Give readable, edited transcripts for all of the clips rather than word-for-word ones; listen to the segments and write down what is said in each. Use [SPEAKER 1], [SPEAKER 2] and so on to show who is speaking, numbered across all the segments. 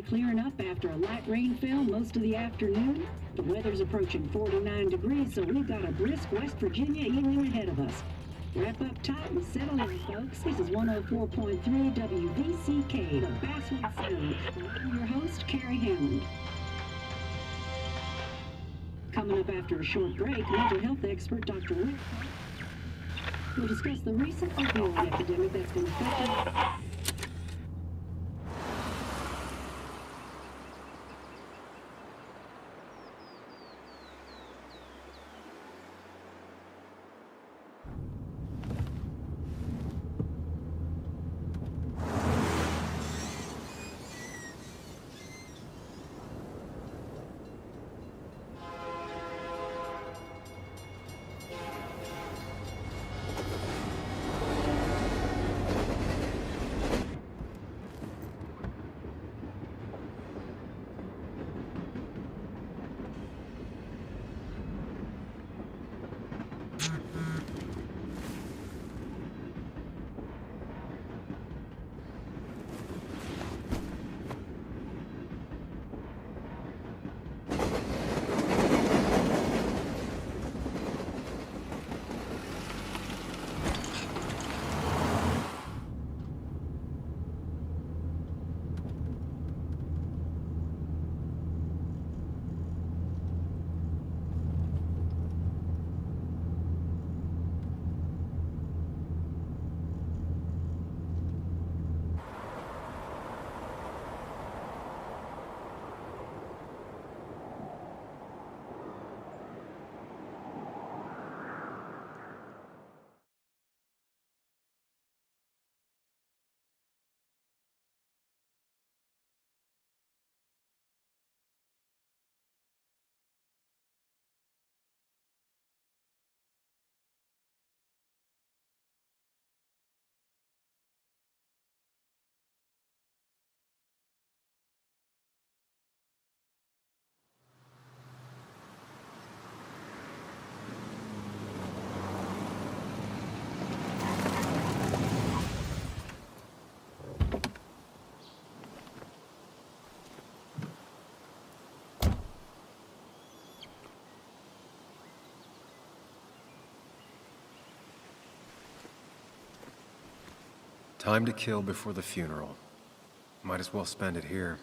[SPEAKER 1] clearing up after a light rainfall most of the afternoon. The weather's approaching 49 degrees, so we've got a brisk West Virginia evening ahead of us. Wrap up tight and settle in, folks. This is 104.3 WVCK, the Basswood Sound. I'm your host, Carrie Hammond. Coming up after a short break, mental health expert Dr. Rick will discuss the recent opioid epidemic that's been affecting...
[SPEAKER 2] Time to kill before the funeral. Might as well spend it here.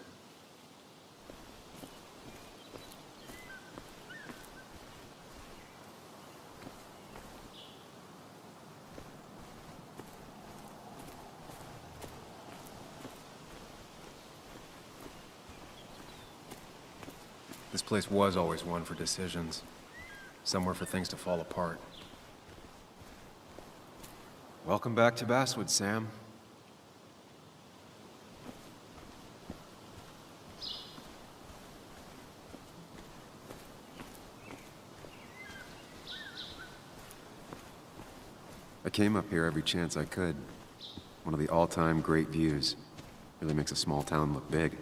[SPEAKER 2] This place was always one for decisions. Somewhere for things to fall apart. Welcome back to Basswood, Sam. I came up here every chance I could. One of the all-time great views. Really makes a small town look big.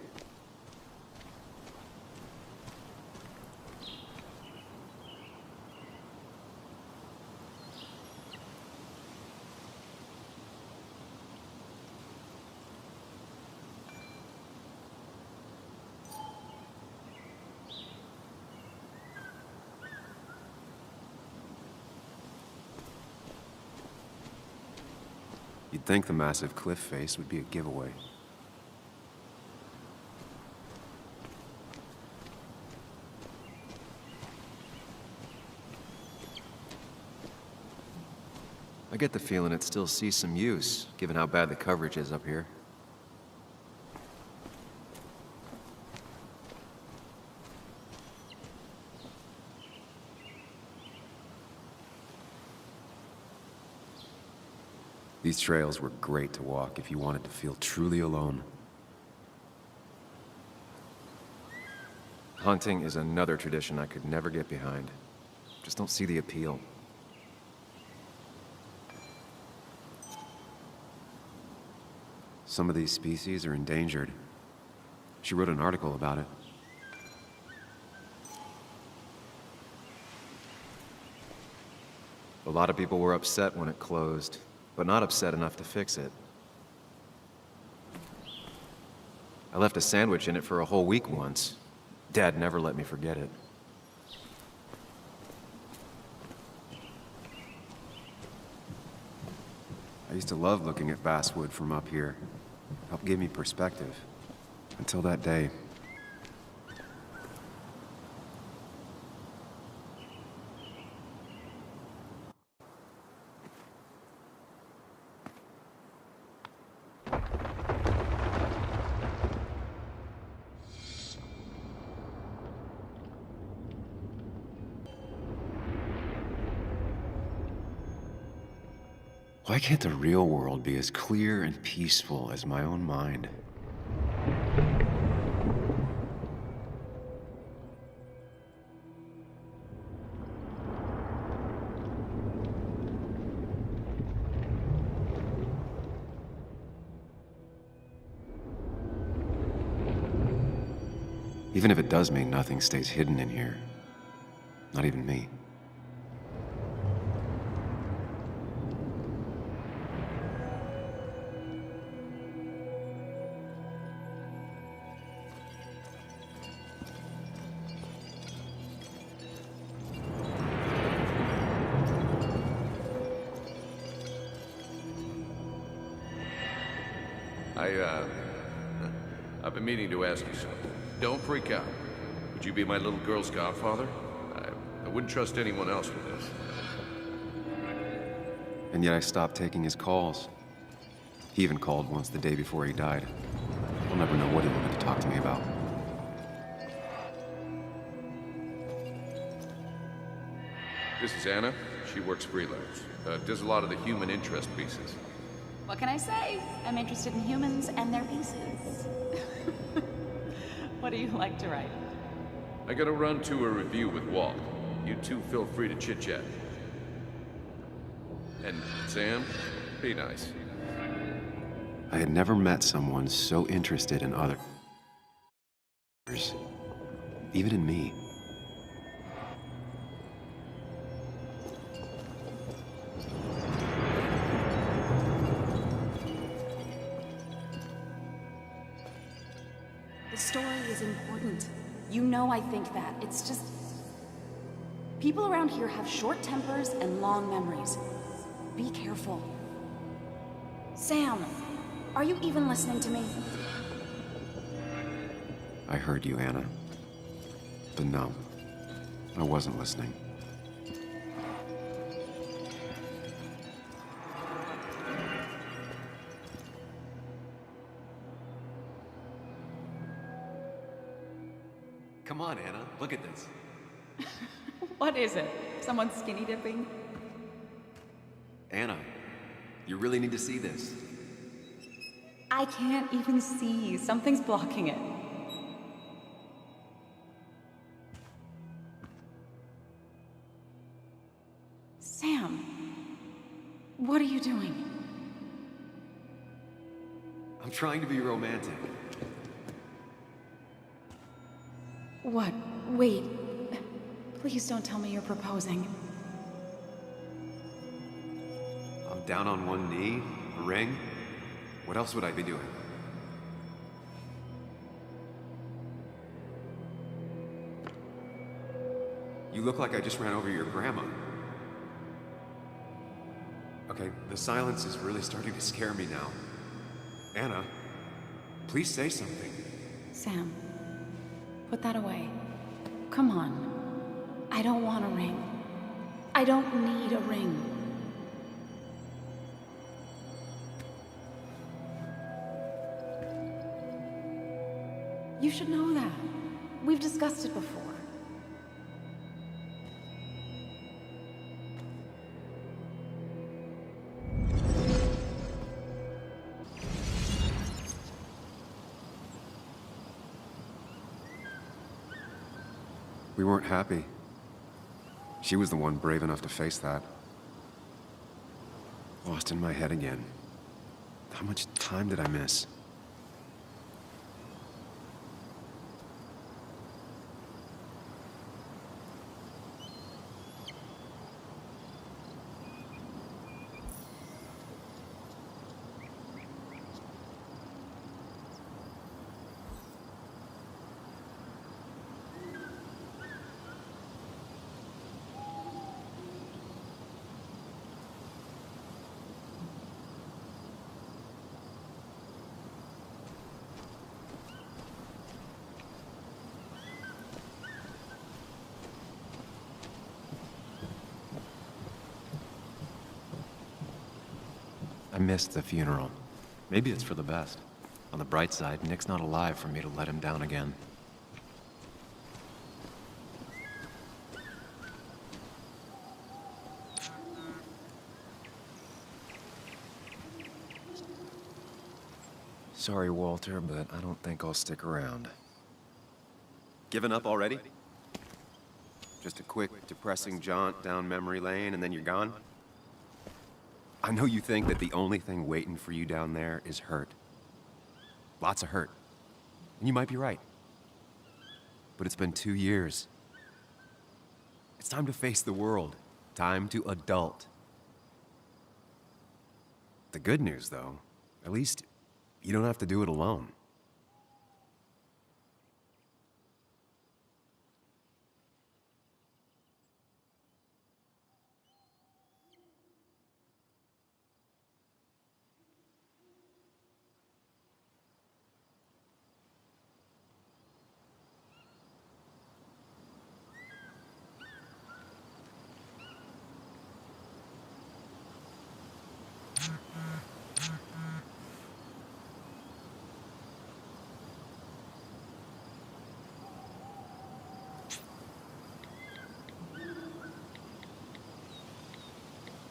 [SPEAKER 2] You'd think the massive cliff face would be a giveaway. I get the feeling it still sees some use, given how bad the coverage is up here. These trails were great to walk if you wanted to feel truly alone. Hunting is another tradition I could never get behind. Just don't see the appeal. Some of these species are endangered. She wrote an article about it. A lot of people were upset when it closed, but not upset enough to fix it. I left a sandwich in it for a whole week once. Dad never let me forget it. I used to love looking at Basswood from up here. Helped give me perspective. Until that day. Why can't the real world be as clear and peaceful as my own mind? Even if it does mean nothing stays hidden in here. Not even me.
[SPEAKER 3] I've been meaning to ask you something. Don't freak out. Would you be my little girl's godfather? I wouldn't trust anyone else with this.
[SPEAKER 2] And yet I stopped taking his calls. He even called once the day before he died. I'll never know what he wanted to talk to me about.
[SPEAKER 3] This is Anna. She works freelance. Does a lot of the human interest pieces.
[SPEAKER 4] What can I say? I'm interested in humans and their pieces. What do you like to write?
[SPEAKER 3] I gotta run to a review with Walt. You two feel free to chit-chat. And Sam, be nice.
[SPEAKER 2] I had never met someone so interested in others. Even in me.
[SPEAKER 4] The story is important. You know I think that. It's just... people around here have short tempers and long memories. Be careful. Sam, are you even listening to me?
[SPEAKER 2] I heard you, Anna. But no, I wasn't listening. Come on, Anna, look at this.
[SPEAKER 4] What is it? Someone skinny dipping?
[SPEAKER 2] Anna, you really need to see this.
[SPEAKER 4] I can't even see. Something's blocking it. Sam, what are you doing?
[SPEAKER 2] I'm trying to be romantic.
[SPEAKER 4] What? Wait. Please don't tell me you're proposing.
[SPEAKER 2] I'm down on one knee, a ring. What else would I be doing? You look like I just ran over your grandma. Okay, the silence is really starting to scare me now. Anna, please say something.
[SPEAKER 4] Sam, put that away. Come on. I don't want a ring. I don't need a ring. You should know that. We've discussed it before.
[SPEAKER 2] We weren't happy. She was the one brave enough to face that. Lost in my head again. How much time did I miss? missed the funeral. Maybe it's for the best. On the bright side, Nick's not alive for me to let him down again. Sorry, Walter, but I don't think I'll stick around. Given up already? Just a quick, depressing jaunt down memory lane and then you're gone? I know you think that the only thing waiting for you down there is hurt. Lots of hurt. And you might be right. But it's been 2 years. It's time to face the world. Time to adult. The good news, though, at least you don't have to do it alone.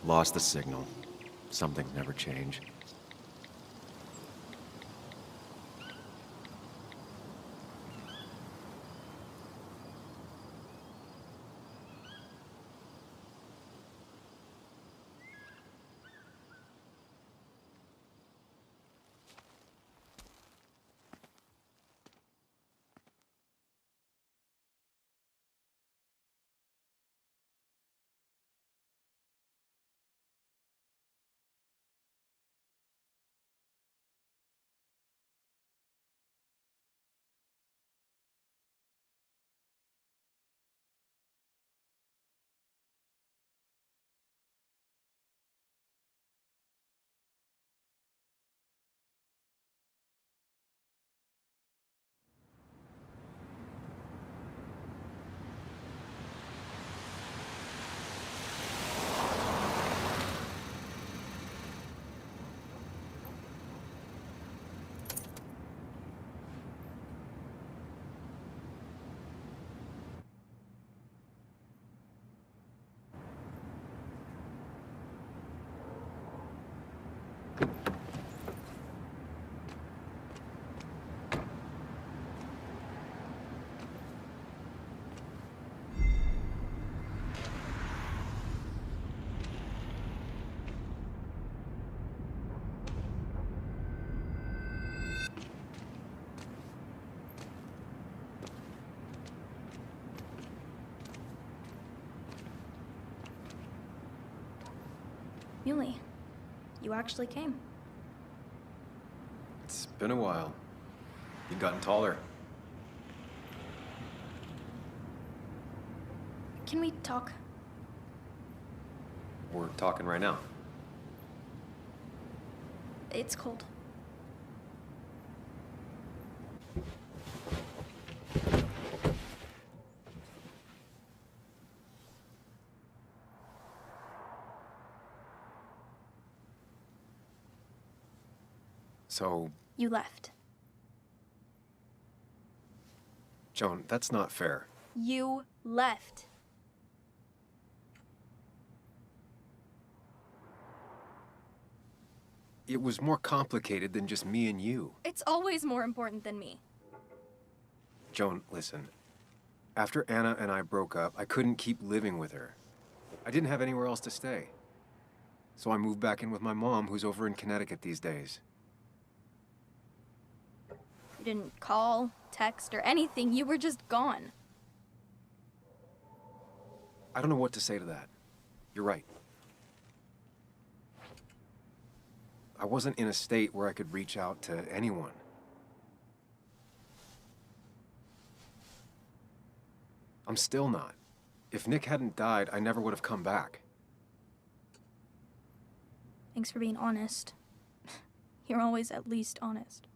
[SPEAKER 2] Lost the signal. Some things never change.
[SPEAKER 5] Yuli, you actually came.
[SPEAKER 2] It's been a while. You've gotten taller.
[SPEAKER 5] Can we talk?
[SPEAKER 2] We're talking right now.
[SPEAKER 5] It's cold.
[SPEAKER 2] So,
[SPEAKER 5] You left.
[SPEAKER 2] Joan, that's not fair.
[SPEAKER 5] You left.
[SPEAKER 2] It was more complicated than just me and you.
[SPEAKER 5] It's always more important than me.
[SPEAKER 2] Joan, listen. After Anna and I broke up, I couldn't keep living with her. I didn't have anywhere else to stay. So I moved back in with my mom, who's over in Connecticut these days.
[SPEAKER 5] You didn't call, text, or anything. You were just gone.
[SPEAKER 2] I don't know what to say to that. You're right. I wasn't in a state where I could reach out to anyone. I'm still not. If Nick hadn't died, I never would have come back.
[SPEAKER 5] Thanks for being honest. You're always at least honest.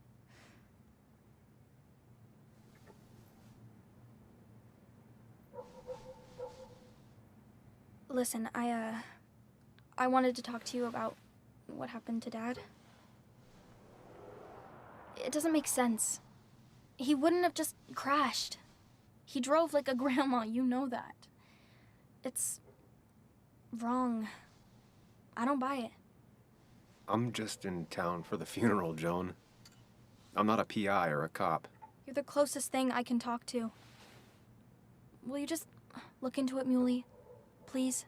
[SPEAKER 5] Listen, I wanted to talk to you about what happened to Dad. It doesn't make sense. He wouldn't have just crashed. He drove like a grandma, you know that. It's wrong. I don't buy it.
[SPEAKER 2] I'm just in town for the funeral, Joan. I'm not a PI or a cop.
[SPEAKER 5] You're the closest thing I can talk to. Will you just look into it, Muley? Please?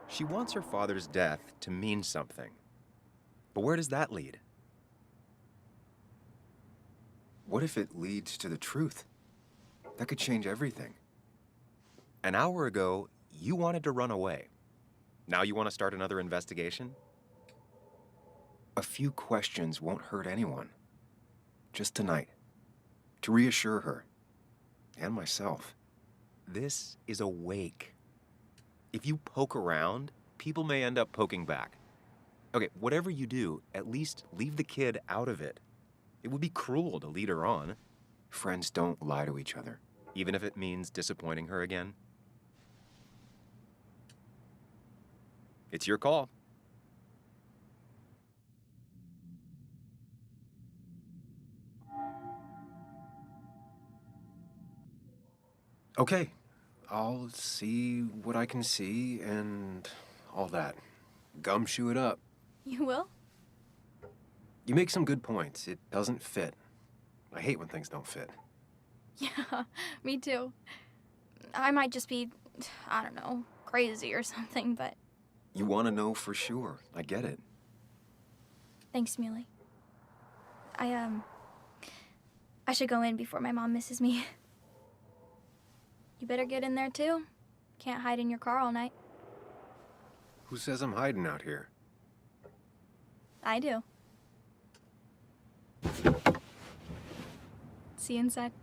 [SPEAKER 2] She wants her father's death to mean something. But where does that lead? What if it leads to the truth? That could change everything. An hour ago, you wanted to run away. Now you want to start another investigation? A few questions won't hurt anyone. Just tonight. To reassure her. And myself. This is a wake. If you poke around, people may end up poking back. Okay, whatever you do, at least leave the kid out of it. It would be cruel to lead her on. Friends don't lie to each other, even if it means disappointing her again. It's your call. Okay, I'll see what I can see and all that. Gumshoe it up.
[SPEAKER 5] You will?
[SPEAKER 2] You make some good points. It doesn't fit. I hate when things don't fit.
[SPEAKER 5] Yeah, me too. I might just be, I don't know, crazy or something, but
[SPEAKER 2] You want to know for sure. I get it.
[SPEAKER 5] thanks, Muley. I should go in before my mom misses me. You better get in there too. Can't hide in your car all night.
[SPEAKER 2] Who says I'm hiding out here?
[SPEAKER 5] I do. See you inside.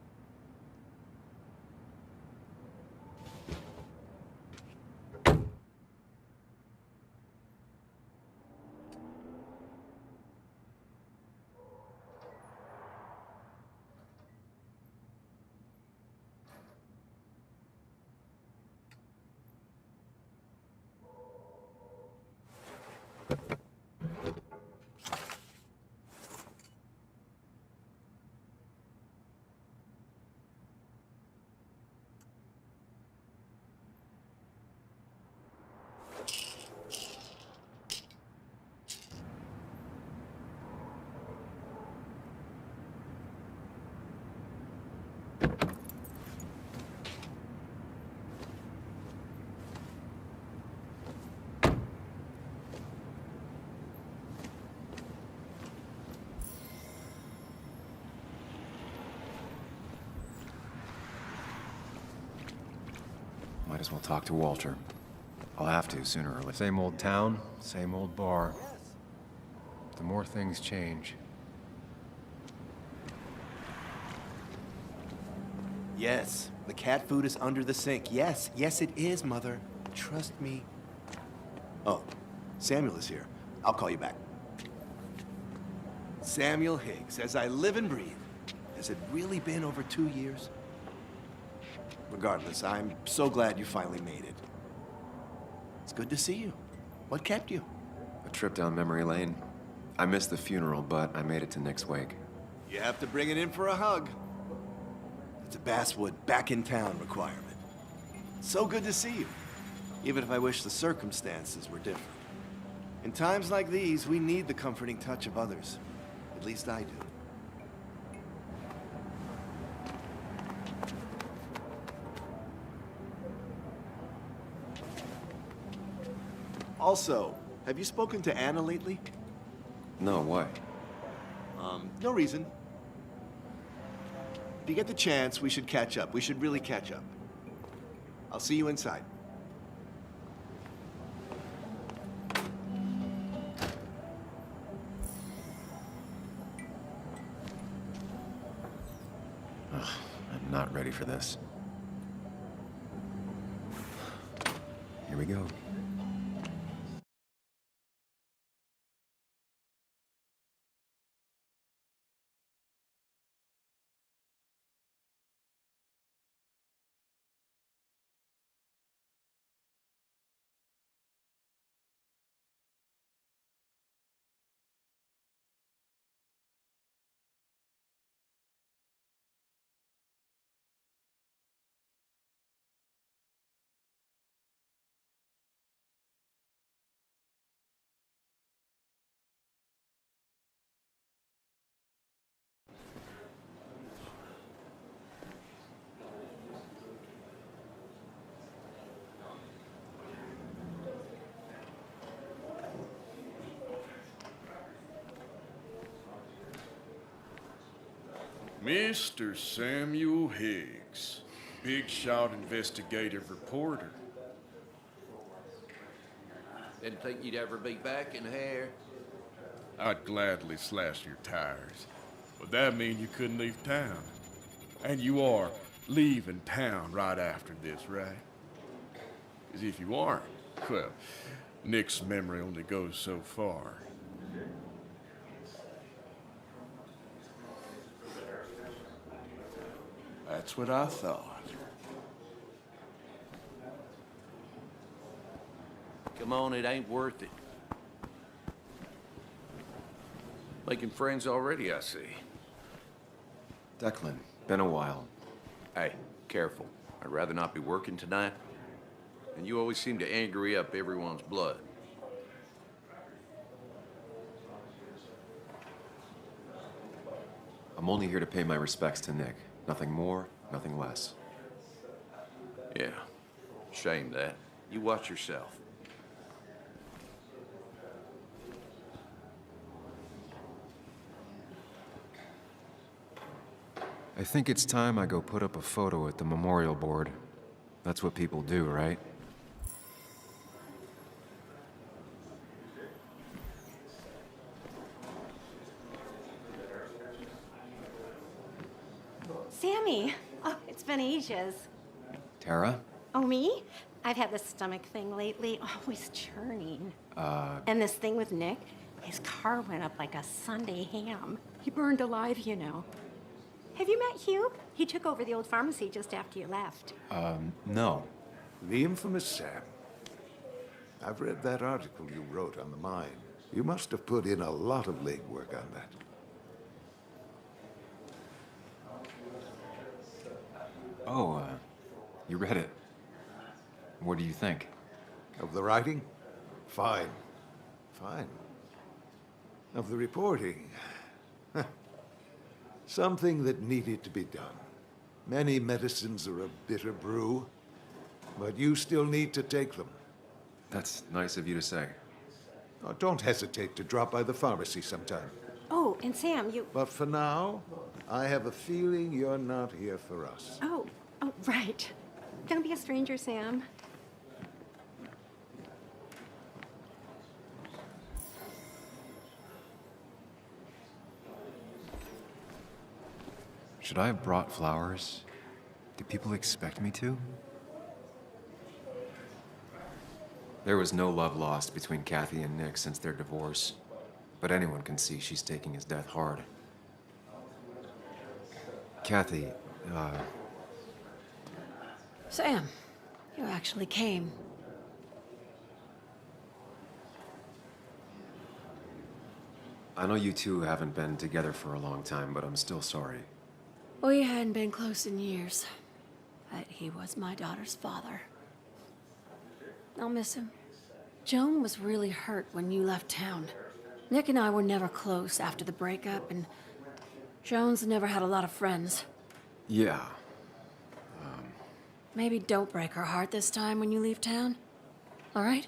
[SPEAKER 2] Might as well talk to Walter. I'll have to sooner or later. Same old town, same old bar. The more things change.
[SPEAKER 6] Yes, the cat food is under the sink. Yes, yes it is, Mother. Trust me. Oh, Samuel is here. I'll call you back. Samuel Higgs, as I live and breathe. Has it really been over 2 years? Regardless, I'm so glad you finally made it. It's good to see you. What kept you?
[SPEAKER 2] A trip down memory lane. I missed the funeral, but I made it to Nick's wake.
[SPEAKER 6] You have to bring it in for a hug. It's a Basswood back in town requirement. So good to see you, even if I wish the circumstances were different. In times like these, we need the comforting touch of others. At least I do. Also, have you spoken to Anna lately?
[SPEAKER 2] No, why?
[SPEAKER 6] No reason. If you get the chance, we should catch up. We should really catch up. I'll see you inside.
[SPEAKER 2] I'm not ready for this. Here we go.
[SPEAKER 7] Mr. Samuel Higgs, big shot investigative reporter.
[SPEAKER 3] Didn't think you'd ever be back in here.
[SPEAKER 7] I'd gladly slash your tires, but that mean you couldn't leave town. And you are leaving town right after this, right? As if you aren't, well, Nick's memory only goes so far. That's what I thought.
[SPEAKER 3] Come on, it ain't worth it. Making friends already, I see.
[SPEAKER 2] Declan, been a while.
[SPEAKER 3] Hey, careful. I'd rather not be working tonight. And you always seem to angry up everyone's blood.
[SPEAKER 2] I'm only here to pay my respects to Nick. Nothing more, nothing less.
[SPEAKER 3] Yeah, shame that. You watch yourself.
[SPEAKER 2] I think it's time I go put up a photo at the memorial board. That's what people do, right?
[SPEAKER 8] Sammy! Oh, it's been ages.
[SPEAKER 2] Tara?
[SPEAKER 8] Oh, me? I've had this stomach thing lately, always churning. And this thing with Nick, his car went up like a Sunday ham. He burned alive, you know. Have you met Hugh? He took over the old pharmacy just after you left.
[SPEAKER 2] No.
[SPEAKER 9] The infamous Sam. I've read that article you wrote on the mine. You must have put in a lot of legwork on that.
[SPEAKER 2] Oh, you read it. What do you think?
[SPEAKER 9] Of the writing? Fine. Fine. Of the reporting? Something that needed to be done. Many medicines are a bitter brew, but you still need to take them.
[SPEAKER 2] That's nice of you to say.
[SPEAKER 9] Oh, don't hesitate to drop by the pharmacy sometime.
[SPEAKER 8] Oh, and Sam, you...
[SPEAKER 9] But for now, I have a feeling you're not here for us.
[SPEAKER 8] Oh, right. Don't be a stranger, Sam.
[SPEAKER 2] Should I have brought flowers? Do people expect me to? There was no love lost between Kathy and Nick since their divorce, but anyone can see she's taking his death hard. Kathy,
[SPEAKER 8] Sam, you actually came.
[SPEAKER 2] I know you two haven't been together for a long time, but I'm still sorry.
[SPEAKER 10] We hadn't been close in years, but he was my daughter's father. I'll miss him. Joan was really hurt when you left town. Nick and I were never close after the breakup, and Joan's never had a lot of friends.
[SPEAKER 2] Yeah.
[SPEAKER 10] Maybe don't break her heart this time when you leave town, all right?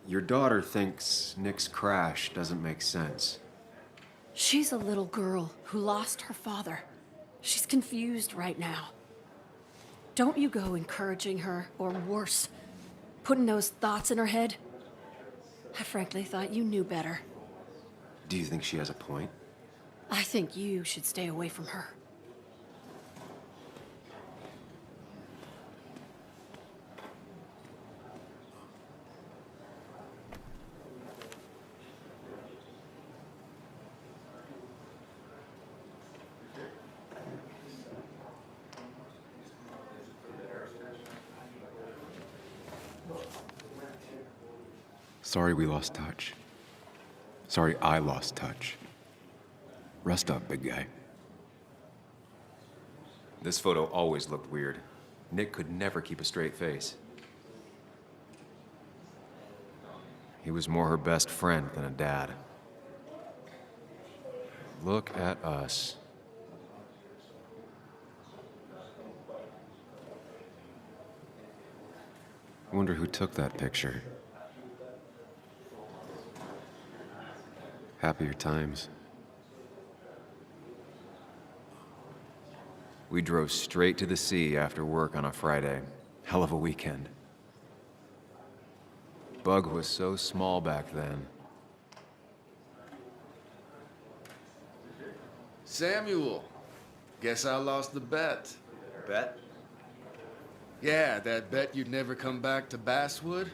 [SPEAKER 2] Your daughter thinks Nick's crash doesn't make sense.
[SPEAKER 10] She's a little girl who lost her father. She's confused right now. Don't you go encouraging her, or worse, putting those thoughts in her head. I frankly thought you knew better.
[SPEAKER 2] Do you think she has a point?
[SPEAKER 10] I think you should stay away from her.
[SPEAKER 2] Sorry we lost touch. Sorry I lost touch. Rest up, big guy. This photo always looked weird. Nick could never keep a straight face. He was more her best friend than a dad. Look at us. I wonder who took that picture. Happier times. We drove straight to the sea after work on a Friday. Hell of a weekend. Bug was so small back then.
[SPEAKER 7] Samuel, guess I lost the bet.
[SPEAKER 2] Bet?
[SPEAKER 7] Yeah, that bet you'd never come back to Basswood?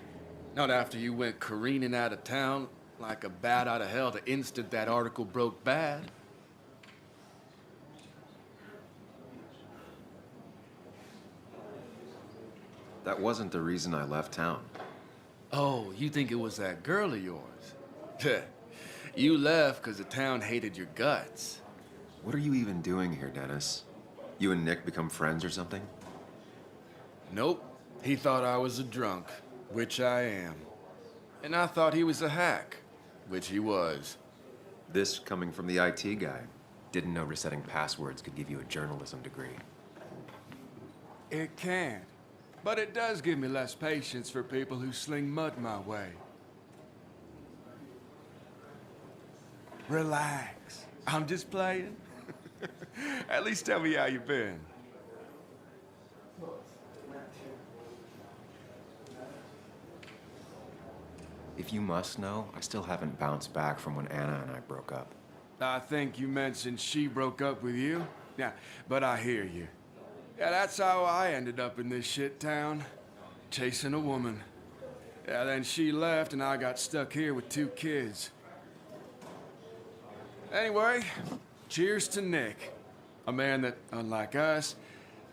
[SPEAKER 7] Not after you went careening out of town like a bat out of hell the instant that article broke bad.
[SPEAKER 2] That wasn't the reason I left town.
[SPEAKER 7] Oh, you think it was that girl of yours? You left because the town hated your guts.
[SPEAKER 2] What are you even doing here, Dennis? You and Nick become friends or something?
[SPEAKER 7] Nope. He thought I was a drunk, which I am. And I thought he was a hack, which he was.
[SPEAKER 2] This coming from the IT guy. Didn't know resetting passwords could give you a journalism degree.
[SPEAKER 7] It can. But it does give me less patience for people who sling mud my way. Relax. I'm just playing. At least tell me how you been.
[SPEAKER 2] If you must know, I still haven't bounced back from when Anna and I broke up.
[SPEAKER 7] I think you mentioned she broke up with you. Yeah, but I hear you. Yeah, that's how I ended up in this shit town. Chasing a woman. Yeah, then she left and I got stuck here with 2 kids. Anyway, cheers to Nick. A man that, unlike us,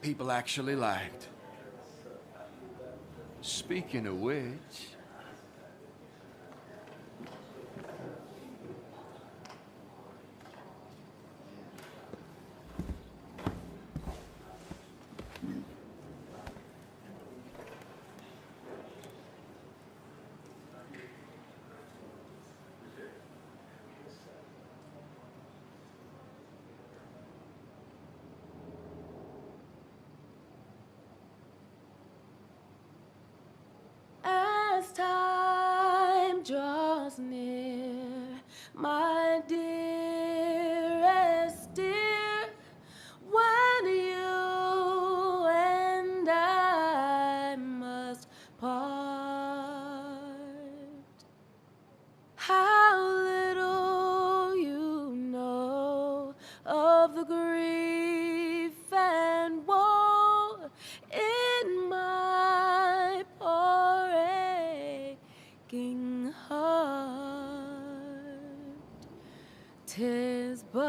[SPEAKER 7] people actually liked. Speaking of which...
[SPEAKER 10] As time draws near, my dearest dear, when you and I must part, how little you know of the grief and woe in my poor aching heart. 'Tis but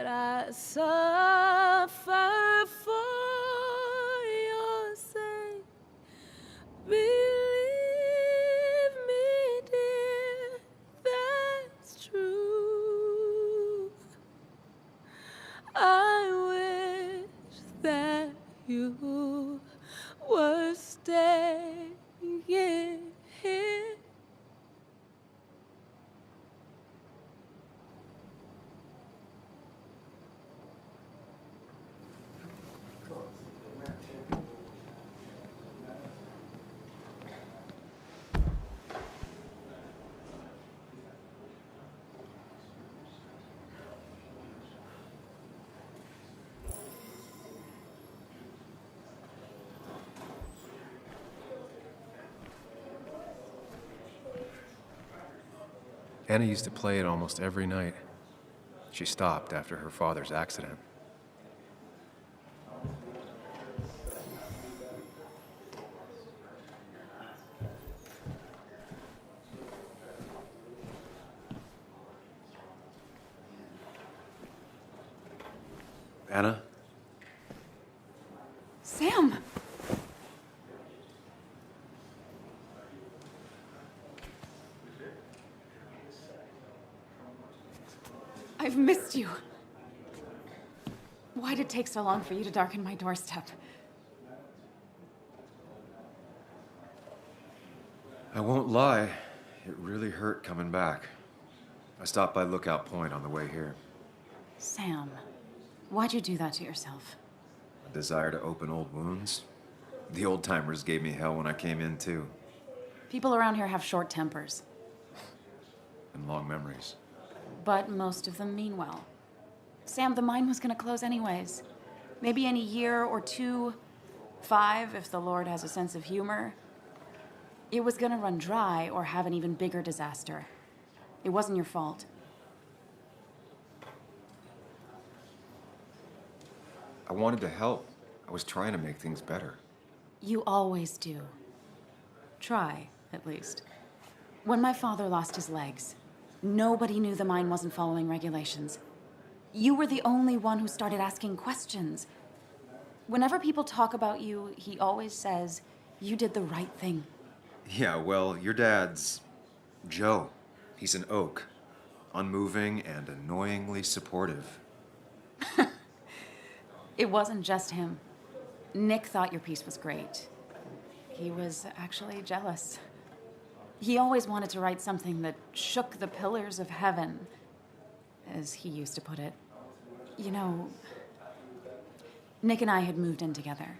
[SPEAKER 10] I suffer for your sake. Believe me, dear, that's true. I wish that you were staying here.
[SPEAKER 2] Anna used to play it almost every night. She stopped after her father's accident. Anna?
[SPEAKER 4] Sam! I've missed you. Why'd it take so long for you to darken my doorstep?
[SPEAKER 2] I won't lie, it really hurt coming back. I stopped by Lookout Point on the way here.
[SPEAKER 4] Sam, why'd you do that to yourself?
[SPEAKER 2] A desire to open old wounds? The old-timers gave me hell when I came in, too.
[SPEAKER 4] People around here have short tempers.
[SPEAKER 2] and long memories.
[SPEAKER 4] But most of them mean well. Sam, the mine was gonna close anyways. Maybe in a year or 2, 5, if the Lord has a sense of humor. It was gonna run dry or have an even bigger disaster. It wasn't your fault.
[SPEAKER 2] I wanted to help. I was trying to make things better.
[SPEAKER 4] You always do. Try, at least. When my father lost his legs, nobody knew the mine wasn't following regulations. You were the only one who started asking questions. Whenever people talk about you, he always says, you did the right thing.
[SPEAKER 2] Yeah, well, your dad's Joe. He's an oak. Unmoving and annoyingly supportive.
[SPEAKER 4] It wasn't just him. Nick thought your piece was great. He was actually jealous. He always wanted to write something that shook the pillars of heaven, as he used to put it. You know, Nick and I had moved in together.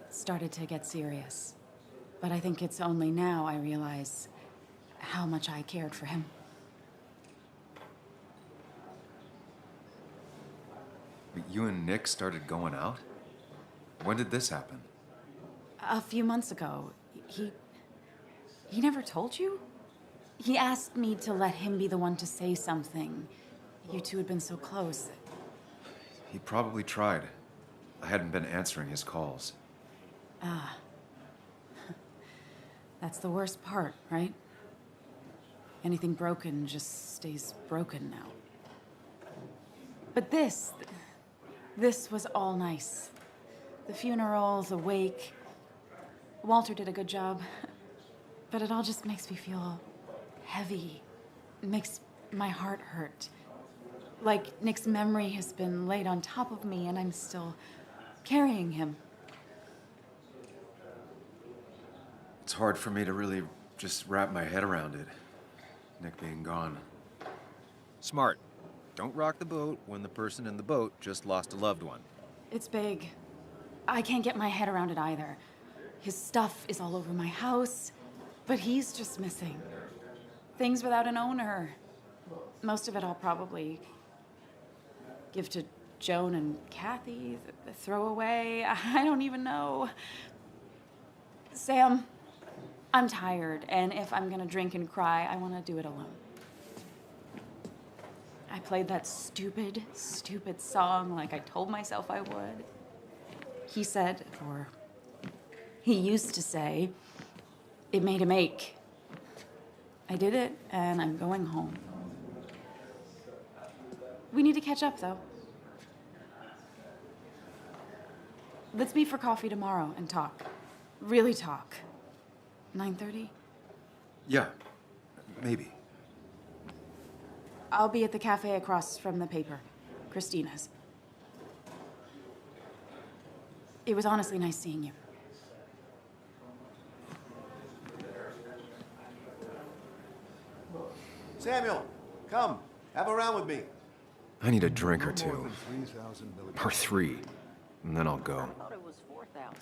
[SPEAKER 4] Started to get serious. But I think it's only now I realize how much I cared for him.
[SPEAKER 2] But you and Nick started going out? When did this happen?
[SPEAKER 4] A few months ago, he never told you? He asked me to let him be the one to say something. You two had been so close.
[SPEAKER 2] He probably tried. I hadn't been answering his calls.
[SPEAKER 4] Ah. That's the worst part, right? Anything broken just stays broken now. But this was all nice. The funeral, the wake. Walter did a good job. But it all just makes me feel heavy. It makes my heart hurt. Like Nick's memory has been laid on top of me and I'm still carrying him.
[SPEAKER 2] It's hard for me to really just wrap my head around it. Nick being gone. Smart. Don't rock the boat when the person in the boat just lost a loved one.
[SPEAKER 4] It's big. I can't get my head around it either. His stuff is all over my house, but he's just missing. Things without an owner. Most of it I'll probably give to Joan and Kathy, throw away. I don't even know. Sam, I'm tired, and if I'm gonna drink and cry, I wanna do it alone. I played that stupid, stupid song like I told myself I would. He said, or he used to say, it made him ache. I did it, and I'm going home. We need to catch up, though. Let's meet for coffee tomorrow and talk. Really talk. 9:30?
[SPEAKER 2] Yeah, maybe.
[SPEAKER 4] I'll be at the cafe across from the paper, Christina's. It was honestly nice seeing you.
[SPEAKER 6] Samuel, come. Have a round with me.
[SPEAKER 2] I need a drink or
[SPEAKER 9] No more
[SPEAKER 2] two.
[SPEAKER 9] than 3,000 milligrams.
[SPEAKER 2] Or 3. And then I'll go.
[SPEAKER 8] thought it was 4,000.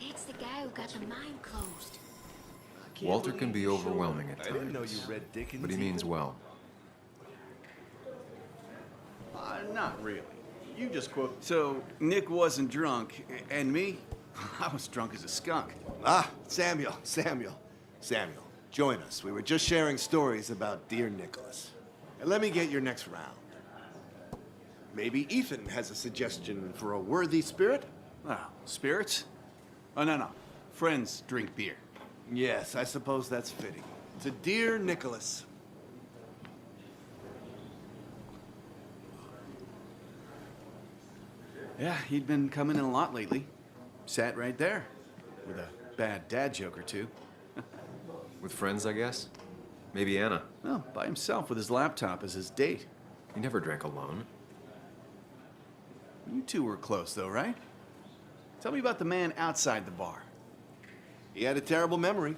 [SPEAKER 11] It's the guy who got the mine closed.
[SPEAKER 2] Walter can be overwhelming at times.
[SPEAKER 6] I didn't know you read Dickens.
[SPEAKER 2] But he means well.
[SPEAKER 12] Not really. You just quote. So, Nick wasn't drunk, and me? I was drunk as a skunk.
[SPEAKER 6] Ah, Samuel. Join us. We were just sharing stories about dear Nicholas. And let me get your next round. Maybe Ethan has a suggestion for a worthy spirit?
[SPEAKER 12] Oh, spirits? Oh, no. Friends drink beer.
[SPEAKER 6] Yes, I suppose that's fitting. To dear Nicholas.
[SPEAKER 12] Yeah, he'd been coming in a lot lately. Sat right there. With a bad dad joke or two.
[SPEAKER 2] With friends, I guess? Maybe Anna.
[SPEAKER 12] Well, by himself with his laptop as his date.
[SPEAKER 2] He never drank alone.
[SPEAKER 12] You two were close, though, right? Tell me about the man outside the bar.
[SPEAKER 6] He had a terrible memory.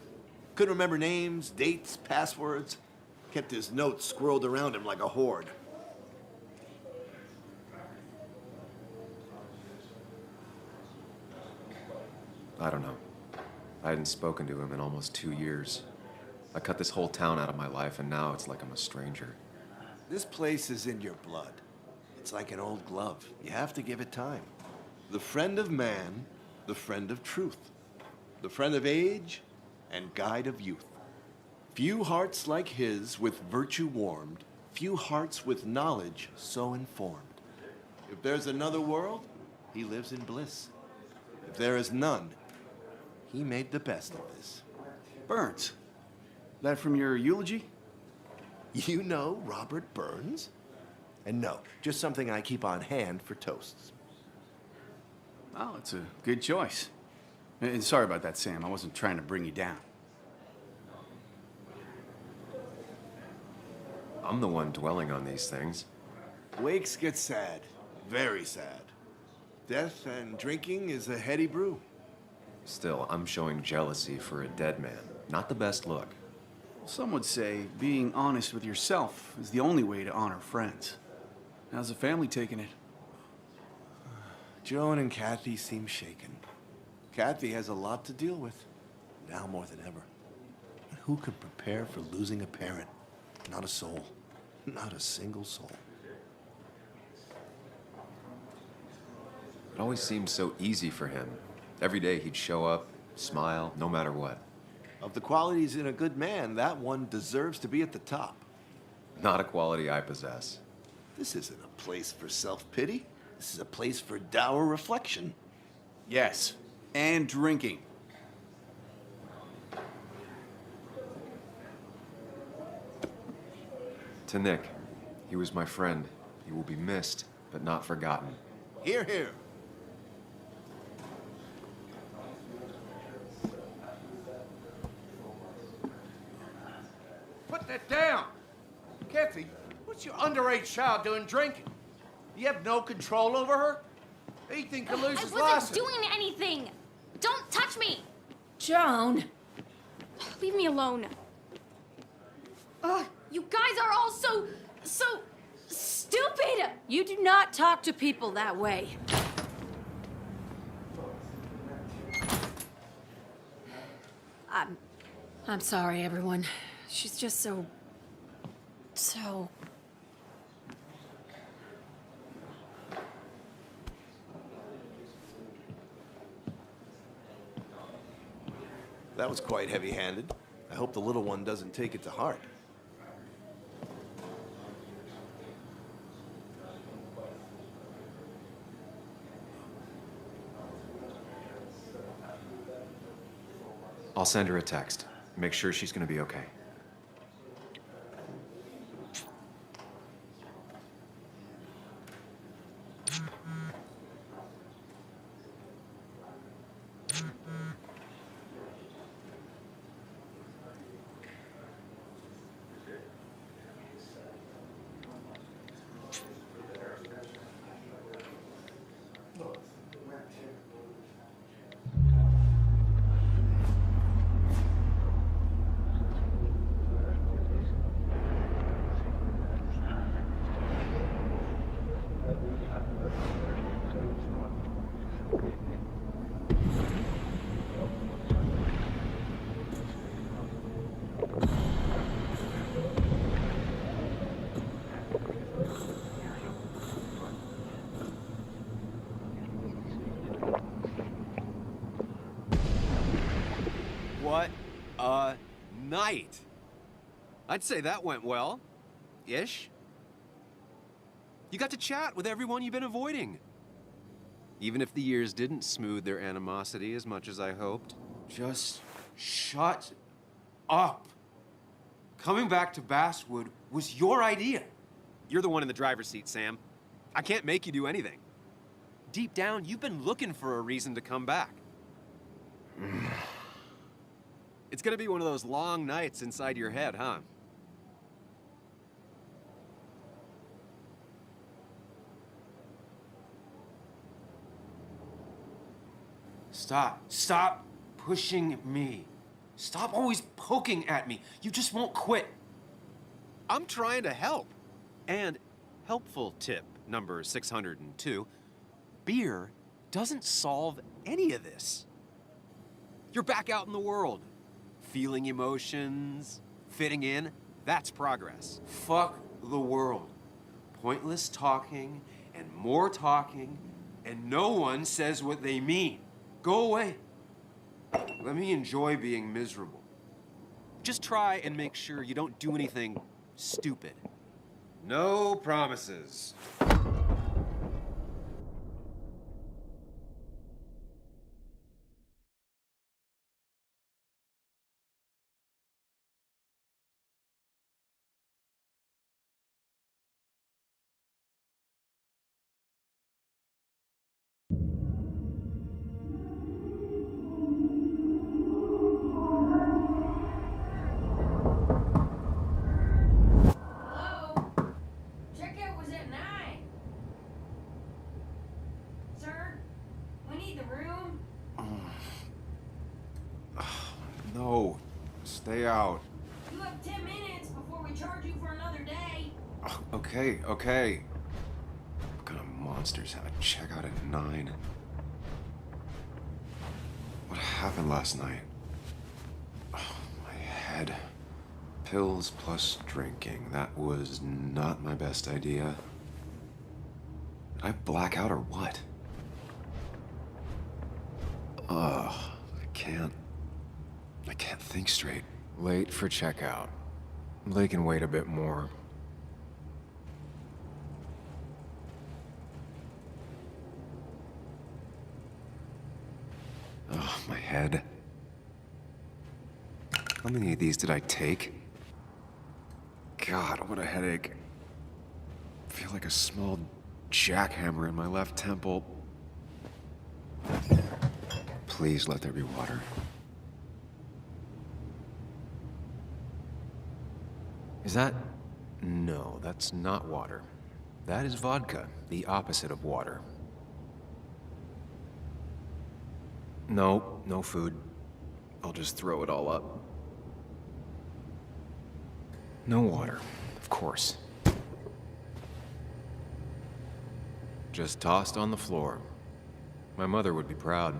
[SPEAKER 6] Couldn't remember names, dates, passwords. Kept his notes squirreled around him like a hoard.
[SPEAKER 2] I don't know. I hadn't spoken to him in almost 2 years. I cut this whole town out of my life, and now it's like I'm a stranger.
[SPEAKER 6] This place is in your blood. It's like an old glove. You have to give it time. The friend of man, the friend of truth. The friend of age, and guide of youth. Few hearts like his with virtue warmed, few hearts with knowledge so informed. If there's another world, he lives in bliss. If there is none, he made the best of this.
[SPEAKER 12] Burns. That from your eulogy?
[SPEAKER 6] You know Robert Burns? And no, just something I keep on hand for toasts.
[SPEAKER 12] Oh, it's a good choice. And sorry about that, Sam. I wasn't trying to bring you down.
[SPEAKER 2] I'm the one dwelling on these things.
[SPEAKER 6] Wakes get sad. Very sad. Death and drinking is a heady brew.
[SPEAKER 2] Still, I'm showing jealousy for a dead man. Not the best look.
[SPEAKER 12] Some would say being honest with yourself is the only way to honor friends. How's the family taking it?
[SPEAKER 6] Joan and Kathy seem shaken. Kathy has a lot to deal with, now more than ever. And who could prepare for losing a parent? Not a soul. Not a single soul.
[SPEAKER 2] It always seemed so easy for him. Every day he'd show up, smile, no matter what.
[SPEAKER 6] Of the qualities in a good man, that one deserves to be at the top.
[SPEAKER 2] Not a quality I possess.
[SPEAKER 6] This isn't a place for self-pity. This is a place for dour reflection.
[SPEAKER 12] Yes, and drinking.
[SPEAKER 2] To Nick, he was my friend. He will be missed, but not forgotten.
[SPEAKER 6] Hear, hear.
[SPEAKER 13] Put that down! Kathy, what's your underage child doing drinking? You have no control over her? Anything can lose his
[SPEAKER 11] I wasn't
[SPEAKER 13] license.
[SPEAKER 11] doing anything! Don't touch me!
[SPEAKER 10] Joan!
[SPEAKER 5] Leave me alone.
[SPEAKER 11] Ugh, you guys are all so stupid!
[SPEAKER 10] You do not talk to people that way. I'm sorry, everyone. She's just so...
[SPEAKER 6] That was quite heavy-handed. I hope the little one doesn't take it to heart.
[SPEAKER 2] I'll send her a text. Make sure she's gonna be okay. What a night! I'd say that went well. Ish. You got to chat with everyone you've been avoiding. Even if the years didn't smooth their animosity as much as I hoped.
[SPEAKER 14] Just shut up. Coming back to Basswood was your idea.
[SPEAKER 2] You're the one in the driver's seat, Sam. I can't make you do anything. Deep down, you've been looking for a reason to come back. It's gonna be one of those long nights inside your head, huh?
[SPEAKER 14] Stop pushing me. Stop always poking at me. You just won't quit.
[SPEAKER 2] I'm trying to help. And helpful tip number 602, beer doesn't solve any of this. You're back out in the world, feeling emotions, Fitting in, that's progress.
[SPEAKER 14] Fuck the world. Pointless talking and more talking, and no one says what they mean. Go away. Let me enjoy being miserable.
[SPEAKER 2] Just try and make sure you don't do anything stupid. No promises.
[SPEAKER 10] Checkout was at 9. Sir, we need the room.
[SPEAKER 14] No, stay out.
[SPEAKER 10] You have 10 minutes before we charge you for another day.
[SPEAKER 14] Okay. What kind of monsters had a checkout at 9? What happened last night? Oh, my head. Pills plus drinking. That was not my best idea. Did I black out or what? I can't think straight.
[SPEAKER 2] Late for checkout. They can wait a bit more.
[SPEAKER 14] Oh, my head. How many of these did I take? God, what a headache. I feel like a small jackhammer in my left temple. Please let there be water.
[SPEAKER 2] Is that... No, that's not water. That is vodka, the opposite of water. No, no food. I'll just throw it all up. No water, of course. Just tossed on the floor. My mother would be proud.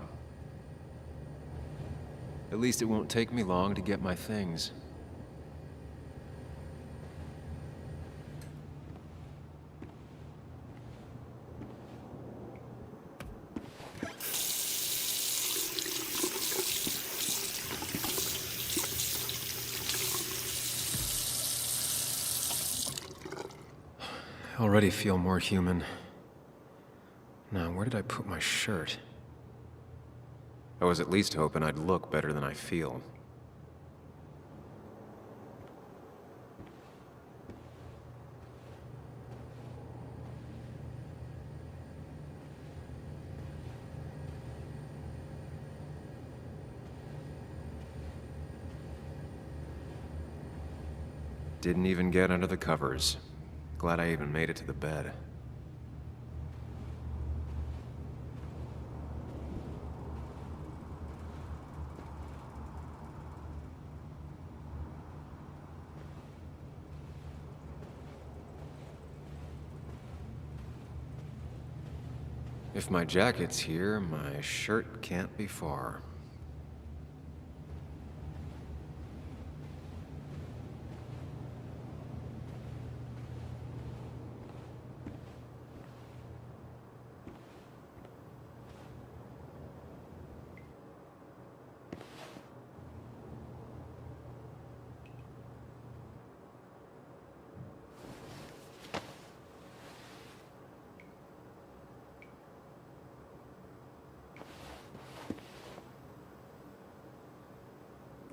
[SPEAKER 2] At least it won't take me long to get my things. I already feel more human. Now, where did I put my shirt? I was at least hoping I'd look better than I feel. Didn't even get under the covers. Glad I even made it to the bed. If my jacket's here, my shirt can't be far.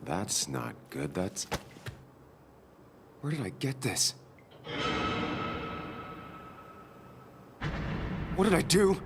[SPEAKER 2] That's not good. That's... Where did I get this? What did I do?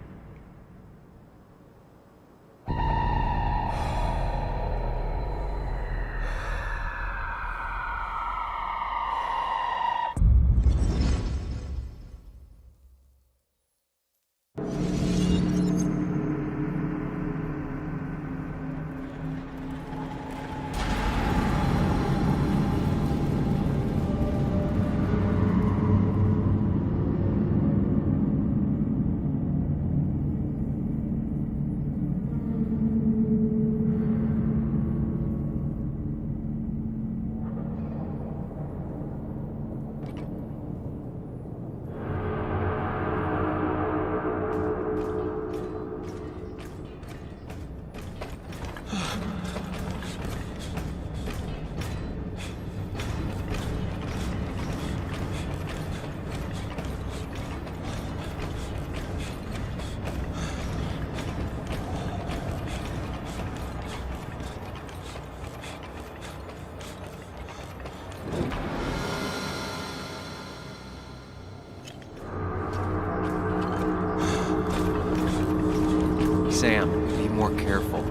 [SPEAKER 2] Sam, be more careful.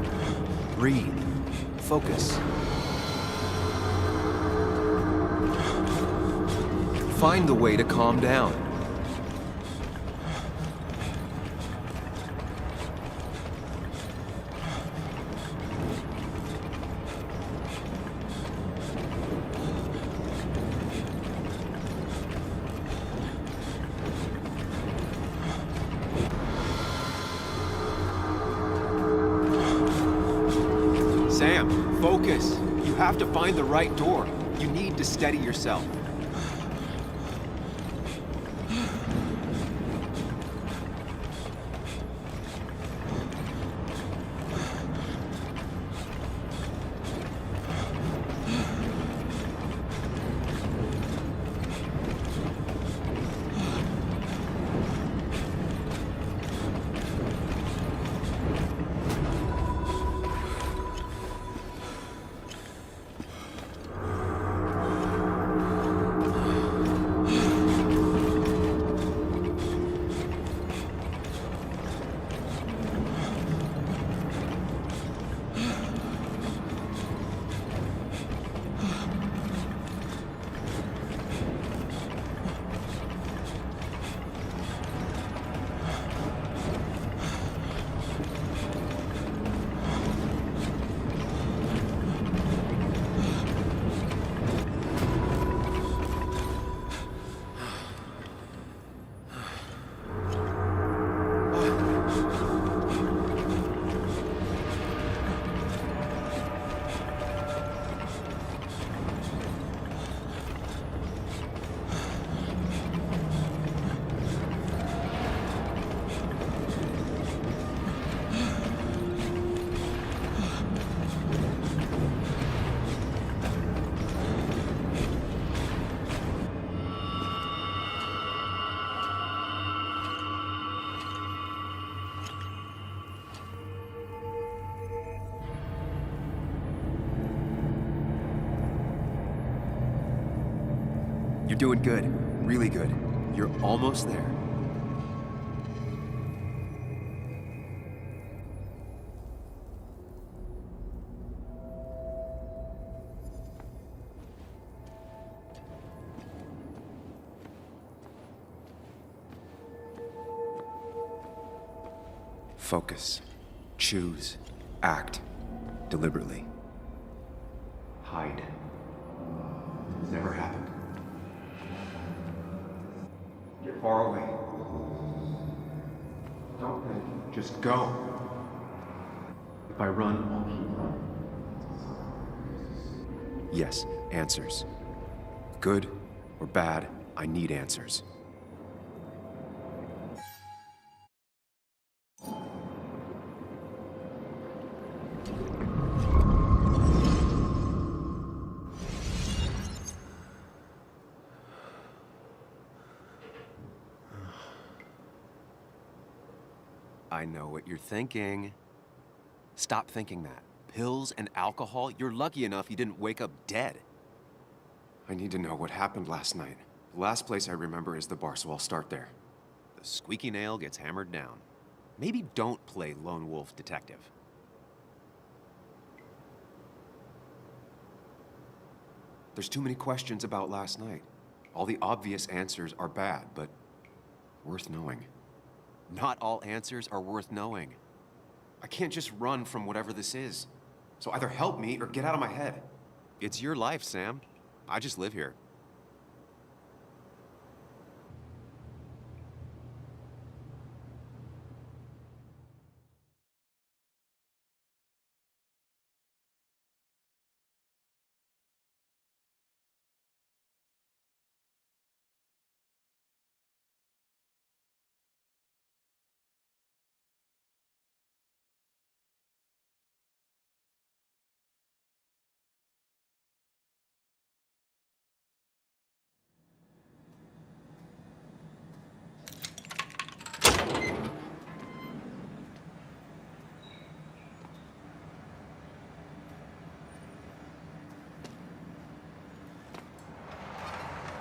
[SPEAKER 2] Breathe. Focus. Find the way to calm down. Sam, focus. You have to find the right door. You need to steady yourself. You're doing good. Really good. You're almost there. Focus. Choose. Act. Deliberately. Hide. It's never happened. Get far away. Don't think. Just go. If I run, I'll keep running. Yes, answers. Good or bad, I need answers. I know what you're thinking. Stop thinking that. Pills and alcohol? You're lucky enough you didn't wake up dead. I need to know what happened last night. The last place I remember is the bar, so I'll start there. The squeaky nail gets hammered down. Maybe don't play lone wolf detective. There's too many questions about last night. All the obvious answers are bad, but worth knowing. Not all answers are worth knowing. I can't just run from whatever this is. So either help me or get out of my head. It's your life, Sam. I just live here.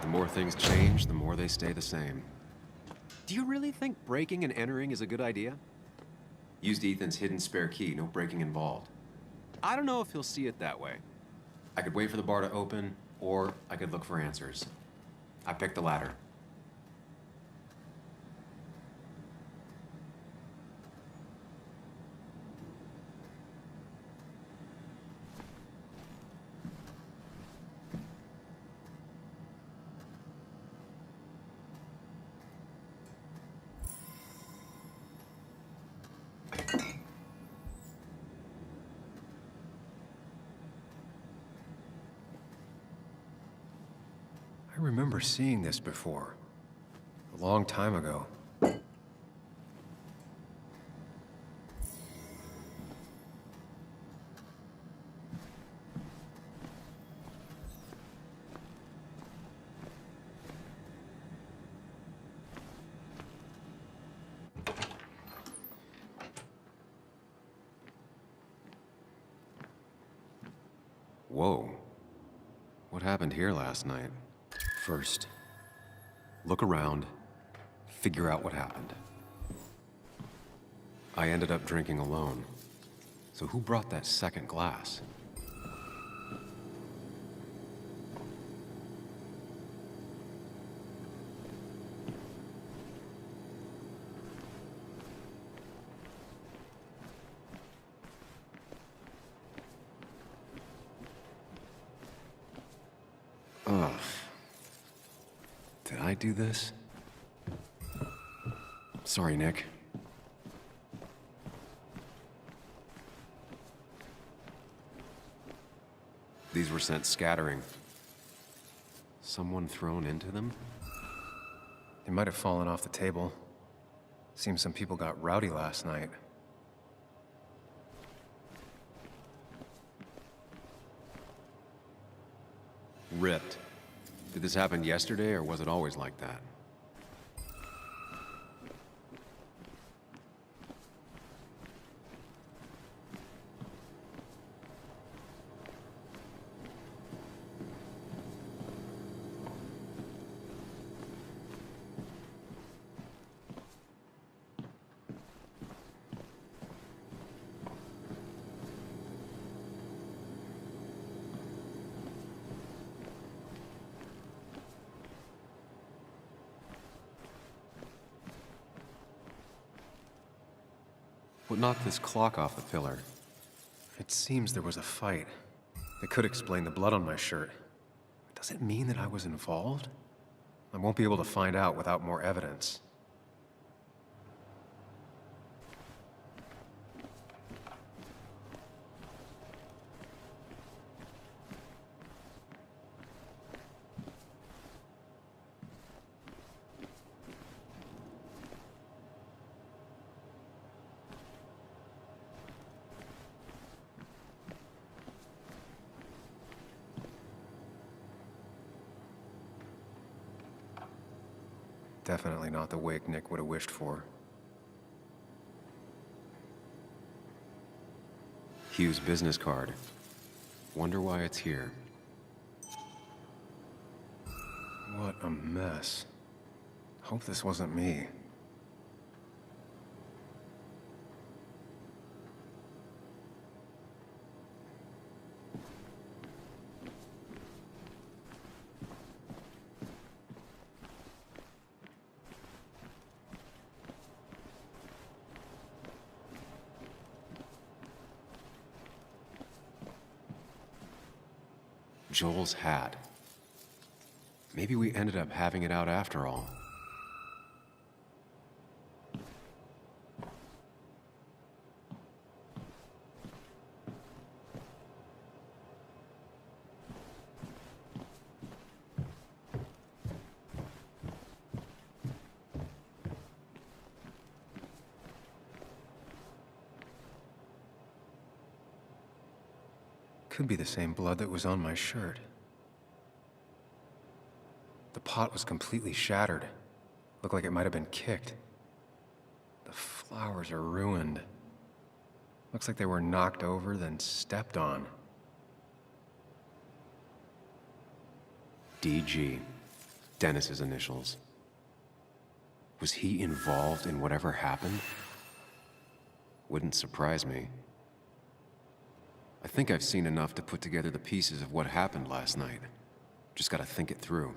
[SPEAKER 2] The more things change, the more they stay the same. Do you really think breaking and entering is a good idea? Used Ethan's hidden spare key, no breaking involved. I don't know if he'll see it that way. I could wait for the bar to open, or I could look for answers. I picked the latter. I remember seeing this before. A long time ago. Whoa. What happened here last night? First, look around, figure out what happened. I ended up drinking alone. So who brought that second glass? Ugh. Did I do this? Sorry, Nick. These were sent scattering. Someone thrown into them? They might have fallen off the table. Seems some people got rowdy last night. Ripped. Did this happen yesterday, or was it always like that? What knocked this clock off the pillar? It seems there was a fight. It could explain the blood on my shirt. Does it mean that I was involved? I won't be able to find out without more evidence. Definitely not the wake Nick would have wished for. Hugh's business card. Wonder why it's here. What a mess. Hope this wasn't me. Joel's hat. Maybe we ended up having it out after all. Could be the same blood that was on my shirt. The pot was completely shattered. Looked like it might have been kicked. The flowers are ruined. Looks like they were knocked over, then stepped on. DG. Dennis's initials. Was he involved in whatever happened? wouldn't surprise me. I think I've seen enough to put together the pieces of what happened last night. Just gotta think it through.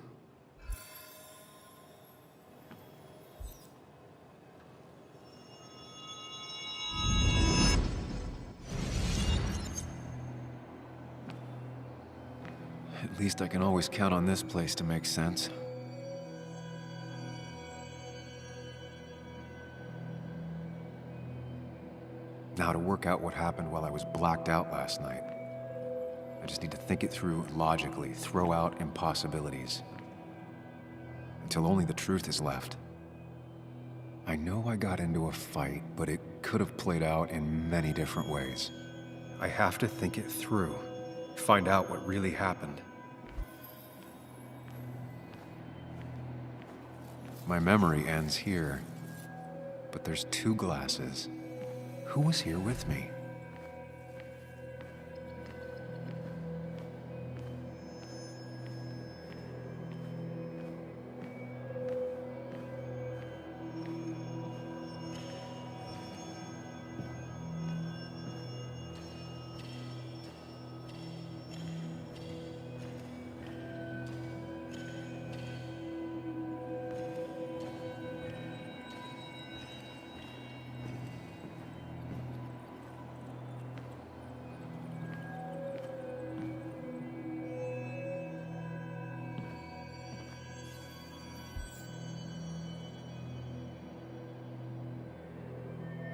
[SPEAKER 2] At least I can always count on this place to make sense. Now to work out what happened while I was blacked out last night. I just need to think it through logically, throw out impossibilities. Until only the truth is left. I know I got into a fight, but it could have played out in many different ways. I have to think it through, find out what really happened. My memory ends here, but there's two glasses. Who was here with me?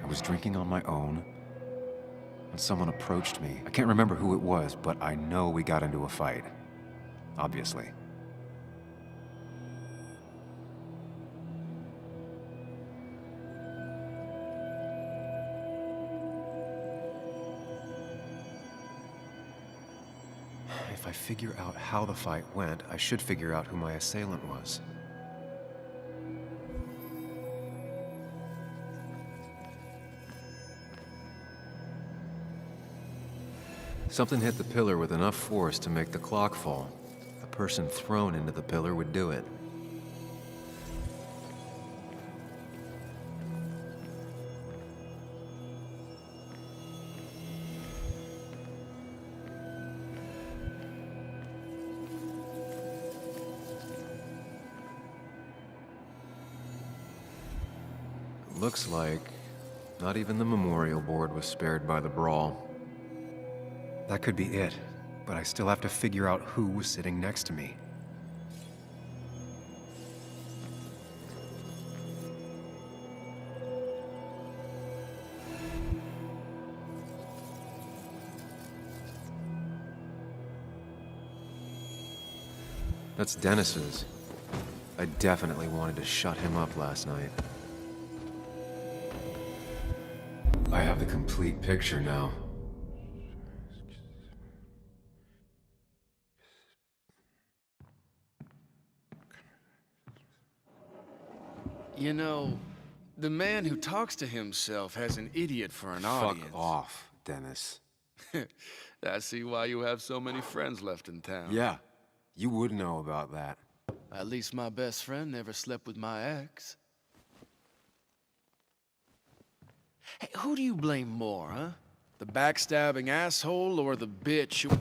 [SPEAKER 2] I was drinking on my own, and someone approached me. I can't remember who it was, but I know we got into a fight. Obviously. If I figure out how the fight went, I should figure out who my assailant was. Something hit the pillar with enough force to make the clock fall. A person thrown into the pillar would do it. Looks like not even the memorial board was spared by the brawl. That could be it, but I still have to figure out who was sitting next to me. That's Dennis's. I definitely wanted to shut him up last night. I have the complete picture now.
[SPEAKER 7] You know, the man who talks to himself has an idiot for an audience.
[SPEAKER 2] Fuck off, Dennis.
[SPEAKER 7] I see why you have so many friends left in town.
[SPEAKER 2] Yeah, you would know about that.
[SPEAKER 7] At least my best friend never slept with my ex. Hey, who do you blame more, huh? The backstabbing asshole or the bitch who...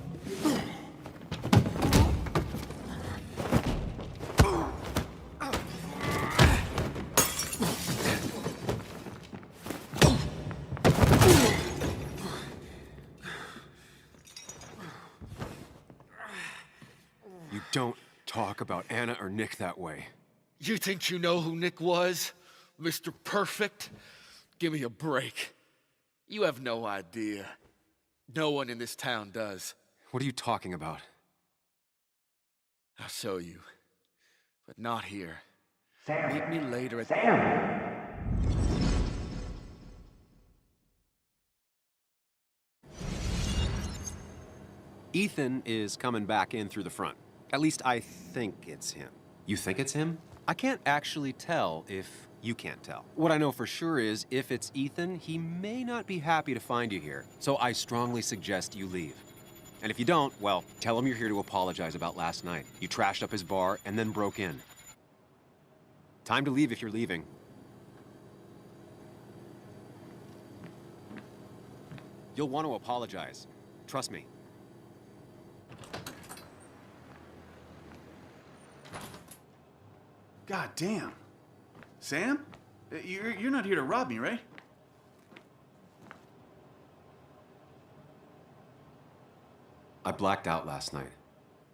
[SPEAKER 2] Don't talk about Anna or Nick that way.
[SPEAKER 7] You think you know who Nick was? Mr. Perfect? Give me a break. You have no idea. No one in this town does.
[SPEAKER 2] What are you talking about?
[SPEAKER 7] I'll show you. But not here.
[SPEAKER 15] Sam.
[SPEAKER 7] Meet me later at...
[SPEAKER 15] Sam!
[SPEAKER 2] Ethan is coming back in through the front. At least I think it's him. You think it's him? I can't actually tell if you can't tell. What I know for sure is, if it's Ethan, he may not be happy to find you here. So I strongly suggest you leave. And if you don't, well, tell him you're here to apologize about last night. You trashed up his bar and then broke in. Time to leave if you're leaving. You'll want to apologize. Trust me.
[SPEAKER 12] God damn. Sam? You're not here to rob me, right?
[SPEAKER 2] I blacked out last night.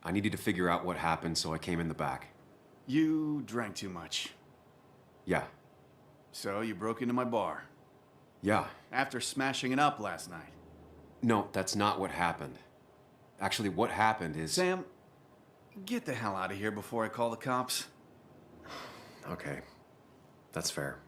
[SPEAKER 2] I needed to figure out what happened, so I came in the back.
[SPEAKER 12] You drank too much.
[SPEAKER 2] Yeah.
[SPEAKER 12] So you broke into my bar.
[SPEAKER 2] Yeah.
[SPEAKER 12] After smashing it up last night.
[SPEAKER 2] No, that's not what happened. Actually, what happened is...
[SPEAKER 12] Sam, get the hell out of here before I call the cops.
[SPEAKER 2] Okay. That's fair.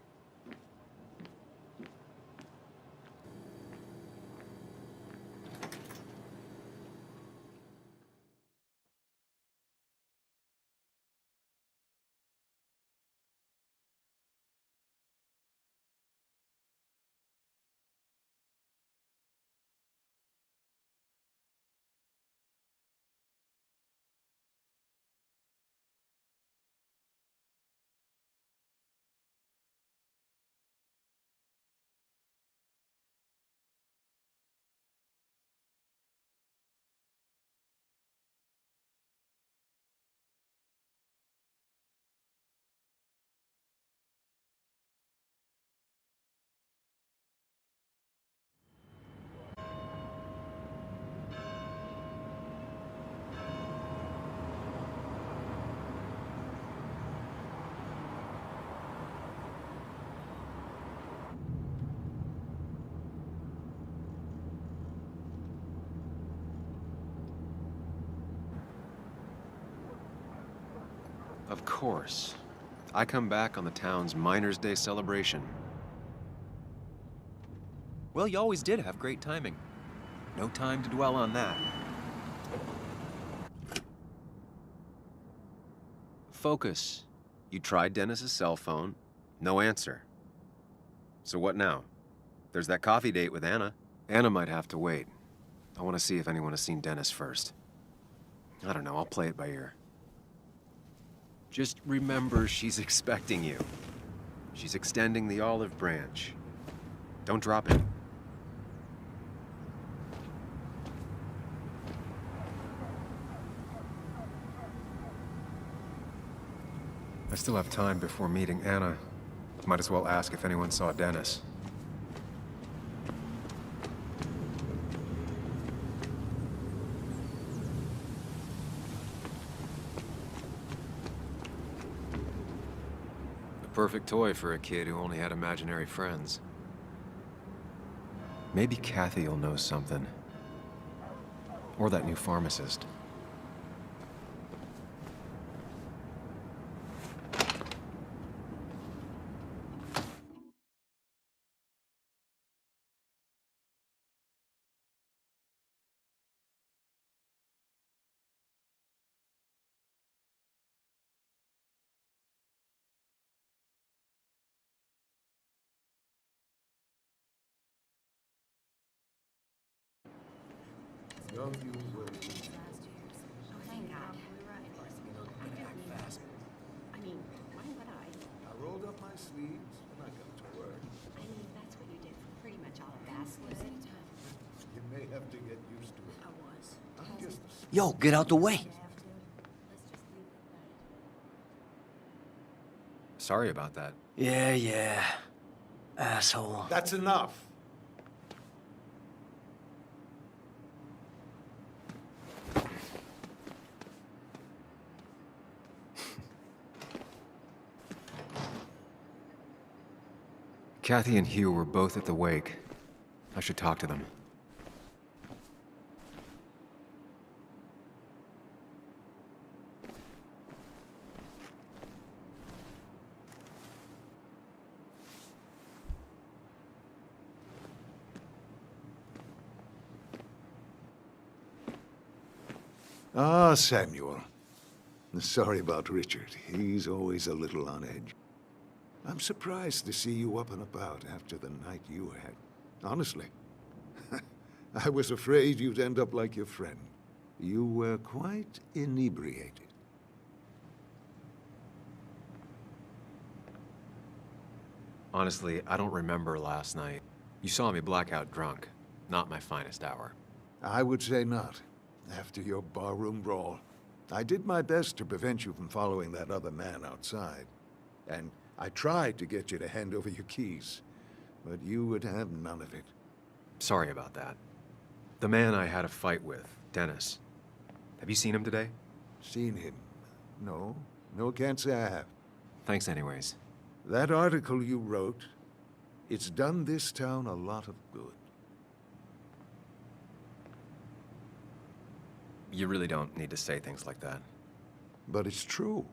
[SPEAKER 2] Of course. I come back on the town's Miners' Day celebration. Well, you always did have great timing. No time to dwell on that. Focus. You tried Dennis's cell phone. No answer. So what now? There's that coffee date with Anna. Anna might have to wait. I want to see if anyone has seen Dennis first. I don't know, I'll play it by ear. Just remember she's expecting you. She's extending the olive branch. Don't drop it. I still have time before meeting Anna. Might as well ask if anyone saw Dennis. Perfect toy for a kid who only had imaginary friends. Maybe Kathy will know something. Or that new pharmacist.
[SPEAKER 9] Don't you worry.
[SPEAKER 8] Thank God. I mean, why would I?
[SPEAKER 9] I rolled up my sleeves and I got to work.
[SPEAKER 8] I mean, that's what you did for pretty much all of Basswood.
[SPEAKER 9] You may have to get used to it.
[SPEAKER 8] I was.
[SPEAKER 9] I'm just a
[SPEAKER 15] Yo, get out the way.
[SPEAKER 2] Sorry about that.
[SPEAKER 15] Yeah. Asshole.
[SPEAKER 9] That's enough.
[SPEAKER 2] Kathy and Hugh were both at the wake. I should talk to them.
[SPEAKER 9] Ah, Samuel. Sorry about Richard. He's always a little on edge. I'm surprised to see you up and about after the night you had. Honestly. I was afraid you'd end up like your friend. You were quite inebriated.
[SPEAKER 2] Honestly, I don't remember last night. You saw me blackout drunk. Not my finest hour.
[SPEAKER 9] I would say not. After your barroom brawl, I did my best to prevent you from following that other man outside. And I tried to get you to hand over your keys, but you would have none of it.
[SPEAKER 2] Sorry about that. The man I had a fight with, Dennis. Have you seen him today?
[SPEAKER 9] Seen him? No. No, can't say I have.
[SPEAKER 2] Thanks anyways.
[SPEAKER 9] That article you wrote, it's done this town a lot of good.
[SPEAKER 2] You really don't need to say things like that.
[SPEAKER 9] But it's true.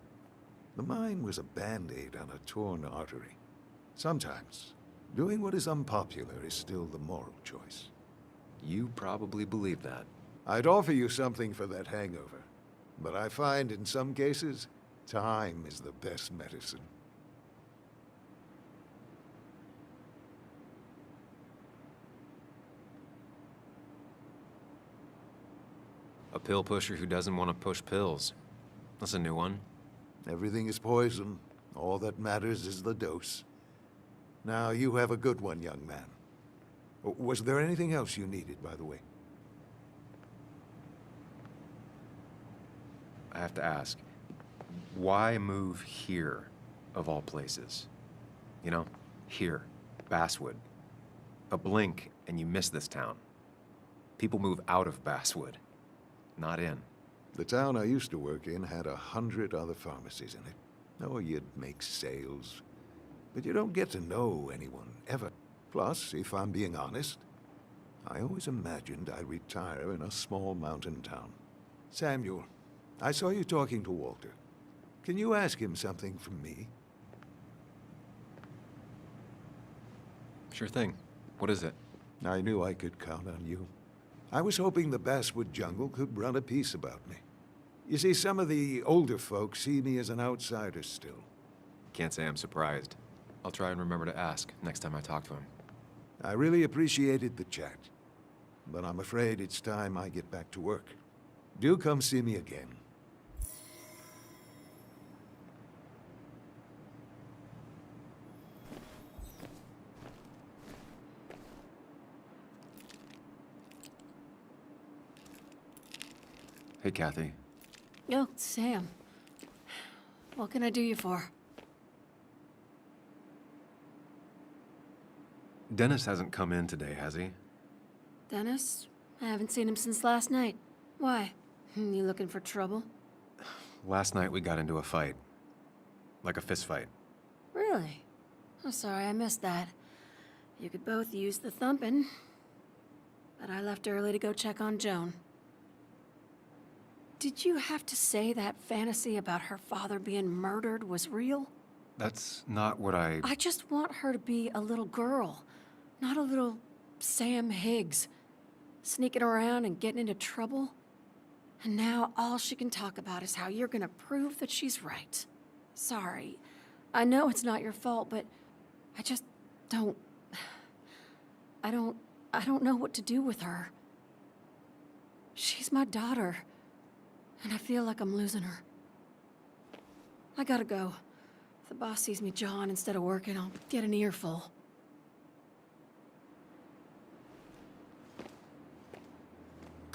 [SPEAKER 9] The mine was a band-aid on a torn artery. Sometimes, doing what is unpopular is still the moral choice.
[SPEAKER 2] You probably believe that.
[SPEAKER 9] I'd offer you something for that hangover, but I find in some cases, time is the best medicine.
[SPEAKER 2] A pill pusher who doesn't want to push pills. That's a new one.
[SPEAKER 9] Everything is poison. All that matters is the dose. Now, you have a good one, young man. Was there anything else you needed, by the way?
[SPEAKER 2] I have to ask, why move here, of all places? You know, here, Basswood. A blink and you miss this town. People move out of Basswood, not in.
[SPEAKER 9] The town I used to work in had 100 other pharmacies in it. Oh, you'd make sales. But you don't get to know anyone, ever. Plus, if I'm being honest, I always imagined I'd retire in a small mountain town. Samuel, I saw you talking to Walter. Can you ask him something from me?
[SPEAKER 2] Sure thing. What is it?
[SPEAKER 9] I knew I could count on you. I was hoping the Basswood jungle could run a piece about me. You see, some of the older folks see me as an outsider still.
[SPEAKER 2] Can't say I'm surprised. I'll try and remember to ask next time I talk to him.
[SPEAKER 9] I really appreciated the chat, but I'm afraid it's time I get back to work. Do come see me again.
[SPEAKER 2] Hey, Kathy.
[SPEAKER 10] Oh, Sam. What can I do you for?
[SPEAKER 2] Dennis hasn't come in today, has he?
[SPEAKER 10] Dennis? I haven't seen him since last night. Why? You looking for trouble?
[SPEAKER 2] Last night we got into a fight. Like a fist fight.
[SPEAKER 10] Really? I'm sorry I missed that. You could both use the thumping. But I left early to go check on Joan. Did you have to say that fantasy about her father being murdered was real?
[SPEAKER 2] That's not what I
[SPEAKER 10] just want her to be a little girl, not a little Sam Higgs, sneaking around and getting into trouble. And now all she can talk about is how you're gonna prove that she's right. Sorry. I know it's not your fault, but I just don't... I don't know what to do with her. She's my daughter. And I feel like I'm losing her. I gotta go. If the boss sees me jawing instead of working, I'll get an earful.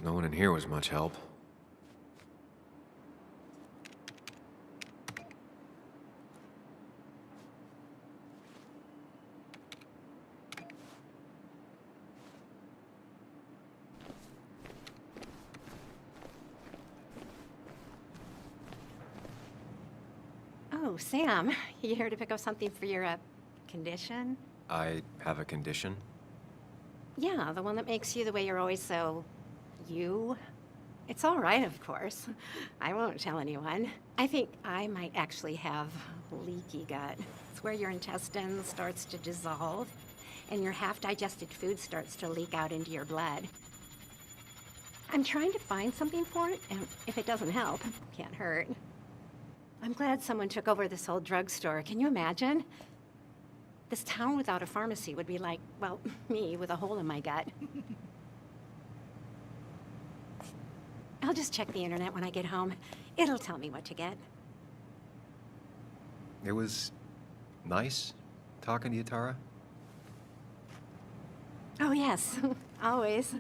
[SPEAKER 2] No one in here was much help.
[SPEAKER 8] Oh, Sam, you here to pick up something for your, condition?
[SPEAKER 2] I have a condition?
[SPEAKER 8] Yeah, the one that makes you the way you're always so... you? It's all right, of course. I won't tell anyone. I think I might actually have leaky gut. It's where your intestine starts to dissolve, and your half-digested food starts to leak out into your blood. I'm trying to find something for it, and if it doesn't help, can't hurt. I'm glad someone took over this old drugstore. Can you imagine? This town without a pharmacy would be like, well, me with a hole in my gut. I'll just check the internet when I get home. It'll tell me what to get.
[SPEAKER 2] It was nice talking to you, Tara.
[SPEAKER 8] Oh, yes. Always.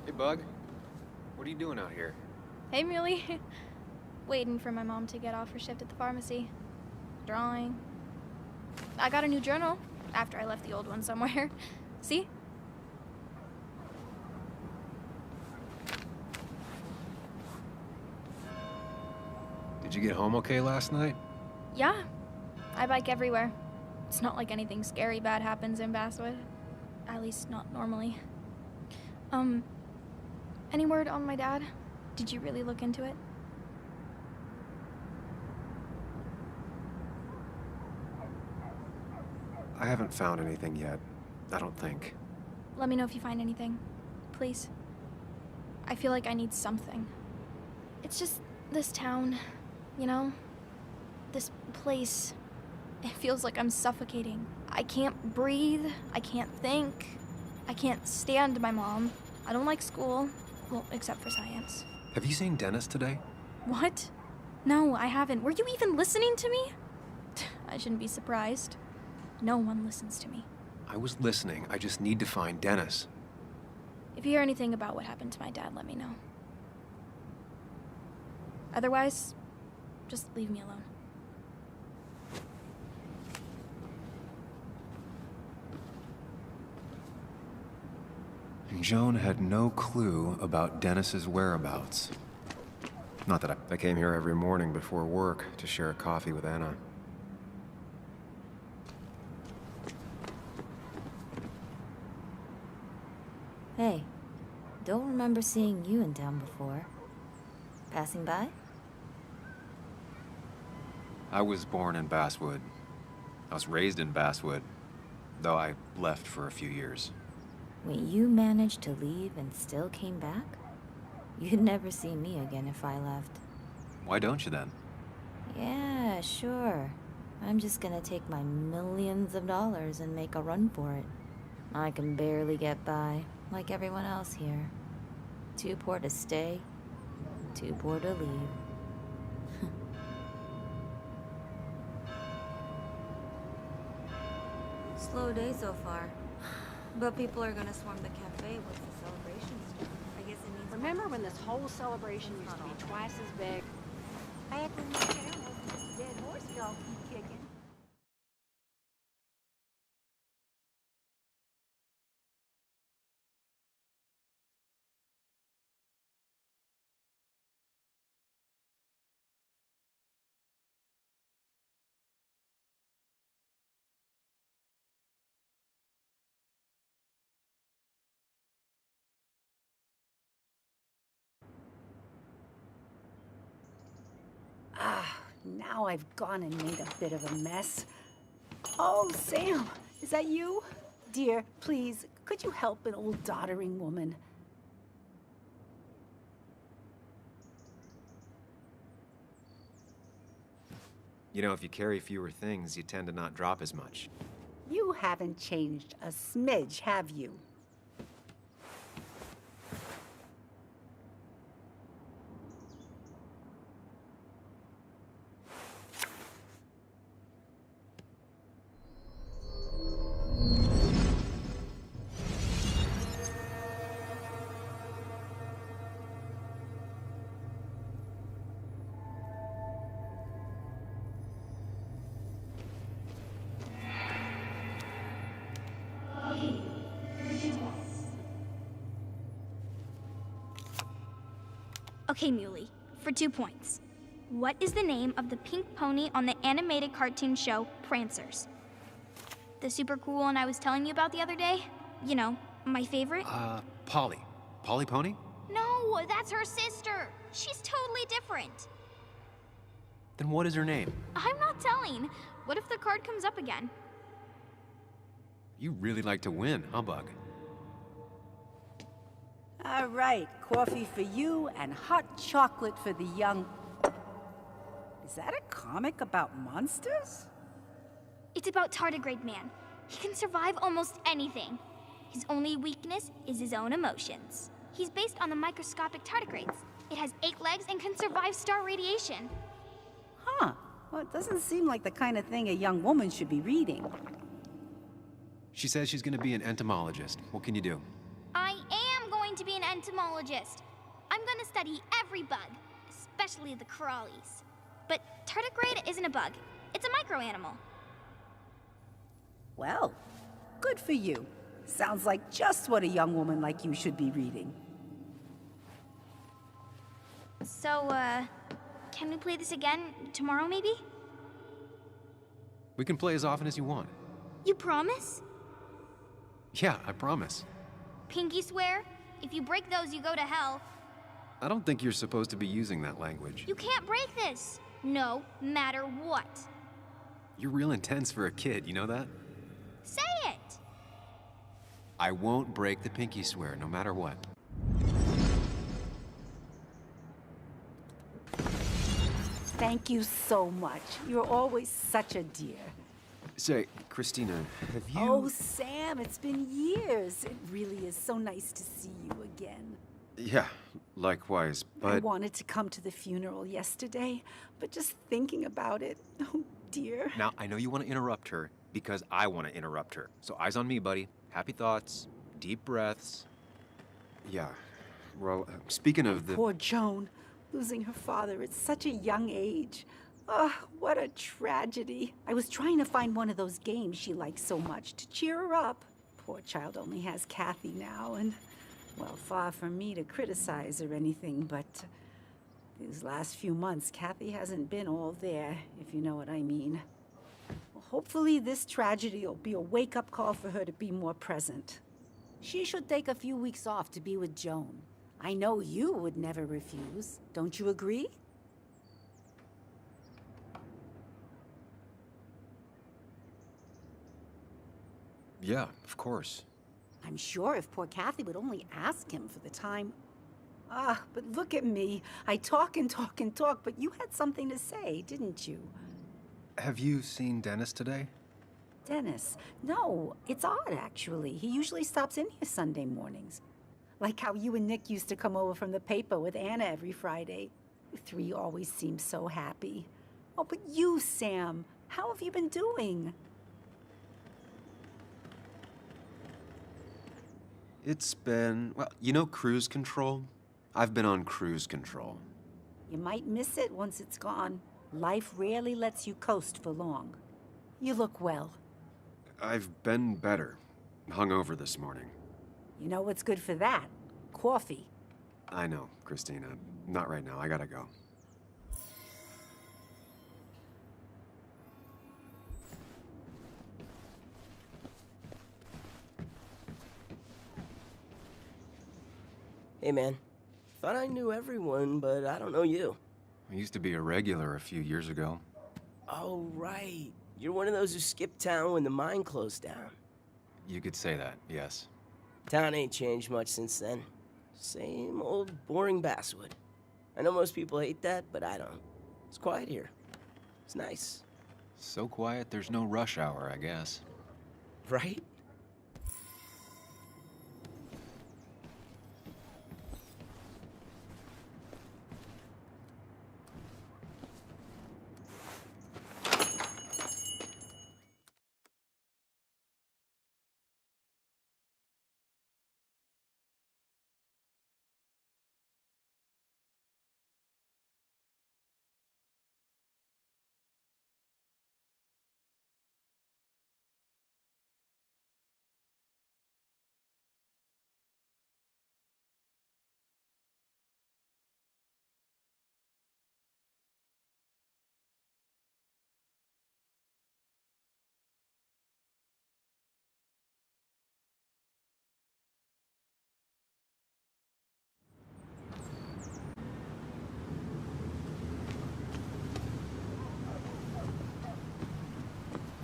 [SPEAKER 2] Hey, Bug. What are you doing out here?
[SPEAKER 5] Hey, Muley. Waiting for my mom to get off her shift at the pharmacy. Drawing. I got a new journal after I left the old one somewhere. See?
[SPEAKER 2] Did you get home okay last night?
[SPEAKER 5] Yeah. I bike everywhere. It's not like anything scary bad happens in Basswood. At least not normally. Any word on my dad? Did you really look into it?
[SPEAKER 2] I haven't found anything yet. I don't think.
[SPEAKER 5] Let me know if you find anything. Please. I feel like I need something. It's just this town, you know? This place. It feels like I'm suffocating. I can't breathe. I can't think. I can't stand my mom. I don't like school. Well, except for science.
[SPEAKER 2] Have you seen Dennis today?
[SPEAKER 5] What? No, I haven't. Were you even listening to me? I shouldn't be surprised. No one listens to me.
[SPEAKER 2] I was listening. I just need to find Dennis.
[SPEAKER 5] If you hear anything about what happened to my dad, let me know. Otherwise, just leave me alone.
[SPEAKER 2] Joan had no clue about Dennis's whereabouts. Not that I came here every morning before work to share a coffee with Anna.
[SPEAKER 11] Hey, don't remember seeing you in town before. Passing by?
[SPEAKER 2] I was born in Basswood. I was raised in Basswood, though I left for a few years.
[SPEAKER 11] Wait, you managed to leave and still came back? You'd never see me again if I left.
[SPEAKER 2] Why don't you then?
[SPEAKER 11] Yeah, sure. I'm just gonna take my millions of dollars and make a run for it. I can barely get by, like everyone else here. Too poor to stay, too poor to leave. Slow day so far. But people are gonna swarm the cafe once the celebration starts. I guess it means...
[SPEAKER 1] Remember when this whole celebration used to be twice as big? Back when the town was this dead horse we all keep kicking. Now I've gone and made a bit of a mess. Oh, Sam, is that you? Dear, please, could you help an old doddering woman?
[SPEAKER 2] You know, if you carry fewer things, you tend to not drop as much.
[SPEAKER 1] You haven't changed a smidge, have you?
[SPEAKER 5] Okay, Muley, for 2 points. What is the name of the pink pony on the animated cartoon show Prancers? The super cool one I was telling you about the other day? You know, my favorite?
[SPEAKER 2] Polly. Polly Pony?
[SPEAKER 5] No, that's her sister. She's totally different.
[SPEAKER 2] Then what is her name?
[SPEAKER 5] I'm not telling. What if the card comes up again?
[SPEAKER 2] You really like to win, huh, Bug?
[SPEAKER 16] All right, coffee for you and hot chocolate for the young... Is that a comic about monsters?
[SPEAKER 5] It's about Tardigrade Man. He can survive almost anything. His only weakness is his own emotions. He's based on the microscopic tardigrades. It has 8 legs and can survive star radiation.
[SPEAKER 16] Huh. Well, it doesn't seem like the kind of thing a young woman should be reading.
[SPEAKER 2] She says she's gonna be an entomologist. What can you do?
[SPEAKER 5] I am going to be an entomologist. I'm going to study every bug, especially the crawlies. But tardigrade isn't a bug. It's a microanimal.
[SPEAKER 16] Well, good for you. Sounds like just what a young woman like you should be reading.
[SPEAKER 5] So, can we play this again tomorrow, maybe?
[SPEAKER 2] We can play as often as you want.
[SPEAKER 5] You promise?
[SPEAKER 2] Yeah, I promise.
[SPEAKER 5] Pinky swear? If you break those, you go to hell.
[SPEAKER 2] I don't think you're supposed to be using that language.
[SPEAKER 5] You can't break this. No matter what.
[SPEAKER 2] You're real intense for a kid, you know that?
[SPEAKER 5] Say it!
[SPEAKER 2] I won't break the pinky swear, no matter what.
[SPEAKER 16] Thank you so much. You're always such a dear.
[SPEAKER 2] Say, Christina, have you...
[SPEAKER 16] Oh, Sam, it's been years. It really is so nice to see you again.
[SPEAKER 2] Yeah, likewise, but...
[SPEAKER 16] I wanted to come to the funeral yesterday, but just thinking about it, oh dear.
[SPEAKER 2] Now, I know you want to interrupt her, because I want to interrupt her. So eyes on me, buddy. Happy thoughts, deep breaths. Yeah, well, speaking of the...
[SPEAKER 16] Poor Joan, losing her father at such a young age. Ah, what a tragedy. I was trying to find one of those games she likes so much to cheer her up. Poor child only has Kathy now, and, well, far from me to criticize or anything, but these last few months, Kathy hasn't been all there, if you know what I mean. Well, hopefully this tragedy will be a wake-up call for her to be more present. She should take a few weeks off to be with Joan. I know you would never refuse. Don't you agree?
[SPEAKER 2] Yeah, of course.
[SPEAKER 16] I'm sure if poor Kathy would only ask him for the time. Ah, but look at me. I talk and talk and talk, but you had something to say, didn't you?
[SPEAKER 2] Have you seen Dennis today?
[SPEAKER 16] Dennis? No, it's odd, actually. He usually stops in here Sunday mornings. Like how you and Nick used to come over from the paper with Anna every Friday. You 3 always seem so happy. Oh, but you, Sam, how have you been doing?
[SPEAKER 2] It's been, well, you know cruise control? I've been on cruise control.
[SPEAKER 16] You might miss it once it's gone. Life rarely lets you coast for long. You look well.
[SPEAKER 2] I've been better. Hungover this morning.
[SPEAKER 16] You know what's good for that? Coffee.
[SPEAKER 2] I know, Christina. Not right now. I gotta go.
[SPEAKER 17] Hey, man. Thought I knew everyone, but I don't know you.
[SPEAKER 2] I used to be a regular a few years ago.
[SPEAKER 17] Oh, right. You're one of those who skipped town when the mine closed down.
[SPEAKER 2] You could say that, yes.
[SPEAKER 17] Town ain't changed much since then. Same old boring Basswood. I know most people hate that, but I don't. It's quiet here. It's nice.
[SPEAKER 2] So quiet, there's no rush hour, I guess.
[SPEAKER 17] Right?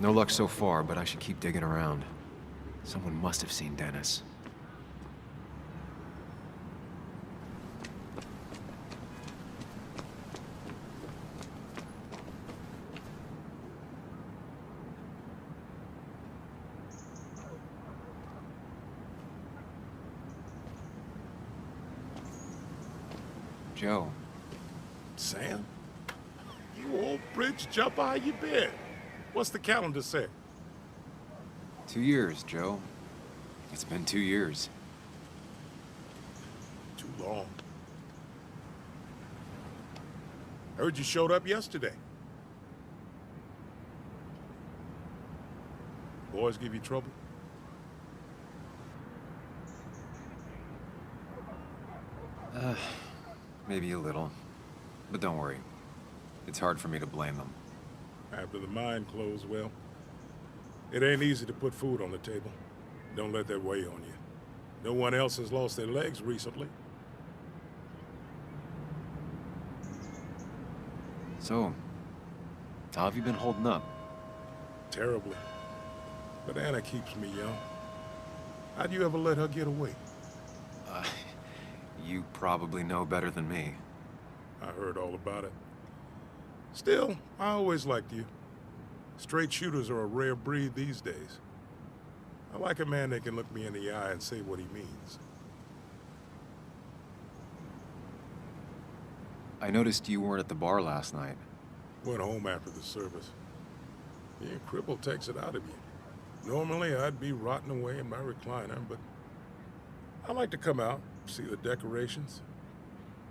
[SPEAKER 2] No luck so far, but I should keep digging around. Someone must have seen Dennis. Joe.
[SPEAKER 18] Sam? You old bridge jumper, how you been? What's the calendar say?
[SPEAKER 2] 2 years, Joe. It's been 2 years.
[SPEAKER 18] Too long. Heard you showed up yesterday. Boys give you trouble?
[SPEAKER 2] Maybe a little. But don't worry. It's hard for me to blame them.
[SPEAKER 18] After the mine closed, well, it ain't easy to put food on the table. Don't let that weigh on you. No one else has lost their legs recently.
[SPEAKER 2] So, how have you been holding up?
[SPEAKER 18] Terribly. But Anna keeps me young. How'd you ever let her get away?
[SPEAKER 2] You probably know better than me.
[SPEAKER 18] I heard all about it. Still, I always liked you. Straight shooters are a rare breed these days. I like a man that can look me in the eye and say what he means.
[SPEAKER 2] I noticed you weren't at the bar last night.
[SPEAKER 18] Went home after the service. Being crippled takes it out of you. Normally, I'd be rotting away in my recliner, but I like to come out, see the decorations,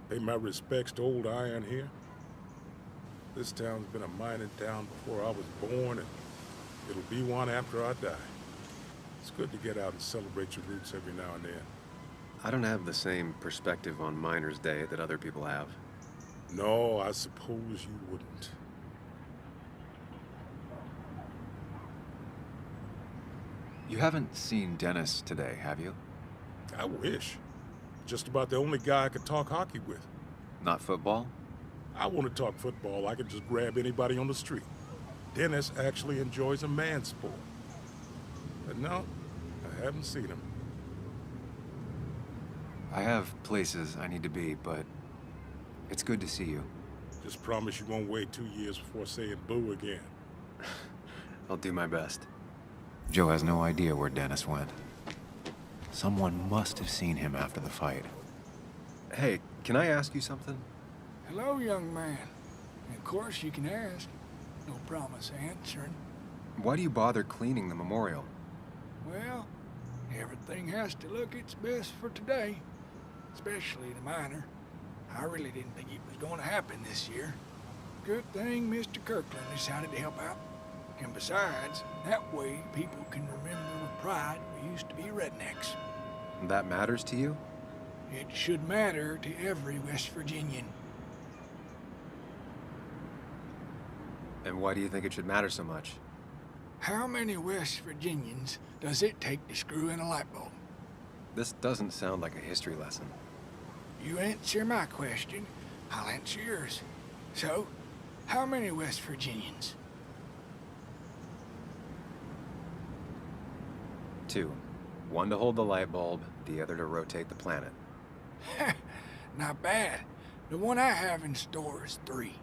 [SPEAKER 18] pay my respects to old Iron here. This town's been a mining town before I was born, and it'll be one after I die. It's good to get out and celebrate your roots every now and then.
[SPEAKER 2] I don't have the same perspective on Miners' Day that other people have.
[SPEAKER 18] No, I suppose you wouldn't.
[SPEAKER 2] You haven't seen Dennis today, have you?
[SPEAKER 18] I wish. Just about the only guy I could talk hockey with.
[SPEAKER 2] Not football?
[SPEAKER 18] I want to talk football. I can just grab anybody on the street. Dennis actually enjoys a man's sport. But no, I haven't seen him.
[SPEAKER 2] I have places I need to be, but it's good to see you.
[SPEAKER 18] Just promise you won't wait 2 years before saying boo again.
[SPEAKER 2] I'll do my best. Joe has no idea where Dennis went. Someone must have seen him after the fight. Hey, can I ask you something?
[SPEAKER 19] Hello, young man. Of course you can ask. No promise answering.
[SPEAKER 2] Why do you bother cleaning the memorial?
[SPEAKER 19] Well, everything has to look its best for today. Especially the miner. I really didn't think it was going to happen this year. Good thing Mr. Kirkland decided to help out. And besides, that way people can remember with pride we used to be rednecks.
[SPEAKER 2] That matters to you?
[SPEAKER 19] It should matter to every West Virginian.
[SPEAKER 2] And why do you think it should matter so much?
[SPEAKER 19] How many West Virginians does it take to screw in a light bulb?
[SPEAKER 2] This doesn't sound like a history lesson.
[SPEAKER 19] You answer my question, I'll answer yours. So, how many West Virginians?
[SPEAKER 2] 2. One to hold the light bulb, the other to rotate the planet.
[SPEAKER 19] Not bad. The one I have in store is 3.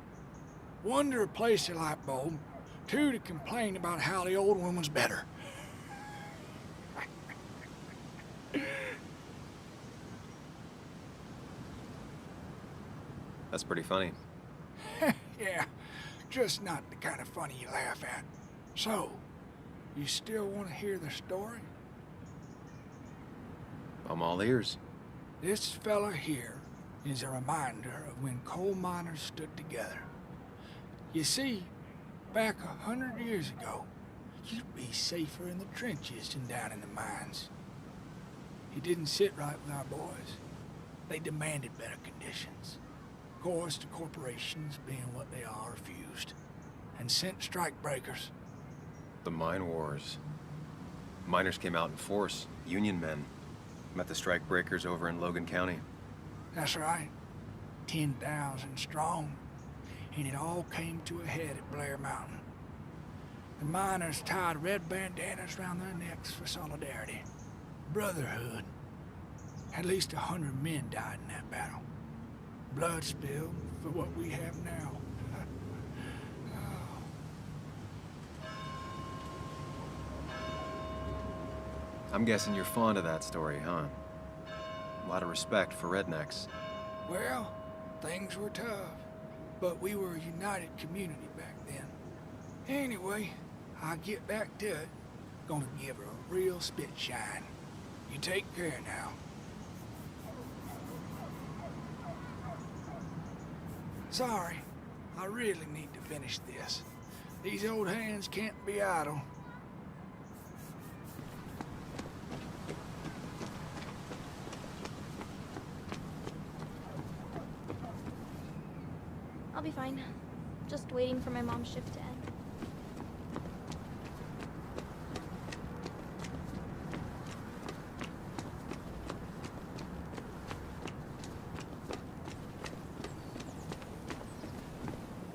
[SPEAKER 19] 1 to replace the light bulb, 2 to complain about how the old one was better.
[SPEAKER 2] That's pretty funny.
[SPEAKER 19] Yeah, just not the kind of funny you laugh at. So, you still want to hear the story?
[SPEAKER 2] I'm all ears.
[SPEAKER 19] This fella here is a reminder of when coal miners stood together. You see, back 100 years ago, you'd be safer in the trenches than down in the mines. It didn't sit right with our boys. They demanded better conditions. Of course, the corporations, being what they are, refused, and sent strike breakers.
[SPEAKER 2] The mine wars. Miners came out in force, Union men. Met the strike breakers over in Logan County.
[SPEAKER 19] That's right. 10,000 strong. And it all came to a head at Blair Mountain. The miners tied red bandanas around their necks for solidarity. Brotherhood. At least 100 men died in that battle. Blood spilled for what we have now.
[SPEAKER 2] I'm guessing you're fond of that story, huh? A lot of respect for rednecks.
[SPEAKER 19] Well, things were tough, but we were a united community back then. Anyway, I'll get back to it. Gonna give her a real spit shine. You take care now. Sorry, I really need to finish this. These old hands can't be idle.
[SPEAKER 5] I'll be fine. Just waiting for my mom's shift to end.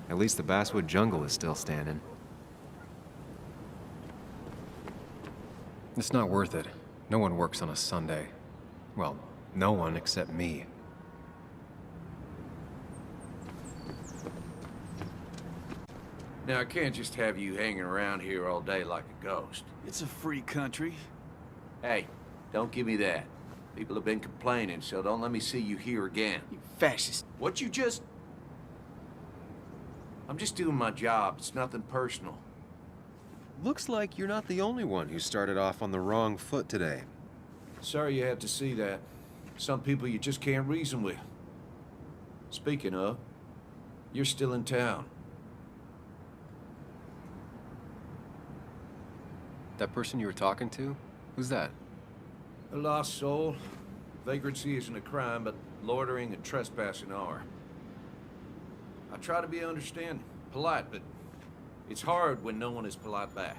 [SPEAKER 2] At least the Basswood jungle is still standing. It's not worth it. No one works on a Sunday. Well, no one except me.
[SPEAKER 3] Now, I can't just have you hanging around here all day like a ghost.
[SPEAKER 12] It's a free country.
[SPEAKER 3] Hey, don't give me that. People have been complaining, so don't let me see you here again.
[SPEAKER 12] You fascist.
[SPEAKER 3] What you just... I'm just doing my job. It's nothing personal.
[SPEAKER 2] Looks like you're not the only one who started off on the wrong foot today.
[SPEAKER 3] Sorry you had to see that. Some people you just can't reason with. Speaking of, you're still in town.
[SPEAKER 2] That person you were talking to? Who's that?
[SPEAKER 3] A lost soul. Vagrancy isn't a crime, but loitering and trespassing are. I try to be understanding, polite, but it's hard when no one is polite back.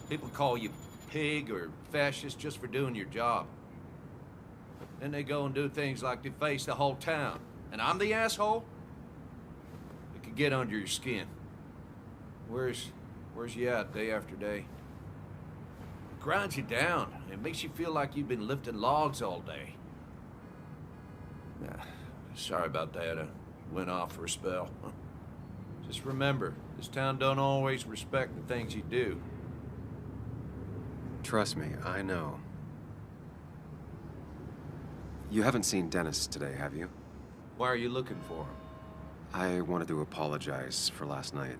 [SPEAKER 3] People call you pig or fascist just for doing your job. Then they go and do things like deface the whole town. And I'm the asshole? It could get under your skin. Where's you at day after day? It grinds you down. It makes you feel like you've been lifting logs all day. Sorry about that. I went off for a spell. Just remember, this town don't always respect the things you do.
[SPEAKER 2] Trust me, I know. You haven't seen Dennis today, have you?
[SPEAKER 3] Why are you looking for him?
[SPEAKER 2] I wanted to apologize for last night.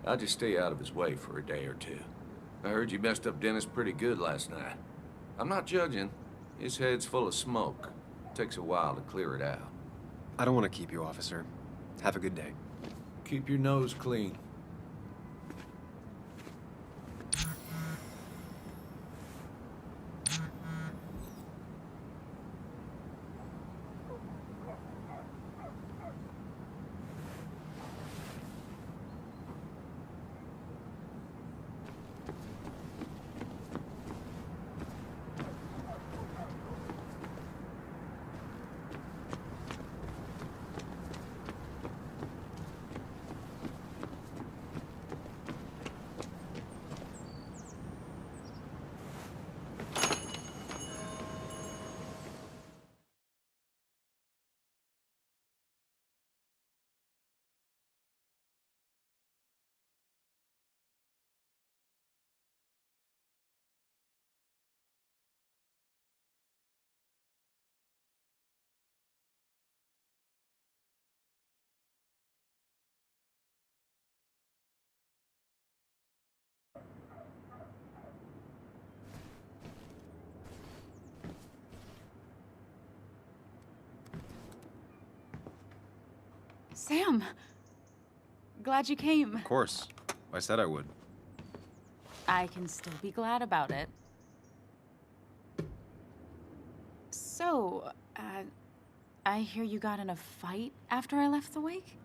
[SPEAKER 3] I'll just stay out of his way for a day or two. I heard you messed up Dennis pretty good last night. I'm not judging. His head's full of smoke. Takes a while to clear it out.
[SPEAKER 2] I don't want to keep you, officer. Have a good day.
[SPEAKER 3] Keep your nose clean.
[SPEAKER 20] Sam! Glad you came.
[SPEAKER 2] Of course. I said I would.
[SPEAKER 20] I can still be glad about it. So, I hear you got in a fight after I left the wake?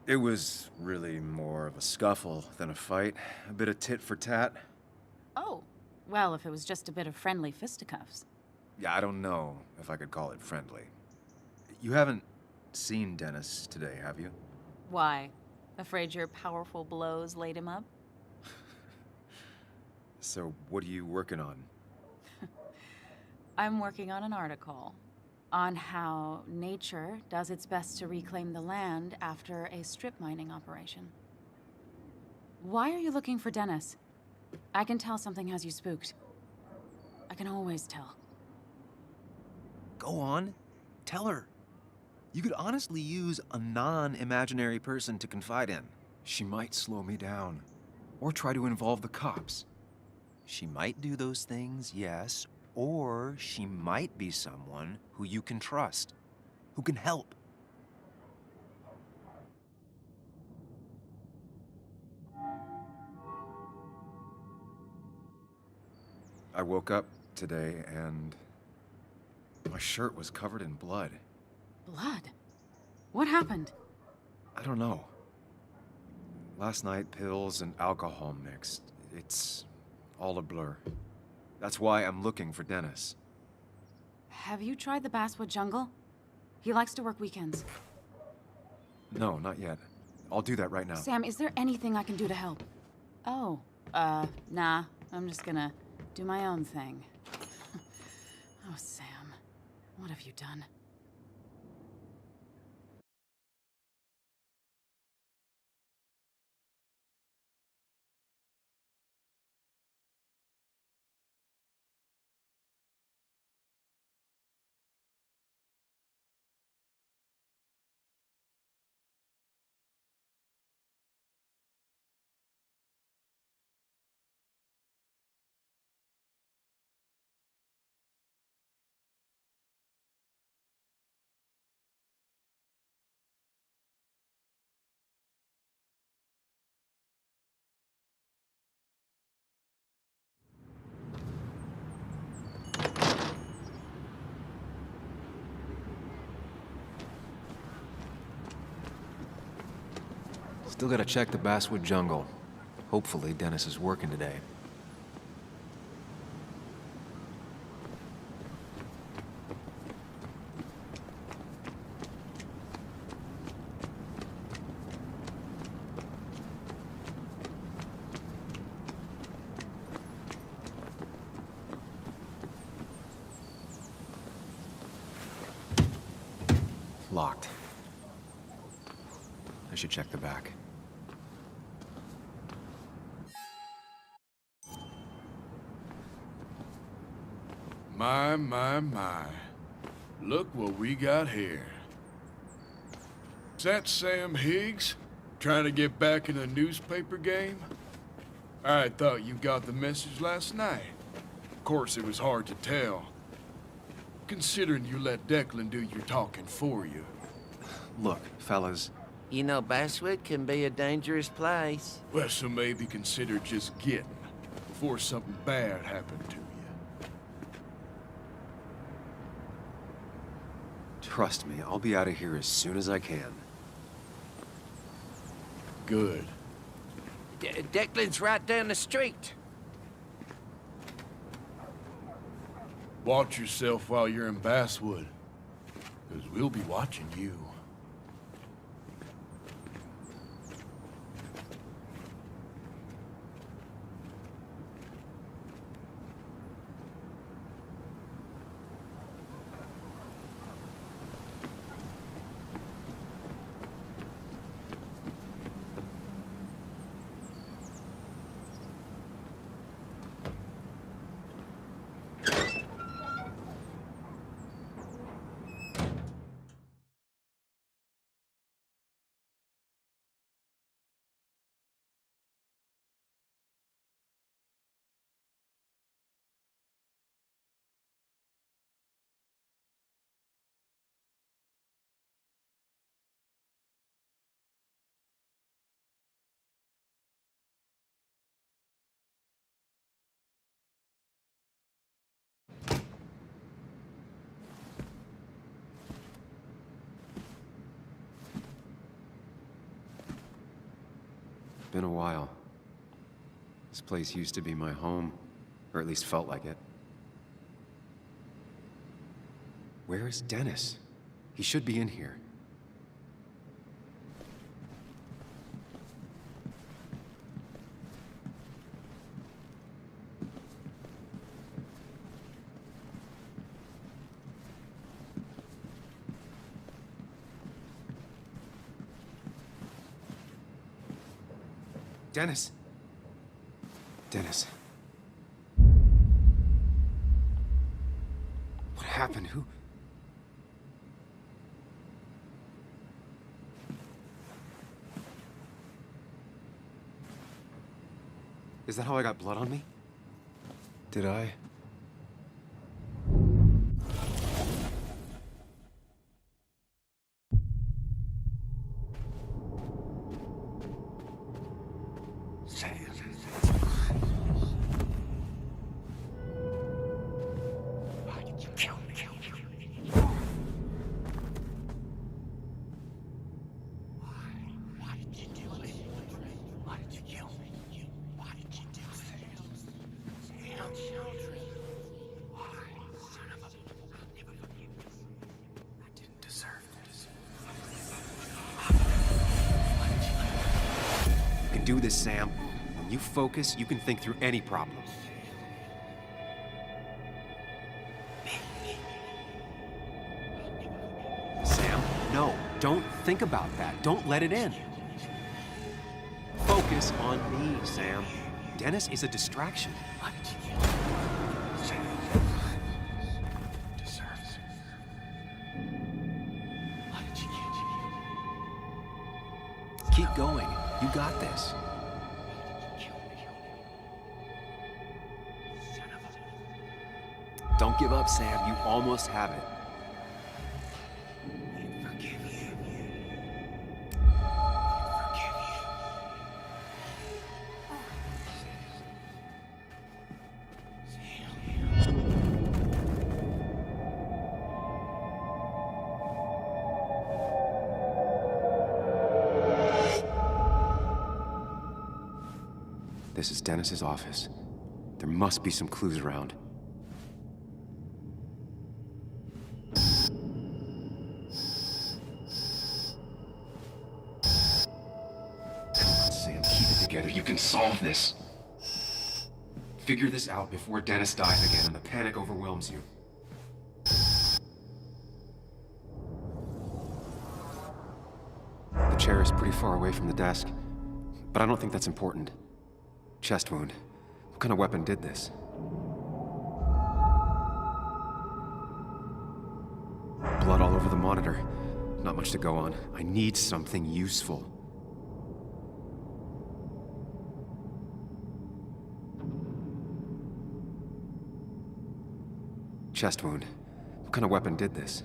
[SPEAKER 2] It was really more of a scuffle than a fight. A bit of tit for tat.
[SPEAKER 20] Oh, well, if it was just a bit of friendly fisticuffs.
[SPEAKER 2] Yeah, I don't know if I could call it friendly. You haven't seen Dennis today, have you?
[SPEAKER 20] Why? Afraid your powerful blows laid him up?
[SPEAKER 2] So, what are you working on?
[SPEAKER 20] I'm working on an article on how nature does its best to reclaim the land after a strip mining operation. Why are you looking for Dennis? I can tell something has you spooked. I can always tell.
[SPEAKER 2] Go on. Tell her. You could honestly use a non-imaginary person to confide in. She might slow me down. Or try to involve the cops. She might do those things, yes. Or she might be someone who you can trust. Who can help. I woke up today and my shirt was covered in blood.
[SPEAKER 20] Blood? What happened?
[SPEAKER 2] I don't know. Last night, pills and alcohol mixed. It's all a blur. That's why I'm looking for Dennis.
[SPEAKER 20] Have you tried the Basswood Jungle? He likes to work weekends.
[SPEAKER 2] No, not yet. I'll do that right now.
[SPEAKER 20] Sam, is there anything I can do to help? Oh, nah. I'm just gonna do my own thing. Oh, Sam. What have you done?
[SPEAKER 2] Still gotta check the Basswood Jungle. Hopefully Dennis is working today. Locked. I should check the back.
[SPEAKER 7] My. Look what we got here. Is that Sam Higgs? Trying to get back in a newspaper game? I thought you got the message last night. Of course, it was hard to tell, considering you let Declan do your talking for you.
[SPEAKER 2] Look, fellas.
[SPEAKER 13] You know, Basswood can be a dangerous place.
[SPEAKER 7] Well, so maybe consider just getting before something bad happened to you.
[SPEAKER 2] Trust me, I'll be out of here as soon as I can.
[SPEAKER 7] Good.
[SPEAKER 13] Declan's right down the street.
[SPEAKER 7] Watch yourself while you're in Basswood, because we'll be watching you.
[SPEAKER 2] Been a while. This place used to be my home, or at least felt like it. Where is Dennis? He should be in here. Dennis. Dennis. What happened? Who? Is that how I got blood on me? Did I? Do this, Sam. When you focus, you can think through any problem. Sam, no, don't think about that. Don't let it in. Focus on me, Sam. Dennis is a distraction. Keep going. You got this. Don't give up, Sam. You almost have it. This is Dennis's office. There must be some clues around. Sam, keep it together. You can solve this. Figure this out before Dennis dies again and the panic overwhelms you. The chair is pretty far away from the desk, but I don't think that's important. Chest wound. What kind of weapon did this? Blood all over the monitor. Not much to go on. I need something useful. Chest wound. What kind of weapon did this?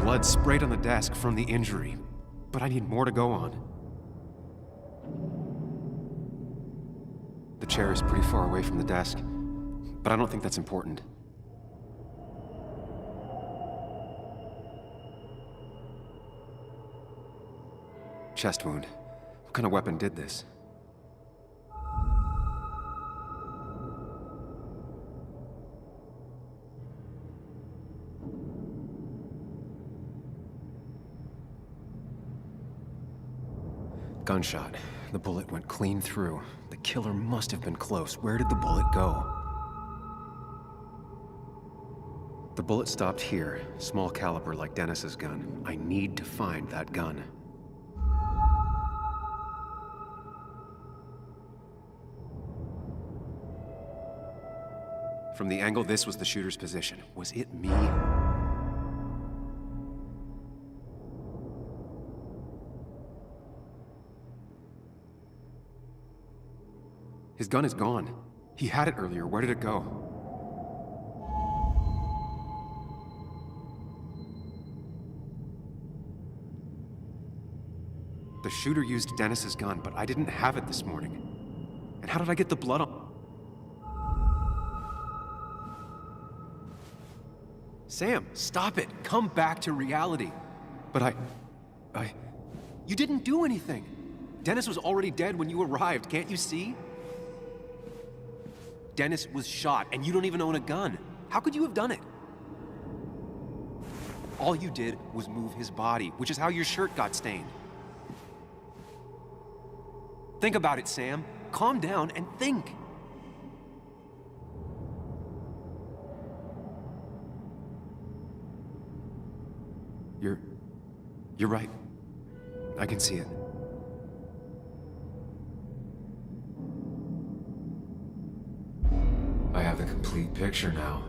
[SPEAKER 2] Blood sprayed on the desk from the injury, but I need more to go on. The chair is pretty far away from the desk, but I don't think that's important. Chest wound. What kind of weapon did this? Gunshot. The bullet went clean through. The killer must have been close. Where did the bullet go? The bullet stopped here. Small caliber like Dennis's gun. I need to find that gun. From the angle this was the shooter's position. Was it me? His gun is gone. He had it earlier. Where did it go? The shooter used Dennis's gun, but I didn't have it this morning. And how did I get the blood on? Sam, stop it. Come back to reality. But you didn't do anything. Dennis was already dead when you arrived, can't you see? Dennis was shot, and you don't even own a gun. How could you have done it? All you did was move his body, which is how your shirt got stained. Think about it, Sam. Calm down and think. You're right. I can see it. I have the complete picture now.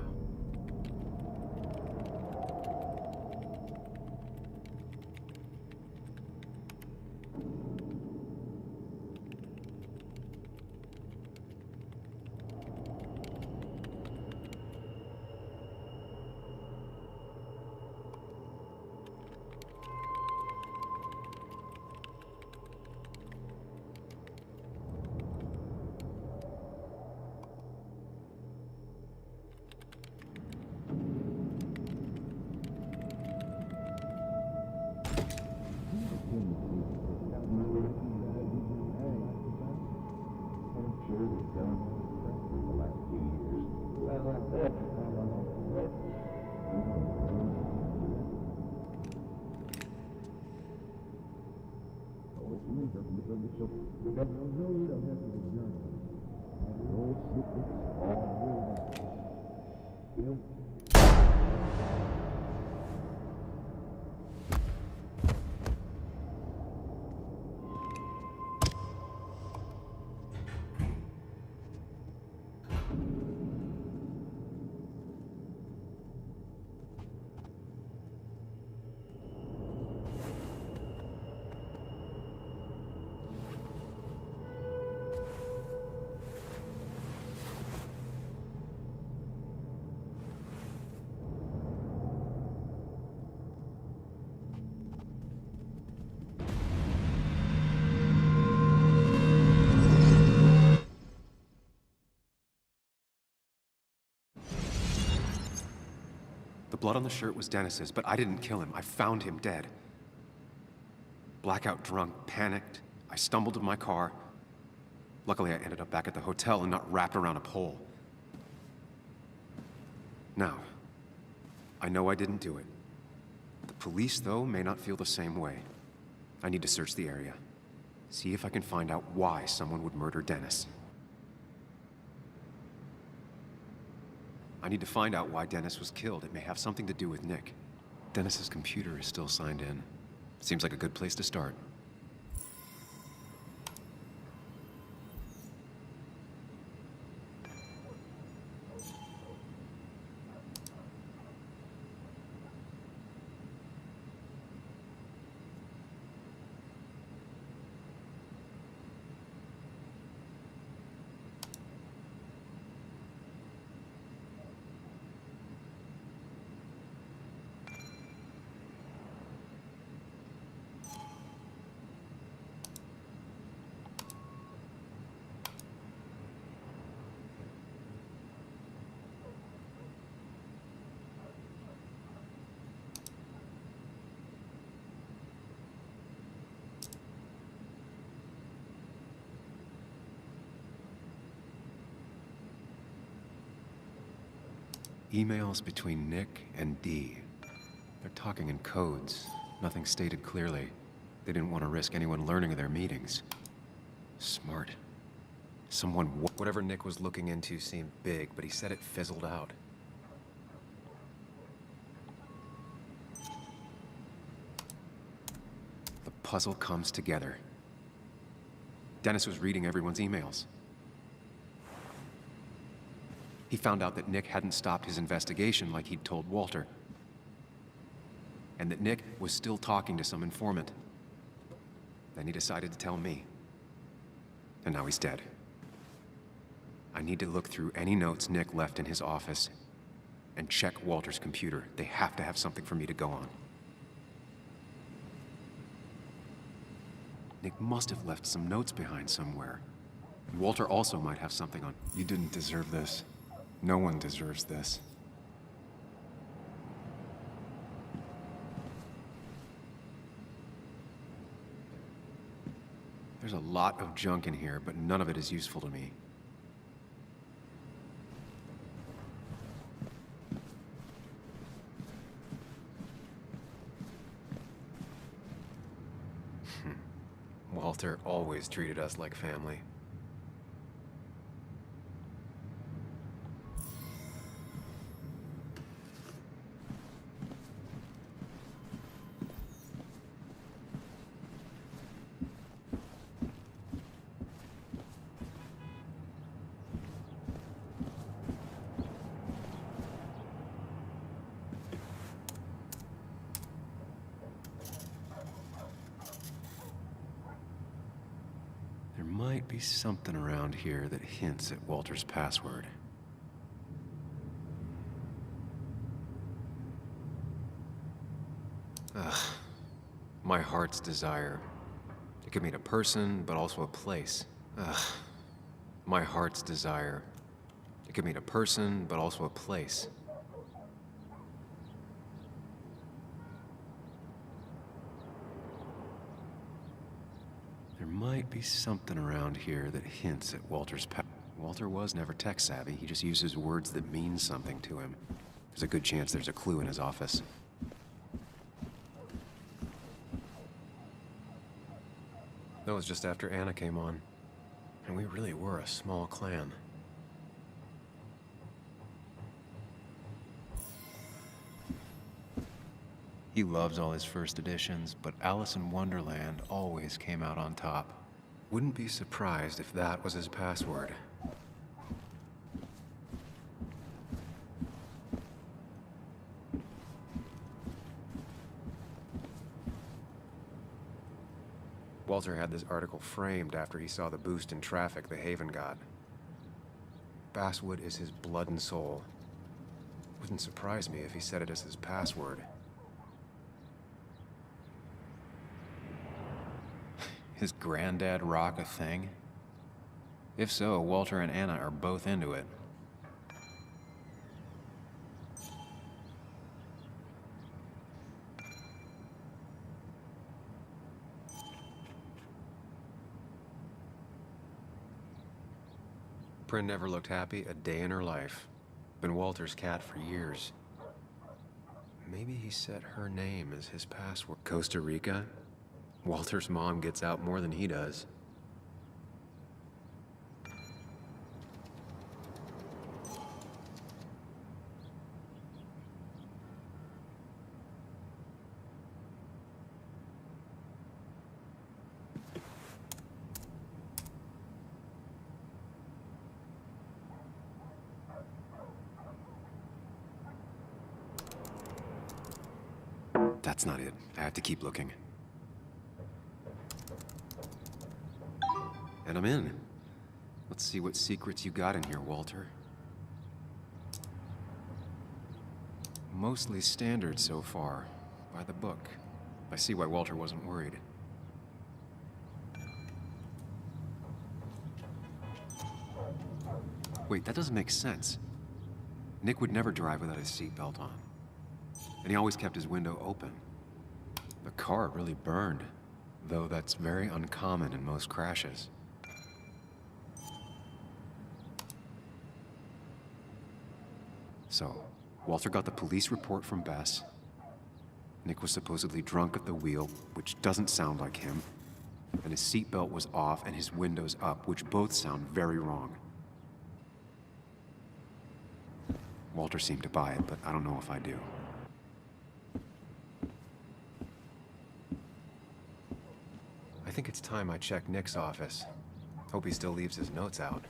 [SPEAKER 2] The blood on the shirt was Dennis's, but I didn't kill him. I found him dead. Blackout drunk, panicked. I stumbled to my car. Luckily, I ended up back at the hotel and not wrapped around a pole. Now, I know I didn't do it. The police, though, may not feel the same way. I need to search the area. See if I can find out why someone would murder Dennis. I need to find out why Dennis was killed. It may have something to do with Nick. Dennis's computer is still signed in. Seems like a good place to start. Emails between Nick and Dee. They're talking in codes. Nothing stated clearly. They didn't want to risk anyone learning of their meetings. Smart. Whatever Nick was looking into seemed big, but he said it fizzled out. The puzzle comes together. Dennis was reading everyone's emails. He found out that Nick hadn't stopped his investigation like he'd told Walter. And that Nick was still talking to some informant. Then he decided to tell me. And now he's dead. I need to look through any notes Nick left in his office and check Walter's computer. They have to have something for me to go on. Nick must have left some notes behind somewhere. And Walter also might have something on.
[SPEAKER 14] You didn't deserve this. No one deserves this.
[SPEAKER 2] There's a lot of junk in here, but none of it is useful to me. Walter always treated us like family. There might be something around here that hints at Walter's password. Ugh. My heart's desire. It could mean a person, but also a place. Ugh. My heart's desire. It could mean a person, but also a place. There might be something around here that hints at Walter's Walter was never tech savvy. He just uses words that mean something to him. There's a good chance there's a clue in his office. That was just after Anna came on. And we really were a small clan. He loves all his first editions, but Alice in Wonderland always came out on top. Wouldn't be surprised if that was his password. Walter had this article framed after he saw the boost in traffic the Haven got. Basswood is his blood and soul. Wouldn't surprise me if he said it as his password. His granddad rock a thing? If so, Walter and Anna are both into it. Prin never looked happy a day in her life. Been Walter's cat for years. Maybe he set her name as his password. Costa Rica? Walter's mom gets out more than he does. That's not it. I have to keep looking. And I'm in. Let's see what secrets you got in here, Walter. Mostly standard so far. By the book. I see why Walter wasn't worried. Wait, that doesn't make sense. Nick would never drive without his seatbelt on. And he always kept his window open. The car really burned, though that's very uncommon in most crashes. So, Walter got the police report from Bess. Nick was supposedly drunk at the wheel, which doesn't sound like him. And his seatbelt was off and his windows up, which both sound very wrong. Walter seemed to buy it, but I don't know if I do. I think it's time I check Nick's office. Hope he still leaves his notes out.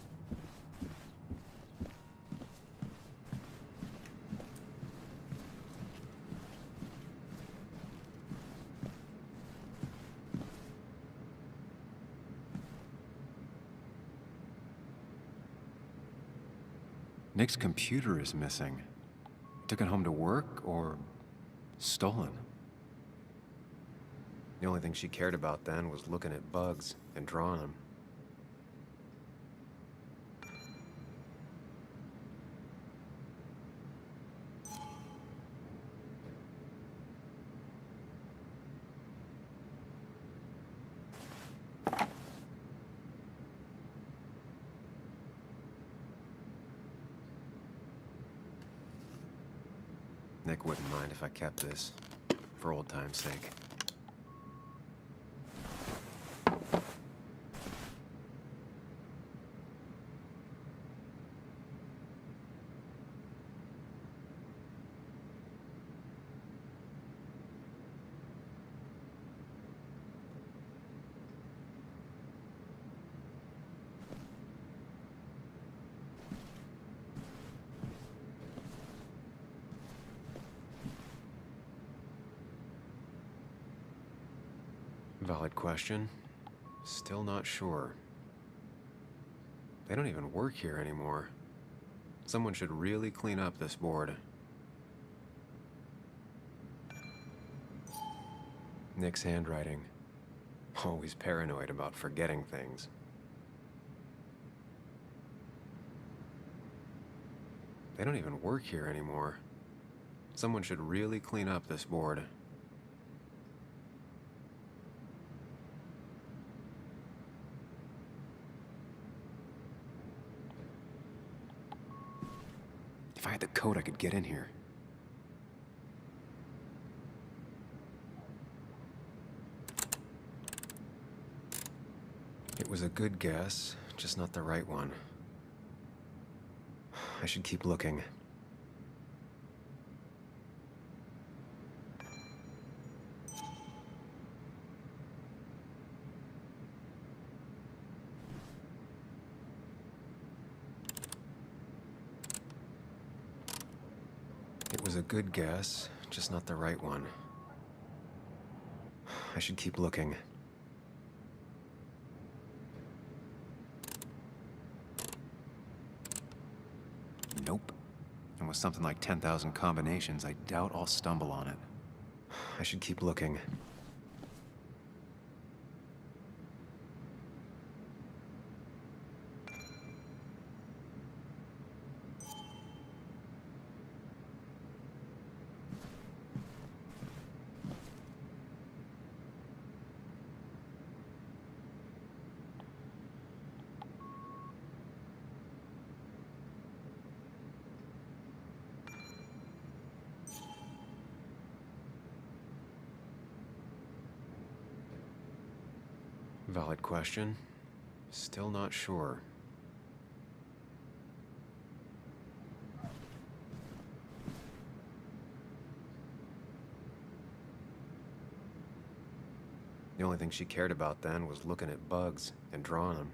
[SPEAKER 2] Nick's computer is missing. Took it home to work or stolen? The only thing she cared about then was looking at bugs and drawing them. Nick wouldn't mind if I kept this, for old time's sake. Valid question. Still not sure. They don't even work here anymore. Someone should really clean up this board. Nick's handwriting. Always paranoid about forgetting things. They don't even work here anymore. Someone should really clean up this board. If I had the code, I could get in here. It was a good guess, just not the right one. I should keep looking. It was a good guess, just not the right one. I should keep looking. Nope. And with something like 10,000 combinations, I doubt I'll stumble on it. I should keep looking. Valid question. Still not sure. The only thing she cared about then was looking at bugs and drawing them.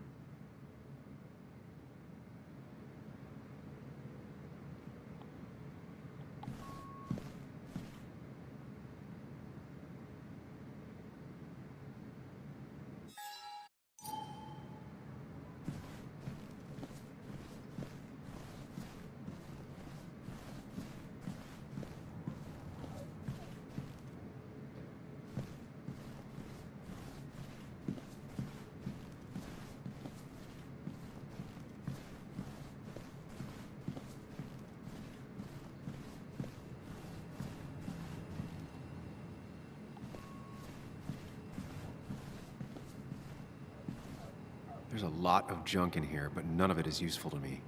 [SPEAKER 2] There's a lot of junk in here, but none of it is useful to me.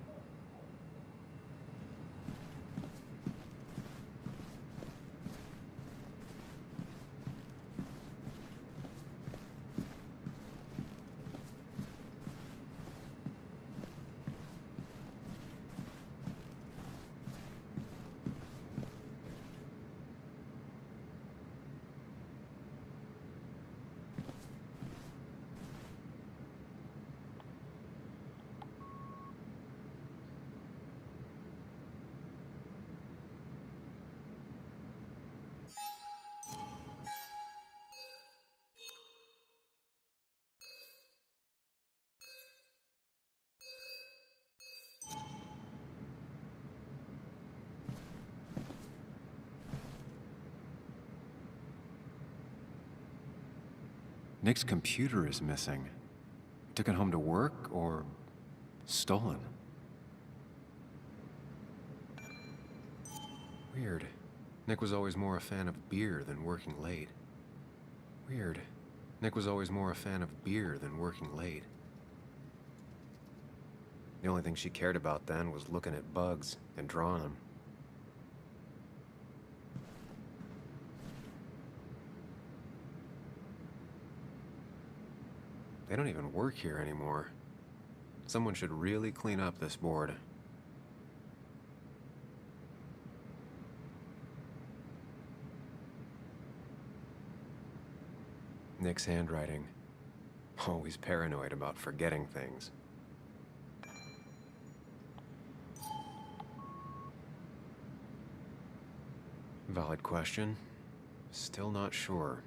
[SPEAKER 2] Nick's computer is missing. Took it home to work or stolen? Weird. Nick was always more a fan of beer than working late. Weird. Nick was always more a fan of beer than working late. The only thing she cared about then was looking at bugs and drawing them. They don't even work here anymore. Someone should really clean up this board. Nick's handwriting. Always paranoid about forgetting things. Valid question. Still not sure.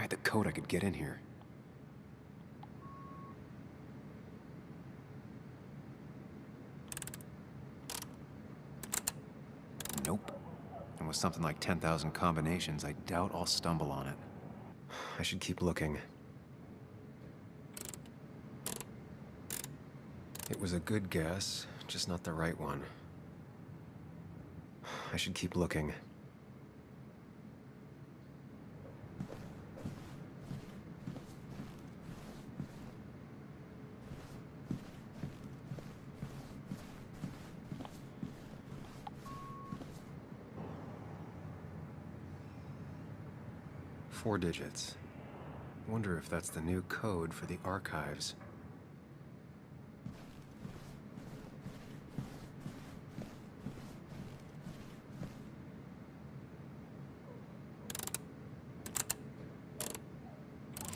[SPEAKER 2] had the code, I could get in here. Nope. And with something like 10,000 combinations, I doubt I'll stumble on it. I should keep looking. It was a good guess, just not the right one. I should keep looking. Four digits. Wonder if that's the new code for the archives.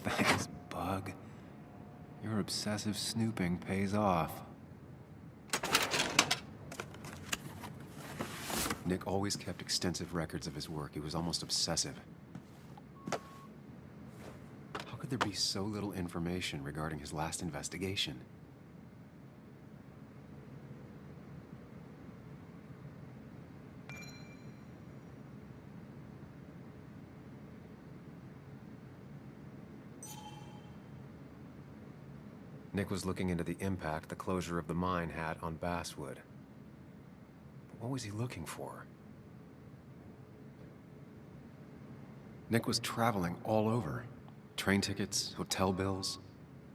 [SPEAKER 2] Thanks, Bug. Your obsessive snooping pays off. Nick always kept extensive records of his work. He was almost obsessive. How could there be so little information regarding his last investigation? Nick was looking into the impact the closure of the mine had on Basswood. But what was he looking for? Nick was traveling all over. Train tickets, hotel bills,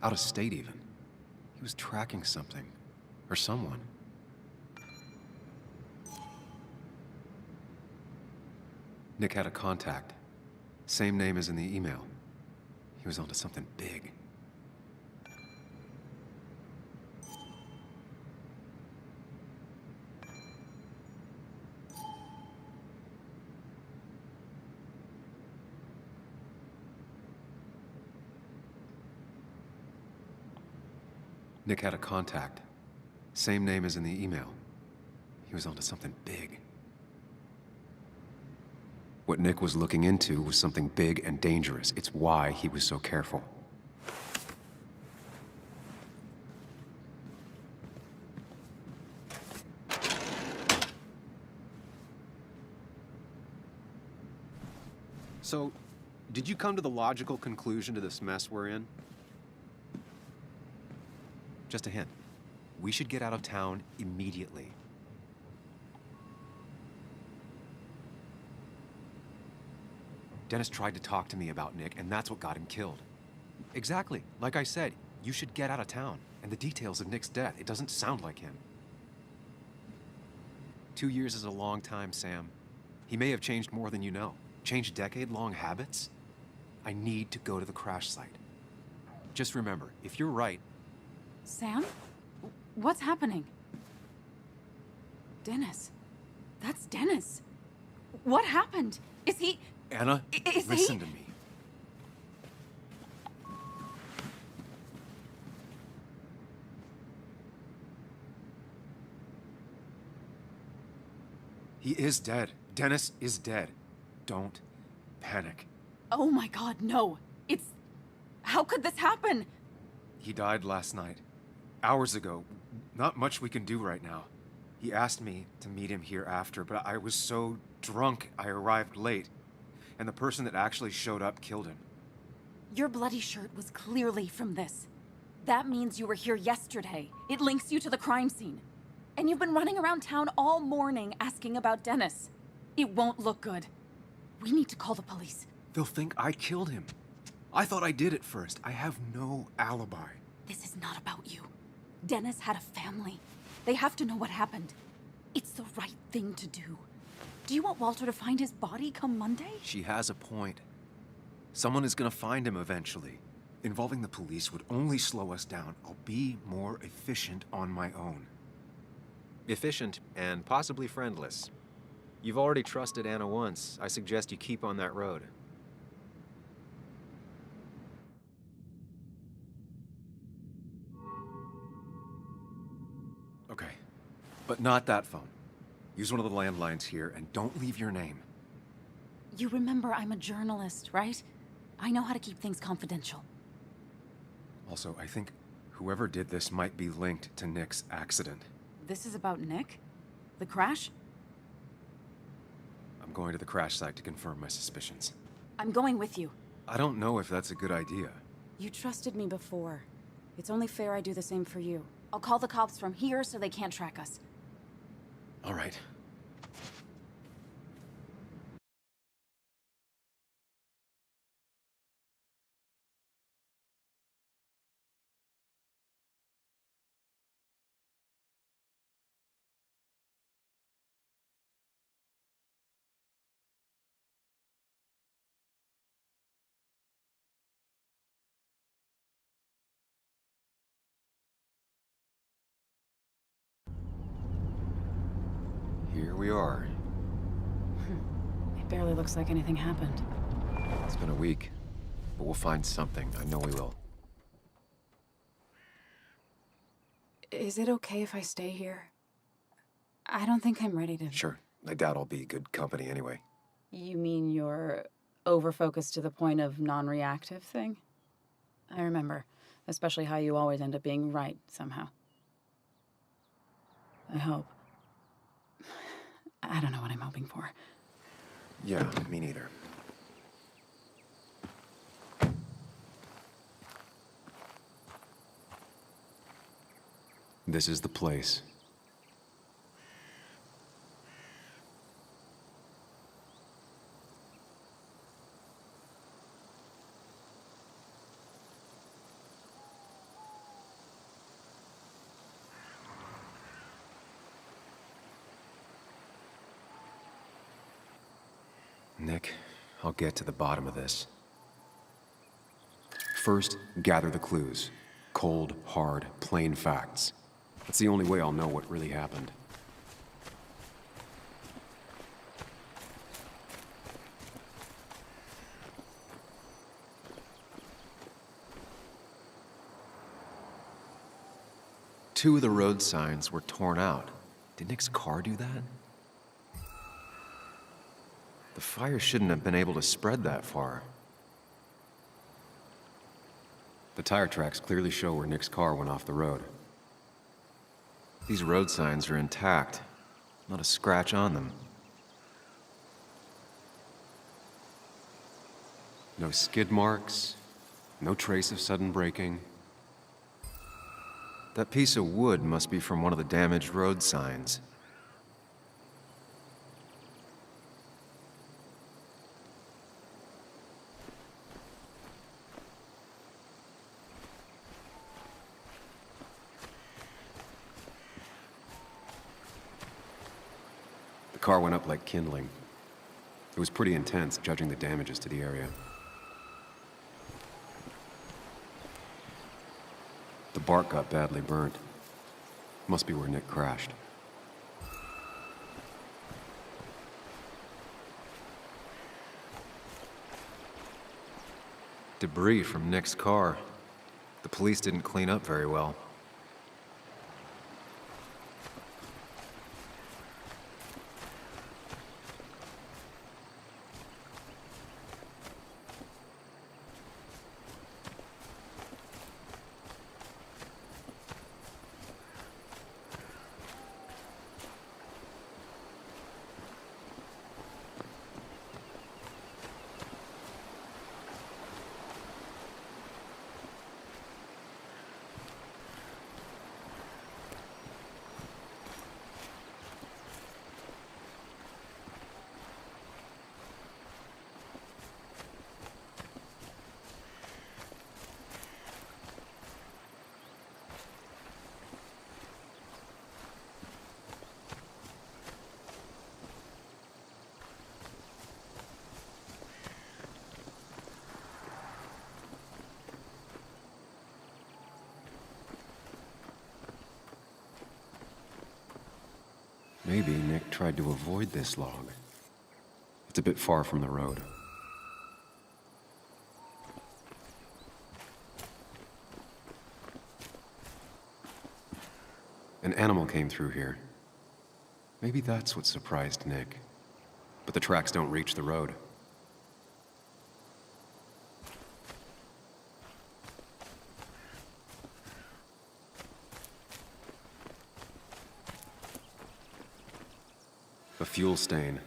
[SPEAKER 2] out of state even. He was tracking something, or someone. Nick had a contact. Same name as in the email. He was onto something big. Nick had a contact. Same name as in the email. He was onto something big. What Nick was looking into was something big and dangerous. It's why he was so careful. So, did you come to the logical conclusion to this mess we're in? Just a hint. We should get out of town immediately. Dennis tried to talk to me about Nick, and that's what got him killed. Exactly. Like I said, you should get out of town. And the details of Nick's death, it doesn't sound like him. 2 years is a long time, Sam. He may have changed more than you know. Changed decade-long habits? I need to go to the crash site. Just remember, if you're right...
[SPEAKER 20] Sam? What's happening? Dennis. That's Dennis. What happened? Is he...
[SPEAKER 2] Anna, listen to me. He is dead. Dennis is dead. Don't panic.
[SPEAKER 20] Oh my God, no. It's... How could this happen?
[SPEAKER 2] He died last night. Hours ago. Not much we can do right now. He asked me to meet him here after, but I was so drunk I arrived late. And the person that actually showed up killed him.
[SPEAKER 20] Your bloody shirt was clearly from this. That means you were here yesterday. It links you to the crime scene. And you've been running around town all morning asking about Dennis. It won't look good. We need to call the police.
[SPEAKER 2] They'll think I killed him. I thought I did at first. I have no alibi.
[SPEAKER 20] This is not about you. Dennis had a family. They have to know what happened. It's the right thing to do. Do you want Walter to find his body come Monday?
[SPEAKER 2] She has a point. Someone is gonna find him eventually. Involving the police would only slow us down. I'll be more efficient on my own. Efficient and possibly friendless. You've already trusted Anna once. I suggest you keep on that road. Okay, but not that phone. Use one of the landlines here and don't leave your name.
[SPEAKER 20] You remember I'm a journalist, right? I know how to keep things confidential.
[SPEAKER 14] Also, I think whoever did this might be linked to Nick's accident.
[SPEAKER 20] This is about Nick? The crash?
[SPEAKER 14] I'm going to the crash site to confirm my suspicions.
[SPEAKER 20] I'm going with you.
[SPEAKER 14] I don't know if that's a good idea.
[SPEAKER 20] You trusted me before. It's only fair I do the same for you. I'll call the cops from here so they can't track us.
[SPEAKER 14] All right. Here we are.
[SPEAKER 20] It barely looks like anything happened.
[SPEAKER 14] It's been a week, but we'll find something. I know we will.
[SPEAKER 20] Is it okay if I stay here? I don't think I'm ready to...
[SPEAKER 14] Sure. I doubt I'll be good company anyway.
[SPEAKER 20] You mean you're over-focused to the point of non-reactive thing? I remember, especially how you always end up being right somehow. I hope. I don't know what I'm hoping for.
[SPEAKER 14] Yeah, me neither. This is the place. Nick, I'll get to the bottom of this. First, gather the clues. Cold, hard, plain facts. That's the only way I'll know what really happened. Two of the road signs were torn out. Did Nick's car do that? The fire shouldn't have been able to spread that far. The tire tracks clearly show where Nick's car went off the road. These road signs are intact. Not a scratch on them. No skid marks, no trace of sudden braking. That piece of wood must be from one of the damaged road signs. The car went up like kindling. It was pretty intense, judging the damages to the area. The bark got badly burnt. Must be where Nick crashed. Debris from Nick's car. The police didn't clean up very well. Maybe Nick tried to avoid this log. It's a bit far from the road. An animal came through here. Maybe that's what surprised Nick. But the tracks don't reach the road.
[SPEAKER 2] A fuel stain.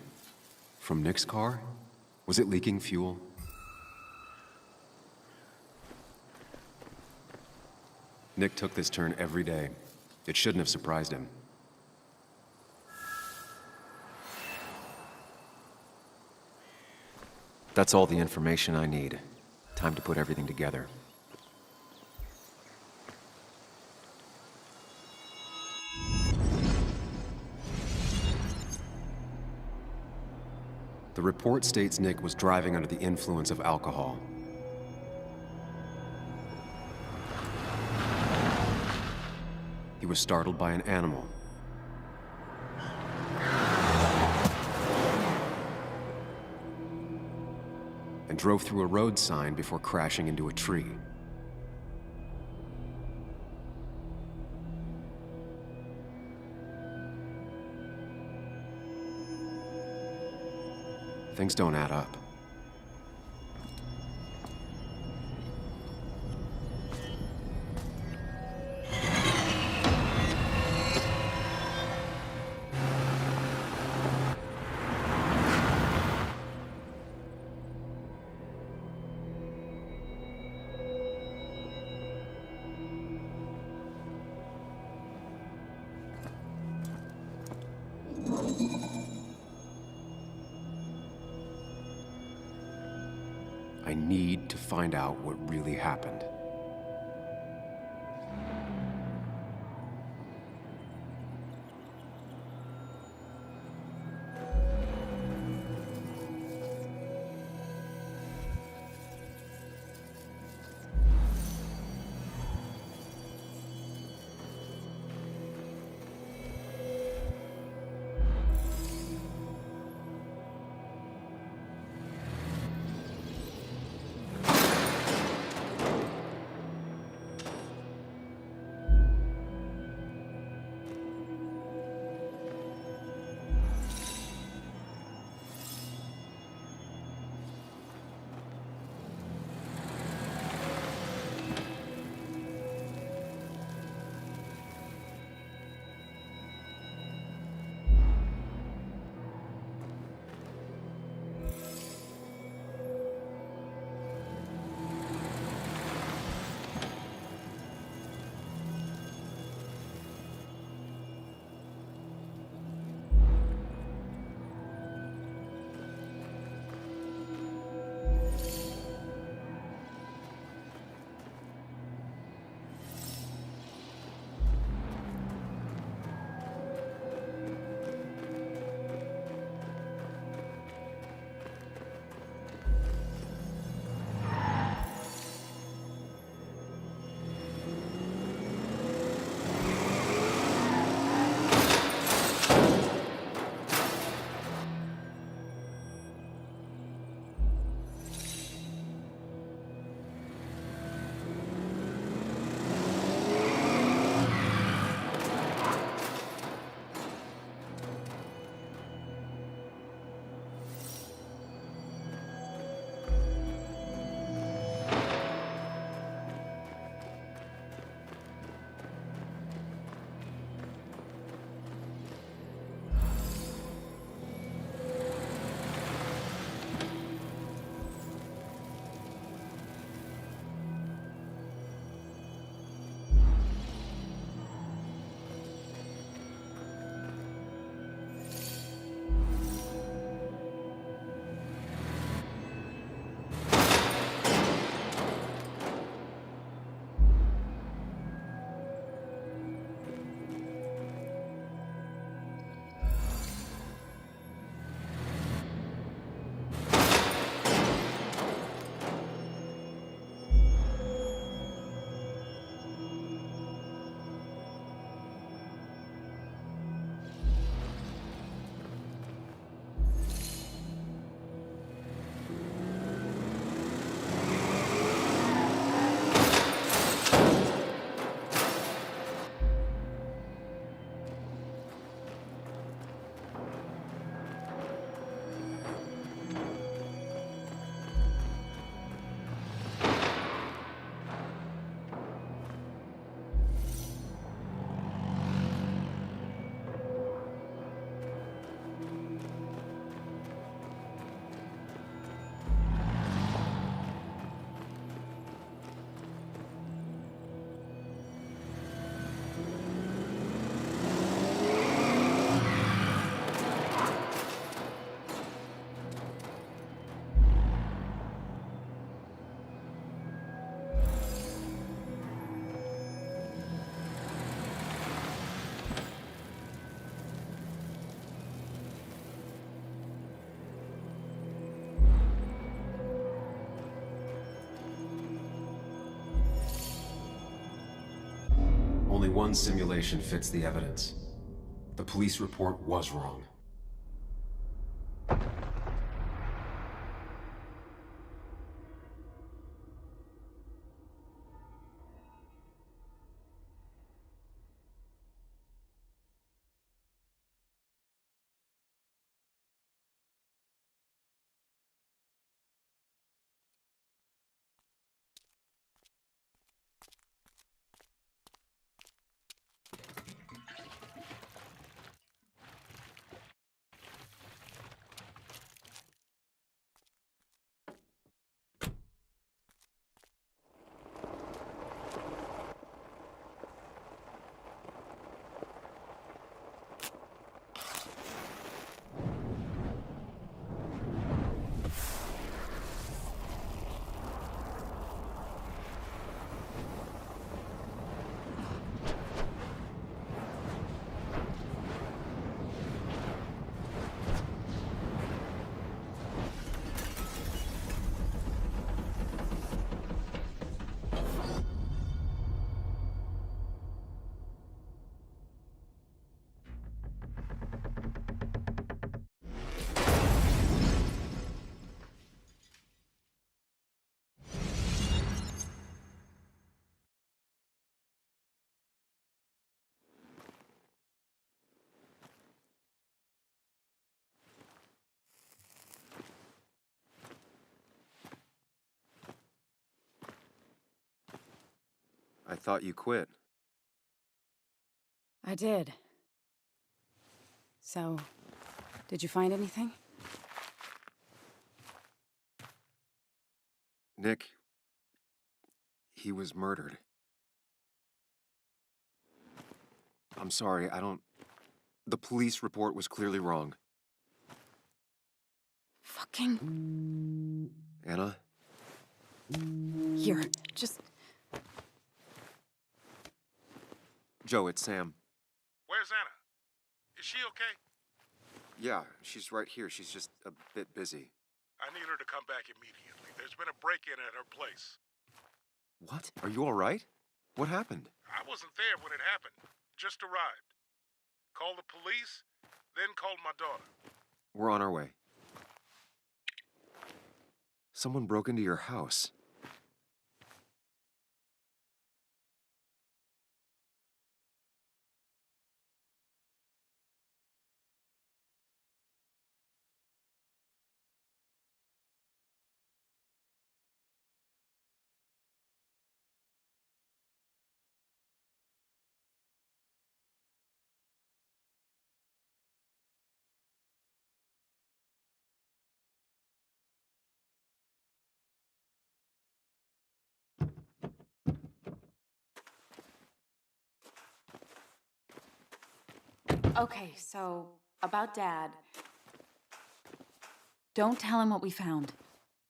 [SPEAKER 2] From Nick's car? Was it leaking fuel? Nick took this turn every day. It shouldn't have surprised him. That's all the information I need. Time to put everything together. The report states Nick was driving under the influence of alcohol. He was startled by an animal. And drove through a road sign before crashing into a tree. Things don't add up. I need to find out what really happened.
[SPEAKER 14] Only one simulation fits the evidence. The police report was wrong. I thought you quit.
[SPEAKER 20] I did. So, did you find anything?
[SPEAKER 14] Nick, he was murdered. I'm sorry, the police report was clearly wrong.
[SPEAKER 20] Fucking...
[SPEAKER 14] Anna?
[SPEAKER 20] Here, just...
[SPEAKER 14] Joe, it's Sam.
[SPEAKER 18] Where's Anna? Is she okay?
[SPEAKER 14] Yeah, she's right here. She's just a bit busy.
[SPEAKER 18] I need her to come back immediately. There's been a break-in at her place.
[SPEAKER 14] What? Are you all right? What happened?
[SPEAKER 18] I wasn't there when it happened. Just arrived. Called the police, then called my daughter.
[SPEAKER 14] We're on our way. Someone broke into your house.
[SPEAKER 20] Okay, so, about Dad. Don't tell him what we found.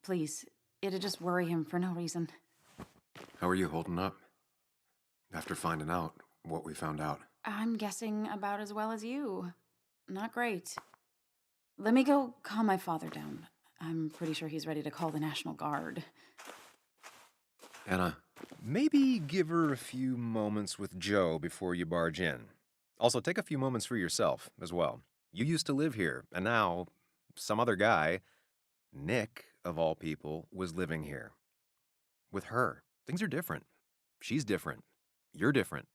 [SPEAKER 20] Please. It'd just worry him for no reason.
[SPEAKER 14] How are you holding up? After finding out what we found out.
[SPEAKER 20] I'm guessing about as well as you. Not great. Let me go calm my father down. I'm pretty sure he's ready to call the National Guard.
[SPEAKER 14] Anna, maybe give her a few moments with Joe before you barge in. Also, take a few moments for yourself as well. You used to live here, and now some other guy, Nick, of all people, was living here. With her. Things are different. She's different. You're different.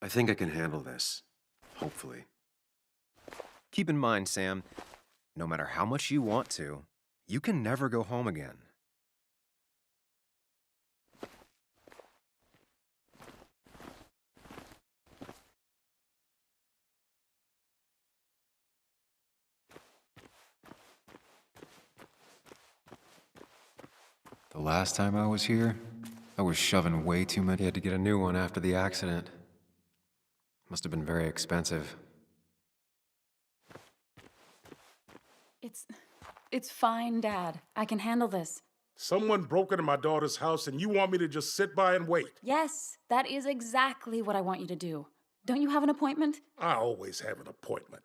[SPEAKER 14] I think I can handle this. Hopefully. Keep in mind, Sam, no matter how much you want to, you can never go home again. The last time I was here, I was shoving way too many. I had to get a new one after the accident. Must have been very expensive.
[SPEAKER 20] It's fine, Dad. I can handle this.
[SPEAKER 18] Someone broke into my daughter's house and you want me to just sit by and wait?
[SPEAKER 20] Yes, that is exactly what I want you to do. Don't you have an appointment?
[SPEAKER 18] I always have an appointment.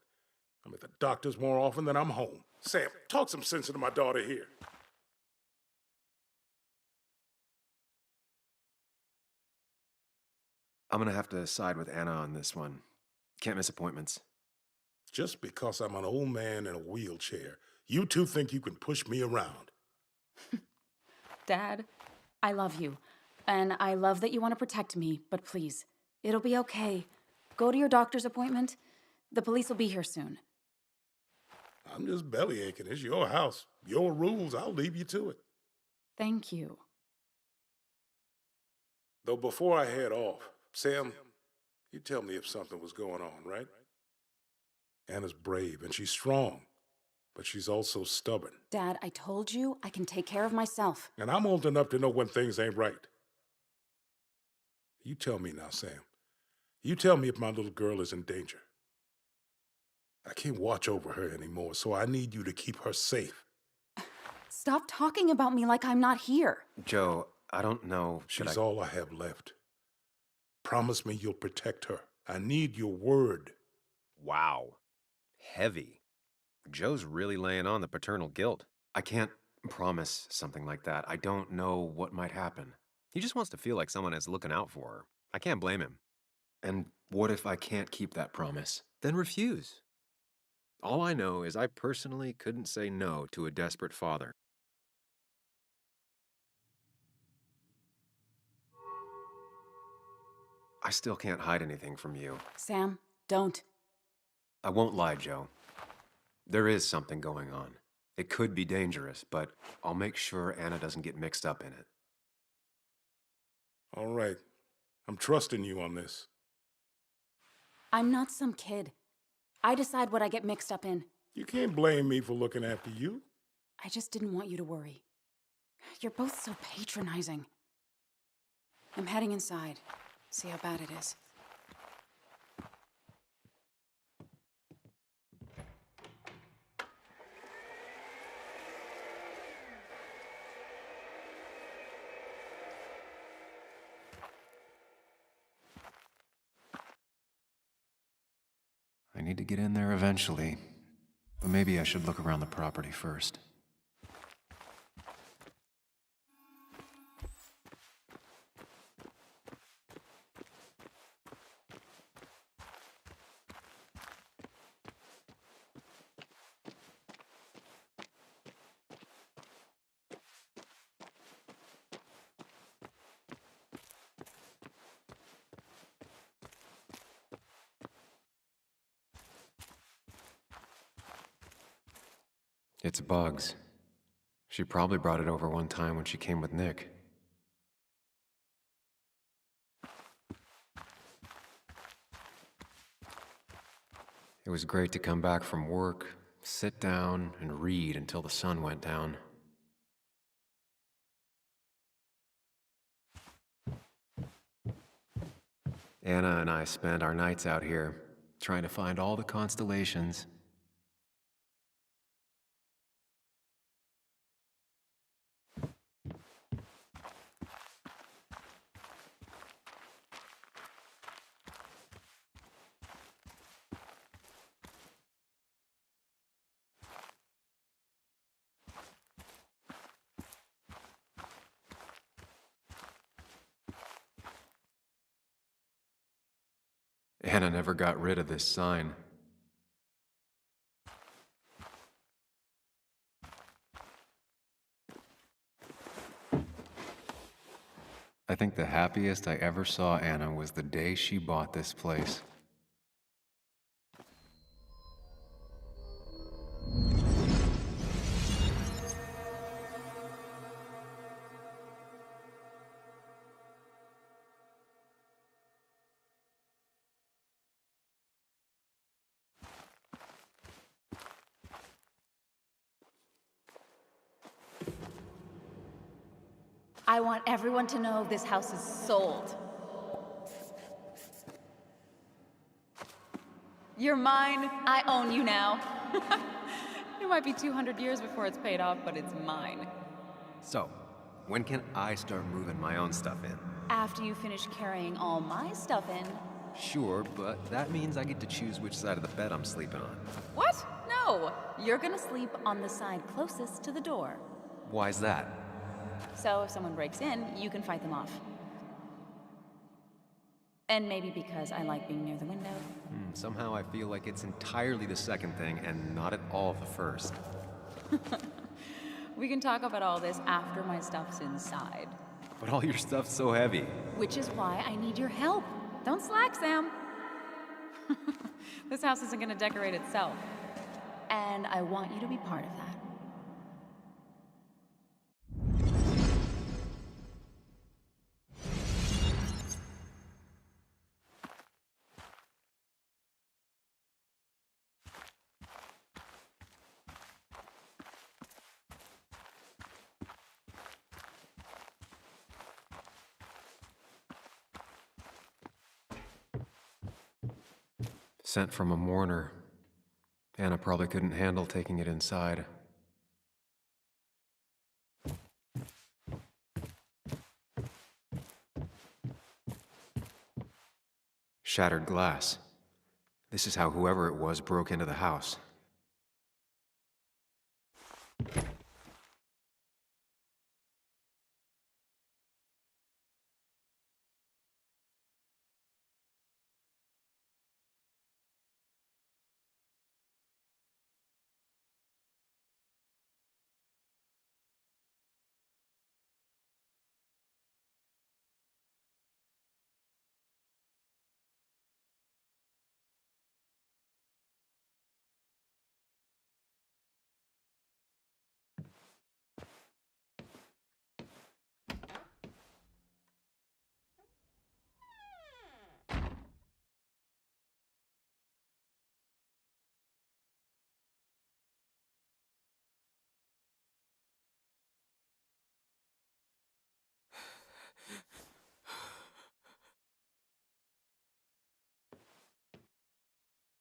[SPEAKER 18] I'm at the doctor's more often than I'm home. Sam, talk some sense into my daughter here.
[SPEAKER 2] I'm gonna have to side with Anna on this one. Can't miss appointments.
[SPEAKER 18] Just because I'm an old man in a wheelchair, you two think you can push me around.
[SPEAKER 20] Dad, I love you. And I love that you want to protect me, but please, it'll be okay. Go to your doctor's appointment. The police will be here soon.
[SPEAKER 18] I'm just belly aching. It's your house. Your rules. I'll leave you to it.
[SPEAKER 20] Thank you.
[SPEAKER 18] Though before I head off, Sam, you tell me if something was going on, right? Anna's brave and she's strong, but she's also stubborn.
[SPEAKER 20] Dad, I told you I can take care of myself.
[SPEAKER 18] And I'm old enough to know when things ain't right. You tell me now, Sam. You tell me if my little girl is in danger. I can't watch over her anymore, so I need you to keep her safe.
[SPEAKER 20] Stop talking about me like I'm not here.
[SPEAKER 2] Joe, I don't know.
[SPEAKER 18] She's all I have left. Promise me you'll protect her. I need your word.
[SPEAKER 2] Wow. Heavy. Joe's really laying on the paternal guilt. I can't promise something like that. I don't know what might happen. He just wants to feel like someone is looking out for her. I can't blame him. And what if I can't keep that promise? Then refuse. All I know is I personally couldn't say no to a desperate father. I still can't hide anything from you.
[SPEAKER 20] Sam, don't.
[SPEAKER 2] I won't lie, Joe. There is something going on. It could be dangerous, but I'll make sure Anna doesn't get mixed up in it.
[SPEAKER 18] All right. I'm trusting you on this.
[SPEAKER 20] I'm not some kid. I decide what I get mixed up in.
[SPEAKER 18] You can't blame me for looking after you.
[SPEAKER 20] I just didn't want you to worry. You're both so patronizing. I'm heading inside. See how bad it is.
[SPEAKER 2] I need to get in there eventually, but maybe I should look around the property first. It's Bugs. She probably brought it over one time when she came with Nick. It was great to come back from work, sit down, and read until the sun went down. Anna and I spend our nights out here, trying to find all the constellations. Anna never got rid of this sign. I think the happiest I ever saw Anna was the day she bought this place.
[SPEAKER 20] I want everyone to know this house is sold. You're mine. I own you now. It might be 200 years before it's paid off, but it's mine.
[SPEAKER 2] So, when can I start moving my own stuff in?
[SPEAKER 20] After you finish carrying all my stuff in.
[SPEAKER 2] Sure, but that means I get to choose which side of the bed I'm sleeping on.
[SPEAKER 20] What? No! You're gonna sleep on the side closest to the door.
[SPEAKER 2] Why's that?
[SPEAKER 20] So if someone breaks in, you can fight them off. And maybe because I like being near the window.
[SPEAKER 2] Somehow I feel like it's entirely the second thing and not at all the first.
[SPEAKER 20] We can talk about all this after my stuff's inside.
[SPEAKER 2] But all your stuff's so heavy.
[SPEAKER 20] Which is why I need your help. Don't slack, Sam. This house isn't gonna decorate itself. And I want you to be part of that.
[SPEAKER 2] Sent from a mourner. Anna probably couldn't handle taking it inside. Shattered glass. This is how whoever it was broke into the house.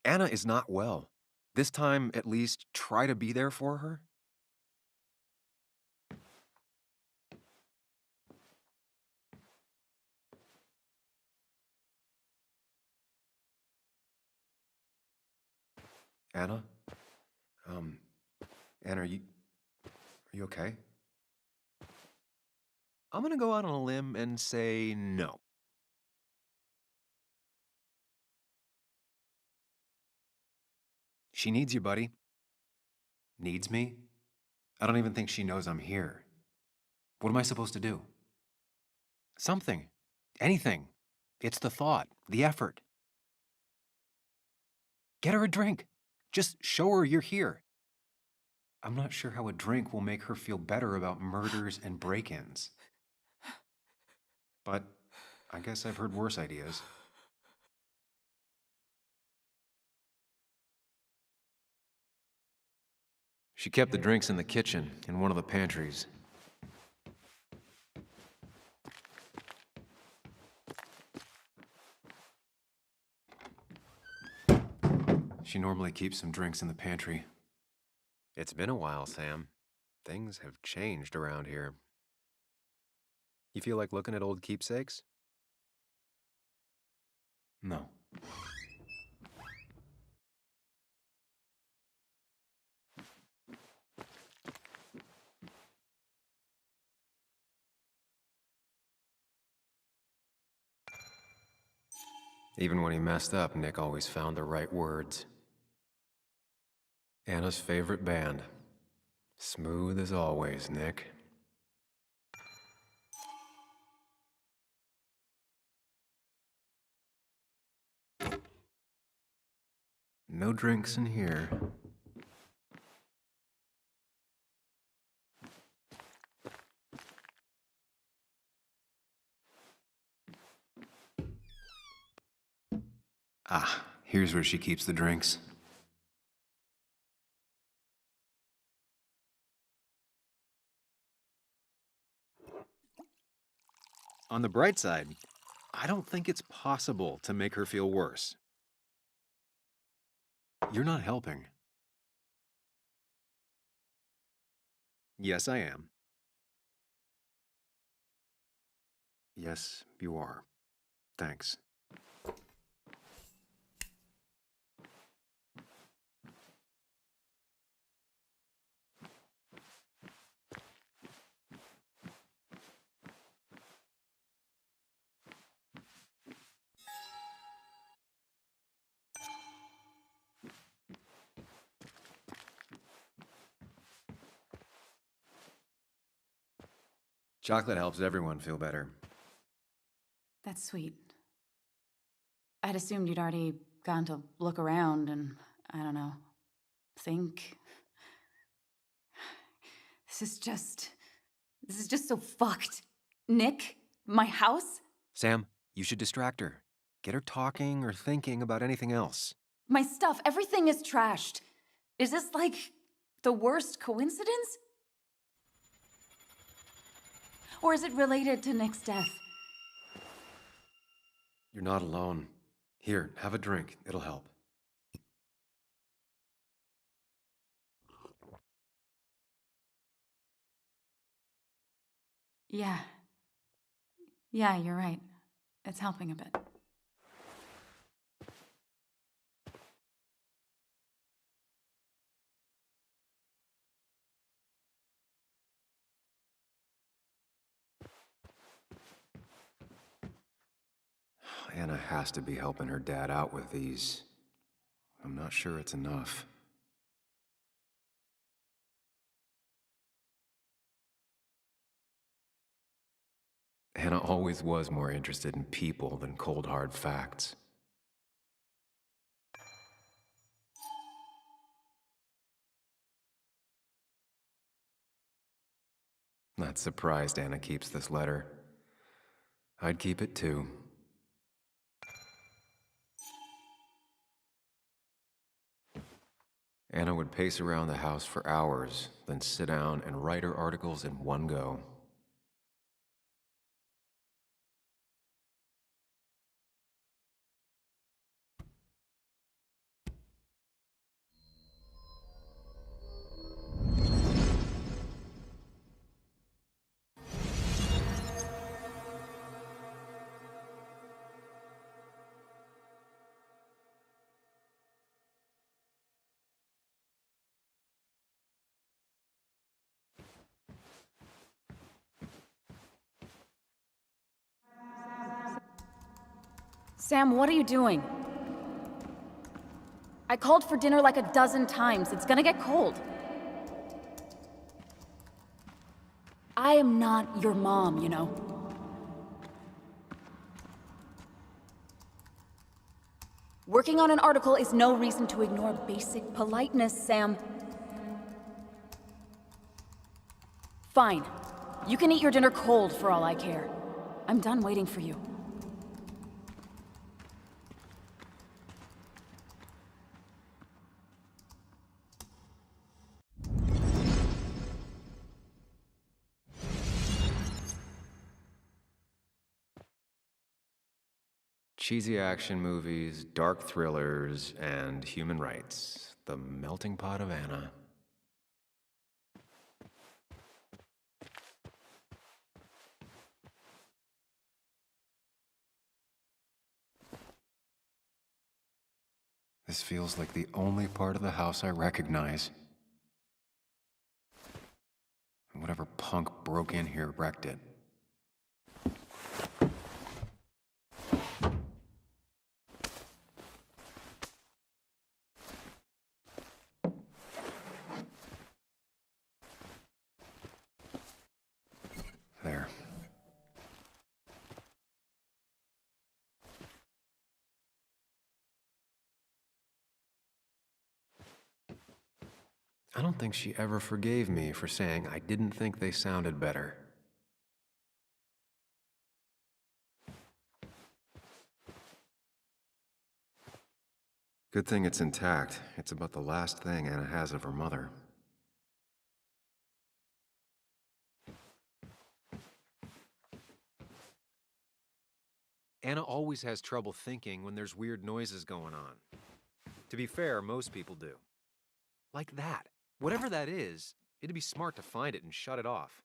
[SPEAKER 2] Anna is not well. This time, at least, try to be there for her. Anna? Anna, are you okay? I'm gonna go out on a limb and say no. She needs you, buddy. Needs me? I don't even think she knows I'm here. What am I supposed to do? Something. Anything. It's the thought, the effort. Get her a drink. Just show her you're here. I'm not sure how a drink will make her feel better about murders and break-ins. But I guess I've heard worse ideas. She kept the drinks in the kitchen, in one of the pantries. She normally keeps some drinks in the pantry. It's been a while, Sam. Things have changed around here. You feel like looking at old keepsakes? No. Even when he messed up, Nick always found the right words. Anna's favorite band. Smooth as always, Nick. No drinks in here. Ah, here's where she keeps the drinks. On the bright side, I don't think it's possible to make her feel worse. You're not helping. Yes, I am. Yes, you are. Thanks. Chocolate helps everyone feel better.
[SPEAKER 20] That's sweet. I'd assumed you'd already gone to look around and, I don't know, think. This is just so fucked. Nick, my house,
[SPEAKER 2] Sam, you should distract her. Get her talking or thinking about anything else.
[SPEAKER 20] my stuff, everything is trashed. Is this like the worst coincidence? Or is it related to Nick's death?
[SPEAKER 2] You're not alone. Here, have a drink. It'll help.
[SPEAKER 20] Yeah. Yeah, you're right. It's helping a bit.
[SPEAKER 2] Anna has to be helping her dad out with these. I'm not sure it's enough. Anna always was more interested in people than cold, hard facts. Not surprised Anna keeps this letter. I'd keep it too. Anna would pace around the house for hours, then sit down and write her articles in one go.
[SPEAKER 20] Sam, what are you doing? I called for dinner like a dozen times. It's gonna get cold. I am not your mom, you know. Working on an article is no reason to ignore basic politeness, Sam. Fine. You can eat your dinner cold for all I care. I'm done waiting for you.
[SPEAKER 2] Cheesy action movies, dark thrillers, and human rights. The melting pot of Anna. This feels like the only part of the house I recognize. And whatever punk broke in here wrecked it. There. I don't think she ever forgave me for saying I didn't think they sounded better. Good thing it's intact. It's about the last thing Anna has of her mother. Anna always has trouble thinking when there's weird noises going on. To be fair, most people do. Like that. Whatever that is, it'd be smart to find it and shut it off.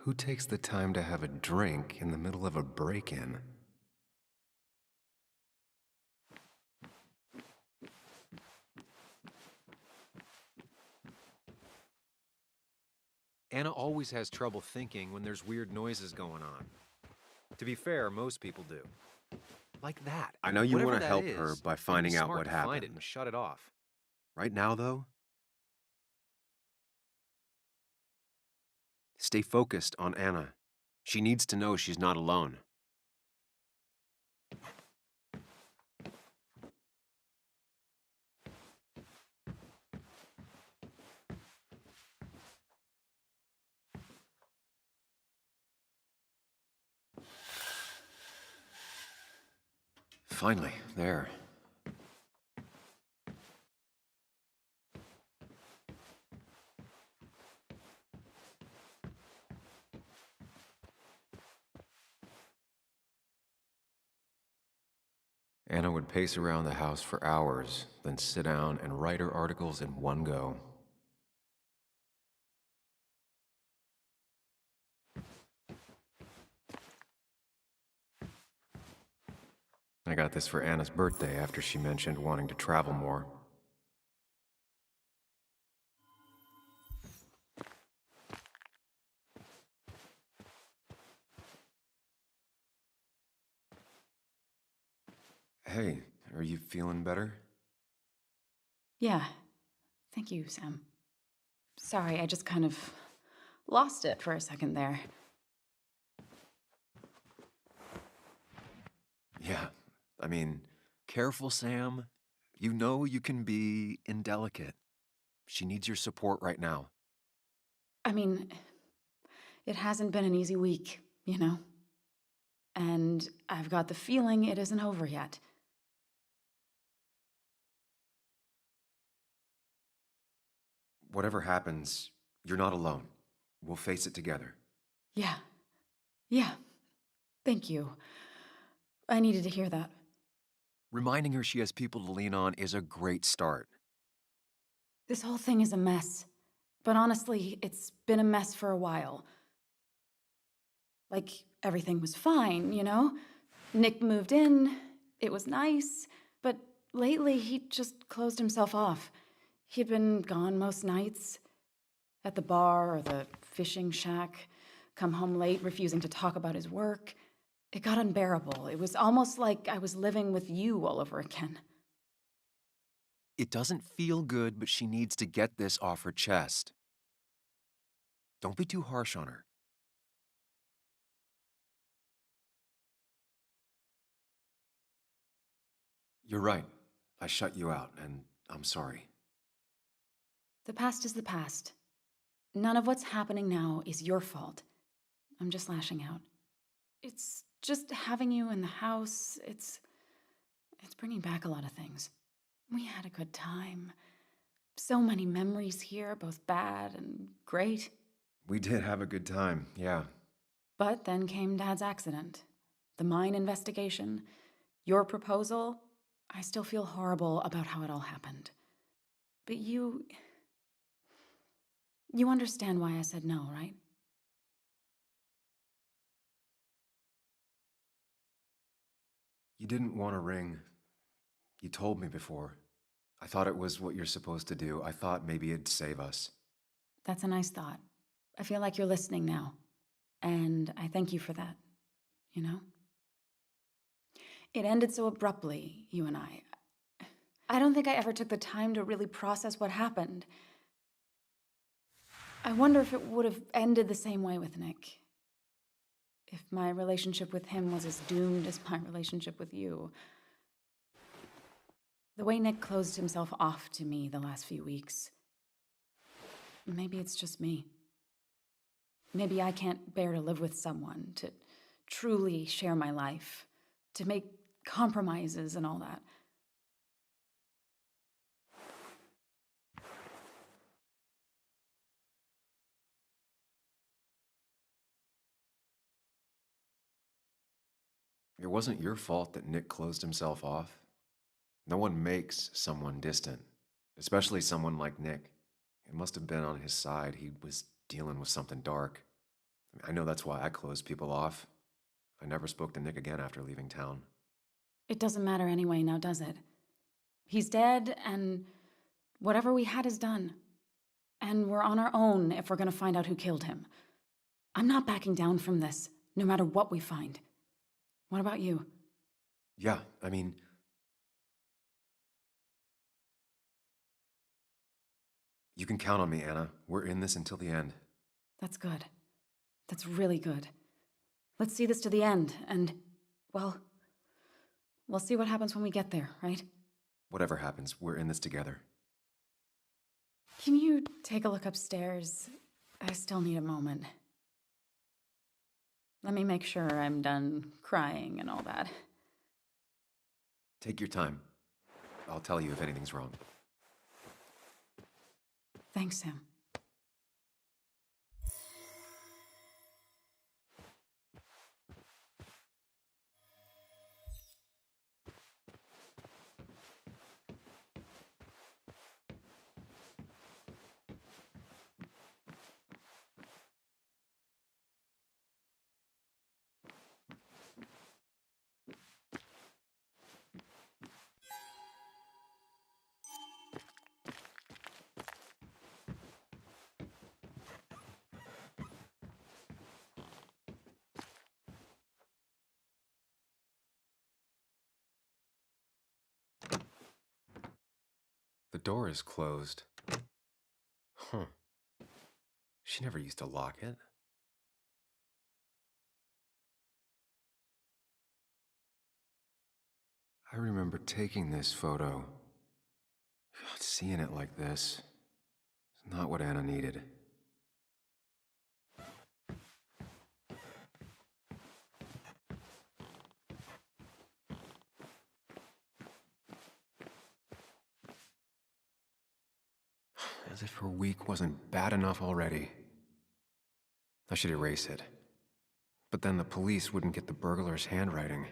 [SPEAKER 2] Who takes the time to have a drink in the middle of a break-in? Anna always has trouble thinking when there's weird noises going on. To be fair, most people do. Like that. I know you want to help her by finding out what happened. Find it and shut it off. Right now, though, stay focused on Anna. She needs to know she's not alone. Finally, there. Anna would pace around the house for hours, then sit down and write her articles in one go. I got this for Anna's birthday after she mentioned wanting to travel more. Hey, are you feeling better?
[SPEAKER 20] Yeah. Thank you, Sam. Sorry, I just kind of lost it for a second there.
[SPEAKER 2] Yeah, I mean, careful, Sam. You know you can be indelicate. She needs your support right now.
[SPEAKER 20] I mean, it hasn't been an easy week, you know? And I've got the feeling it isn't over yet.
[SPEAKER 2] Whatever happens, you're not alone. We'll face it together.
[SPEAKER 20] Yeah. Yeah. Thank you. I needed to hear that.
[SPEAKER 2] Reminding her she has people to lean on is a great start.
[SPEAKER 20] This whole thing is a mess. But honestly, it's been a mess for a while. Like, everything was fine, you know? Nick moved in, it was nice, but lately he just closed himself off. He'd been gone most nights, at the bar or the fishing shack, come home late, refusing to talk about his work. It got unbearable. It was almost like I was living with you all over again.
[SPEAKER 2] It doesn't feel good, but she needs to get this off her chest. Don't be too harsh on her. You're right. I shut you out, and I'm sorry.
[SPEAKER 20] The past is the past. None of what's happening now is your fault. I'm just lashing out. It's just having you in the house. It's bringing back a lot of things. We had a good time. So many memories here, both bad and great.
[SPEAKER 2] We did have a good time, yeah.
[SPEAKER 20] But then came Dad's accident, the mine investigation, your proposal. I still feel horrible about how it all happened. But you understand why I said no, right?
[SPEAKER 2] You didn't want a ring. You told me before. I thought it was what you're supposed to do. I thought maybe it'd save us.
[SPEAKER 20] That's a nice thought. I feel like you're listening now. And I thank you for that, you know? It ended so abruptly, you and I. I don't think I ever took the time to really process what happened. I wonder if it would have ended the same way with Nick. If my relationship with him was as doomed as my relationship with you. The way Nick closed himself off to me the last few weeks. Maybe it's just me. Maybe I can't bear to live with someone, to truly share my life, to make compromises and all that.
[SPEAKER 2] It wasn't your fault that Nick closed himself off. No one makes someone distant, especially someone like Nick. It must have been on his side. He was dealing with something dark. I know that's why I closed people off. I never spoke to Nick again after leaving town.
[SPEAKER 20] It doesn't matter anyway, now does it? He's dead, and whatever we had is done. And we're on our own if we're gonna find out who killed him. I'm not backing down from this, no matter what we find. What about you?
[SPEAKER 2] Yeah, I mean... You can count on me, Anna. We're in this until the end.
[SPEAKER 20] That's good. That's really good. Let's see this to the end, and, well, we'll see what happens when we get there, right?
[SPEAKER 2] Whatever happens, we're in this together.
[SPEAKER 20] Can you take a look upstairs? I still need a moment. Let me make sure I'm done crying and all that.
[SPEAKER 2] Take your time. I'll tell you if anything's wrong.
[SPEAKER 20] Thanks, Sam.
[SPEAKER 2] The door is closed. Huh. She never used to lock it. I remember taking this photo. Seeing it like this is not what Anna needed. As if her week wasn't bad enough already. I should erase it. But then the police wouldn't get the burglar's handwriting.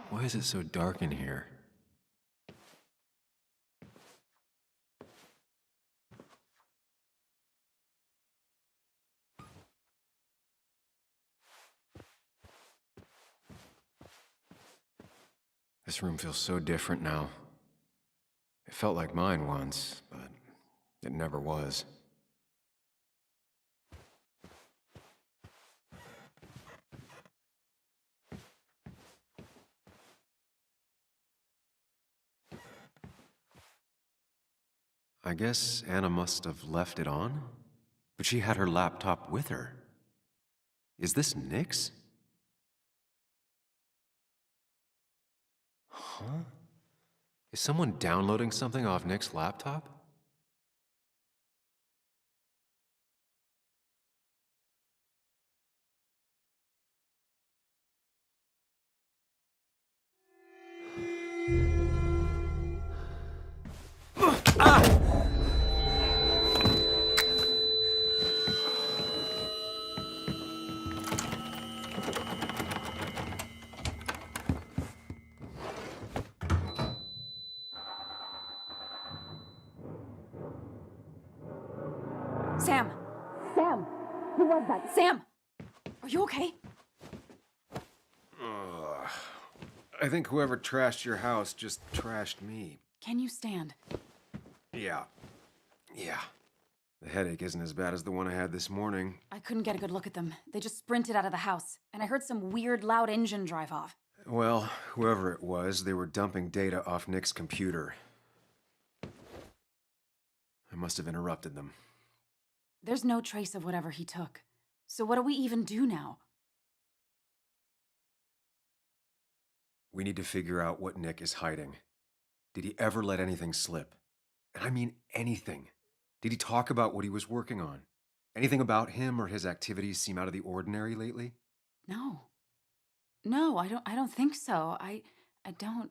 [SPEAKER 2] Why is it so dark in here? This room feels so different now. It felt like mine once, but it never was. I guess Anna must have left it on, but she had her laptop with her. Is this Nick's? Huh? Is someone downloading something off Nick's laptop?
[SPEAKER 4] Sam! Sam! Who was that? Sam! Are you okay?
[SPEAKER 2] I think whoever trashed your house just trashed me.
[SPEAKER 20] Can you stand?
[SPEAKER 2] Yeah. The headache isn't as bad as the one I had this morning.
[SPEAKER 20] I couldn't get a good look at them. They just sprinted out of the house, and I heard some weird, loud engine drive off.
[SPEAKER 2] Well, whoever it was, they were dumping data off Nick's computer. I must have interrupted them.
[SPEAKER 20] There's no trace of whatever he took. So what do we even do now?
[SPEAKER 2] We need to figure out what Nick is hiding. Did he ever let anything slip? And I mean anything. Did he talk about what he was working on? Anything about him or his activities seem out of the ordinary lately?
[SPEAKER 20] No. No, I don't think so. I don't.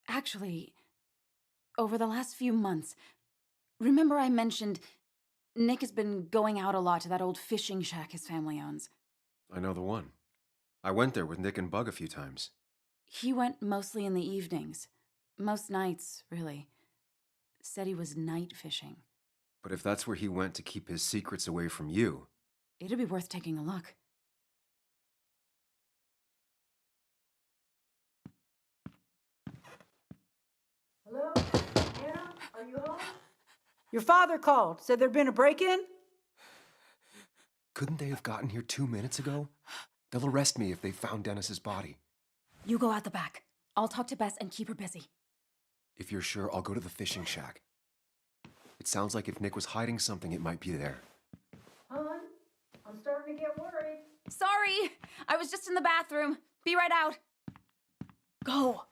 [SPEAKER 20] Actually, over the last few months, remember I mentioned Nick has been going out a lot to that old fishing shack his family owns.
[SPEAKER 2] I know the one. I went there with Nick and Bug a few times.
[SPEAKER 20] He went mostly in the evenings. Most nights, really. Said he was night fishing.
[SPEAKER 2] But if that's where he went to keep his secrets away from you...
[SPEAKER 20] It'd be worth taking a look.
[SPEAKER 16] Hello? Anna? Are you home? Your father called. Said there'd been a break-in?
[SPEAKER 2] Couldn't they have gotten here 2 minutes ago? They'll arrest me if they found Dennis's body.
[SPEAKER 20] You go out the back. I'll talk to Bess and keep her busy.
[SPEAKER 2] If you're sure, I'll go to the fishing shack. It sounds like if Nick was hiding something, it might be there.
[SPEAKER 16] Hon, I'm starting to get worried.
[SPEAKER 20] Sorry! I was just in the bathroom. Be right out. Go!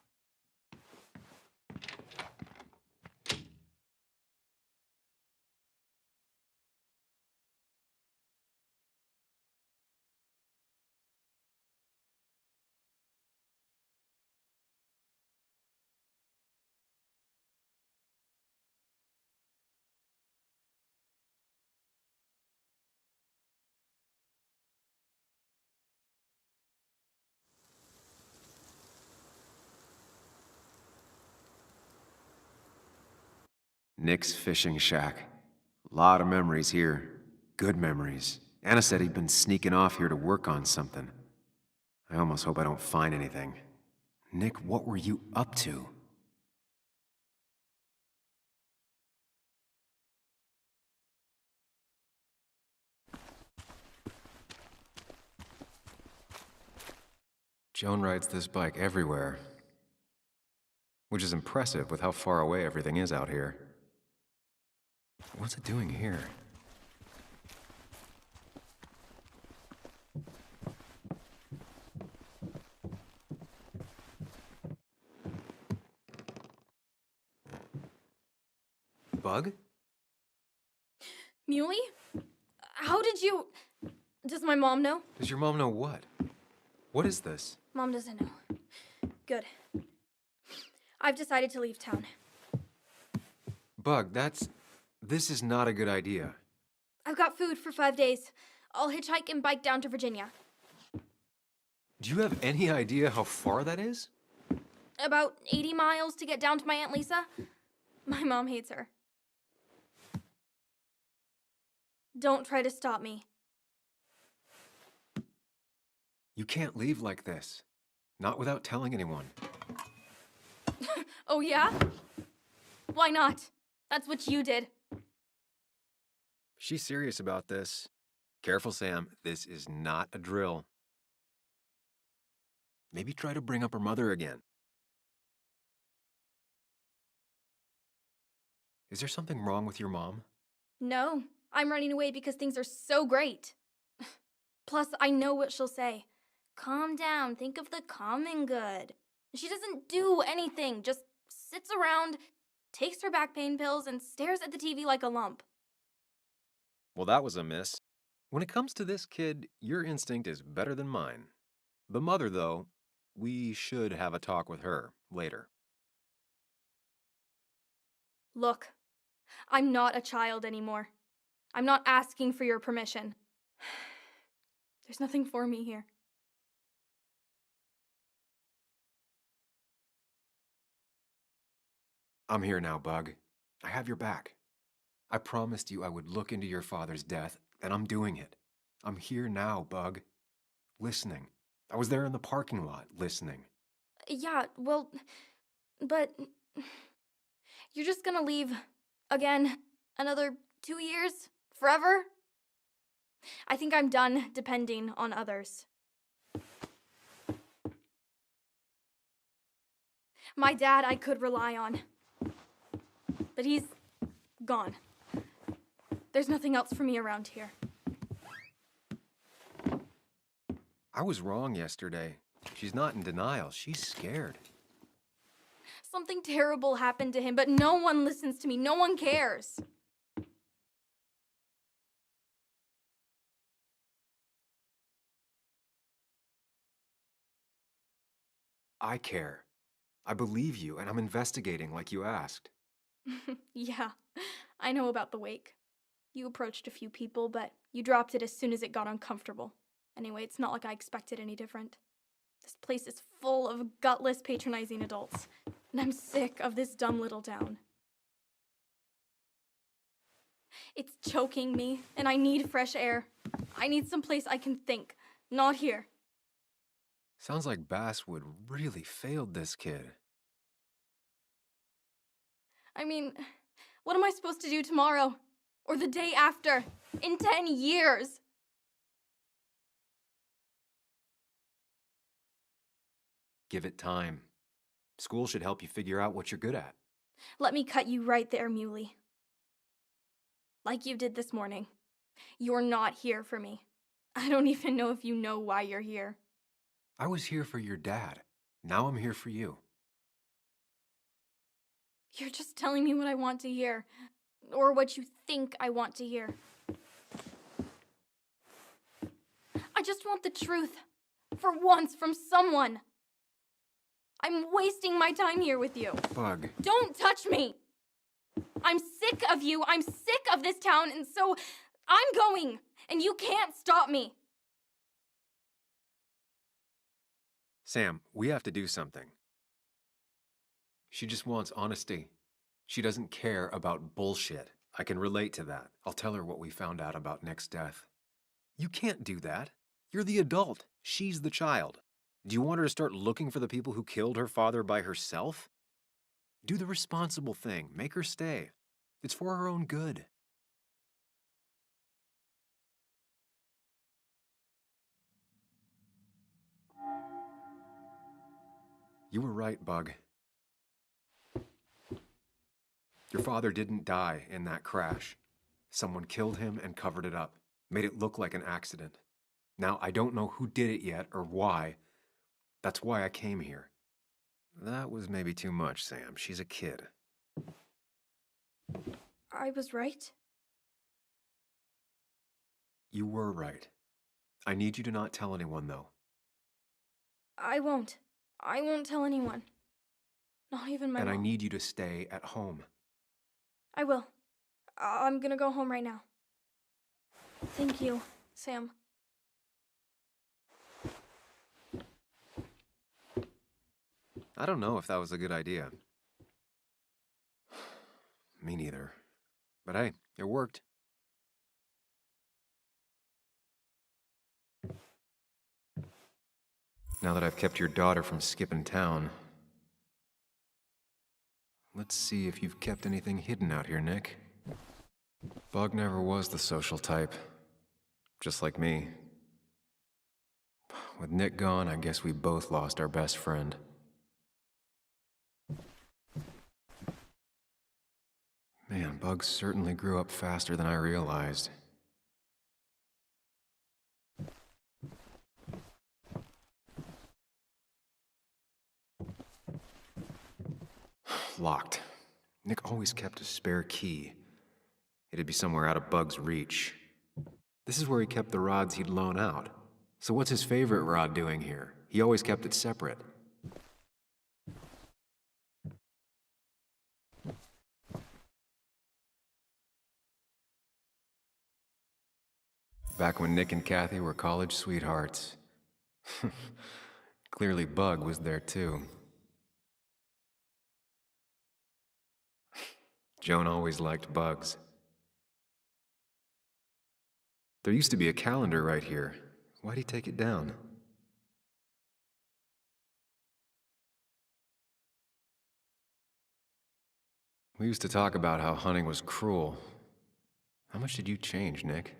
[SPEAKER 2] Nick's fishing shack. Lot of memories here. Good memories. Anna said he'd been sneaking off here to work on something. I almost hope I don't find anything. Nick, what were you up to? Joan rides this bike everywhere. Which is impressive with how far away everything is out here. What's it doing here? Bug?
[SPEAKER 5] Muley? How did you... Does my mom know?
[SPEAKER 2] Does your mom know what? What is this?
[SPEAKER 5] Mom doesn't know. Good. I've decided to leave town.
[SPEAKER 2] Bug, this is not a good idea.
[SPEAKER 5] I've got food for 5 days. I'll hitchhike and bike down to Virginia.
[SPEAKER 2] Do you have any idea how far that is?
[SPEAKER 5] About 80 miles to get down to my Aunt Lisa. My mom hates her. Don't try to stop me.
[SPEAKER 2] You can't leave like this. Not without telling anyone.
[SPEAKER 5] Oh, yeah? Why not? That's what you did.
[SPEAKER 2] She's serious about this. Careful, Sam. This is not a drill. Maybe try to bring up her mother again. Is there something wrong with your mom?
[SPEAKER 5] No, I'm running away because things are so great. Plus, I know what she'll say. Calm down, think of the common good. She doesn't do anything, just sits around, takes her back pain pills, and stares at the TV like a lump.
[SPEAKER 2] Well, that was a miss. When it comes to this kid, your instinct is better than mine. The mother, though, we should have a talk with her later.
[SPEAKER 5] Look, I'm not a child anymore. I'm not asking for your permission. There's nothing for me here.
[SPEAKER 2] I'm here now, Bug. I have your back. I promised you I would look into your father's death, and I'm doing it. I'm here now, Bug. Listening. I was there in the parking lot, listening.
[SPEAKER 5] Yeah, well, but you're just gonna leave again another 2 years? Forever? I think I'm done depending on others. My dad I could rely on, but he's gone. There's nothing else for me around here.
[SPEAKER 2] I was wrong yesterday. She's not in denial. She's scared.
[SPEAKER 5] Something terrible happened to him, but no one listens to me. No one cares.
[SPEAKER 2] I care. I believe you, and I'm investigating like you asked.
[SPEAKER 5] Yeah, I know about the wake. You approached a few people, but you dropped it as soon as it got uncomfortable. Anyway, it's not like I expected any different. This place is full of gutless, patronizing adults. And I'm sick of this dumb little town. It's choking me, and I need fresh air. I need someplace I can think, not here.
[SPEAKER 2] Sounds like Basswood really failed this kid.
[SPEAKER 5] I mean, what am I supposed to do tomorrow? Or the day after? In 10 years?
[SPEAKER 2] Give it time. School should help you figure out what you're good at.
[SPEAKER 5] Let me cut you right there, Muley. Like you did this morning. You're not here for me. I don't even know if you know why you're here.
[SPEAKER 2] I was here for your dad. Now I'm here for you.
[SPEAKER 5] You're just telling me what I want to hear. Or what you think I want to hear. I just want the truth. For once, from someone. I'm wasting my time here with you.
[SPEAKER 2] Bug.
[SPEAKER 5] Don't touch me! I'm sick of you. I'm sick of this town, and so I'm going. And you can't stop me.
[SPEAKER 2] Sam, we have to do something. She just wants honesty. She doesn't care about bullshit. I can relate to that. I'll tell her what we found out about Nick's death. You can't do that. You're the adult. She's the child. Do you want her to start looking for the people who killed her father by herself? Do the responsible thing. Make her stay. It's for her own good. You were right, Bug. Your father didn't die in that crash. Someone killed him and covered it up, made it look like an accident. Now, I don't know who did it yet or why. That's why I came here. That was maybe too much, Sam. She's a kid.
[SPEAKER 5] I was right.
[SPEAKER 2] You were right. I need you to not tell anyone, though.
[SPEAKER 5] I won't. I won't tell anyone. Not even my
[SPEAKER 2] And
[SPEAKER 5] mom.
[SPEAKER 2] I need you to stay at home.
[SPEAKER 5] I will. I'm gonna go home right now. Thank you, Sam.
[SPEAKER 2] I don't know if that was a good idea. Me neither. But hey, it worked. Now that I've kept your daughter from skipping town, let's see if you've kept anything hidden out here, Nick. Bug never was the social type. Just like me. With Nick gone, I guess we both lost our best friend. Man, Bug certainly grew up faster than I realized. Locked. Nick always kept a spare key. It'd be somewhere out of Bug's reach. This is where he kept the rods he'd loan out. So what's his favorite rod doing here? He always kept it separate. Back when Nick and Kathy were college sweethearts. Clearly Bug was there too. Joan always liked bugs. There used to be a calendar right here. Why'd he take it down? We used to talk about how hunting was cruel. How much did you change, Nick?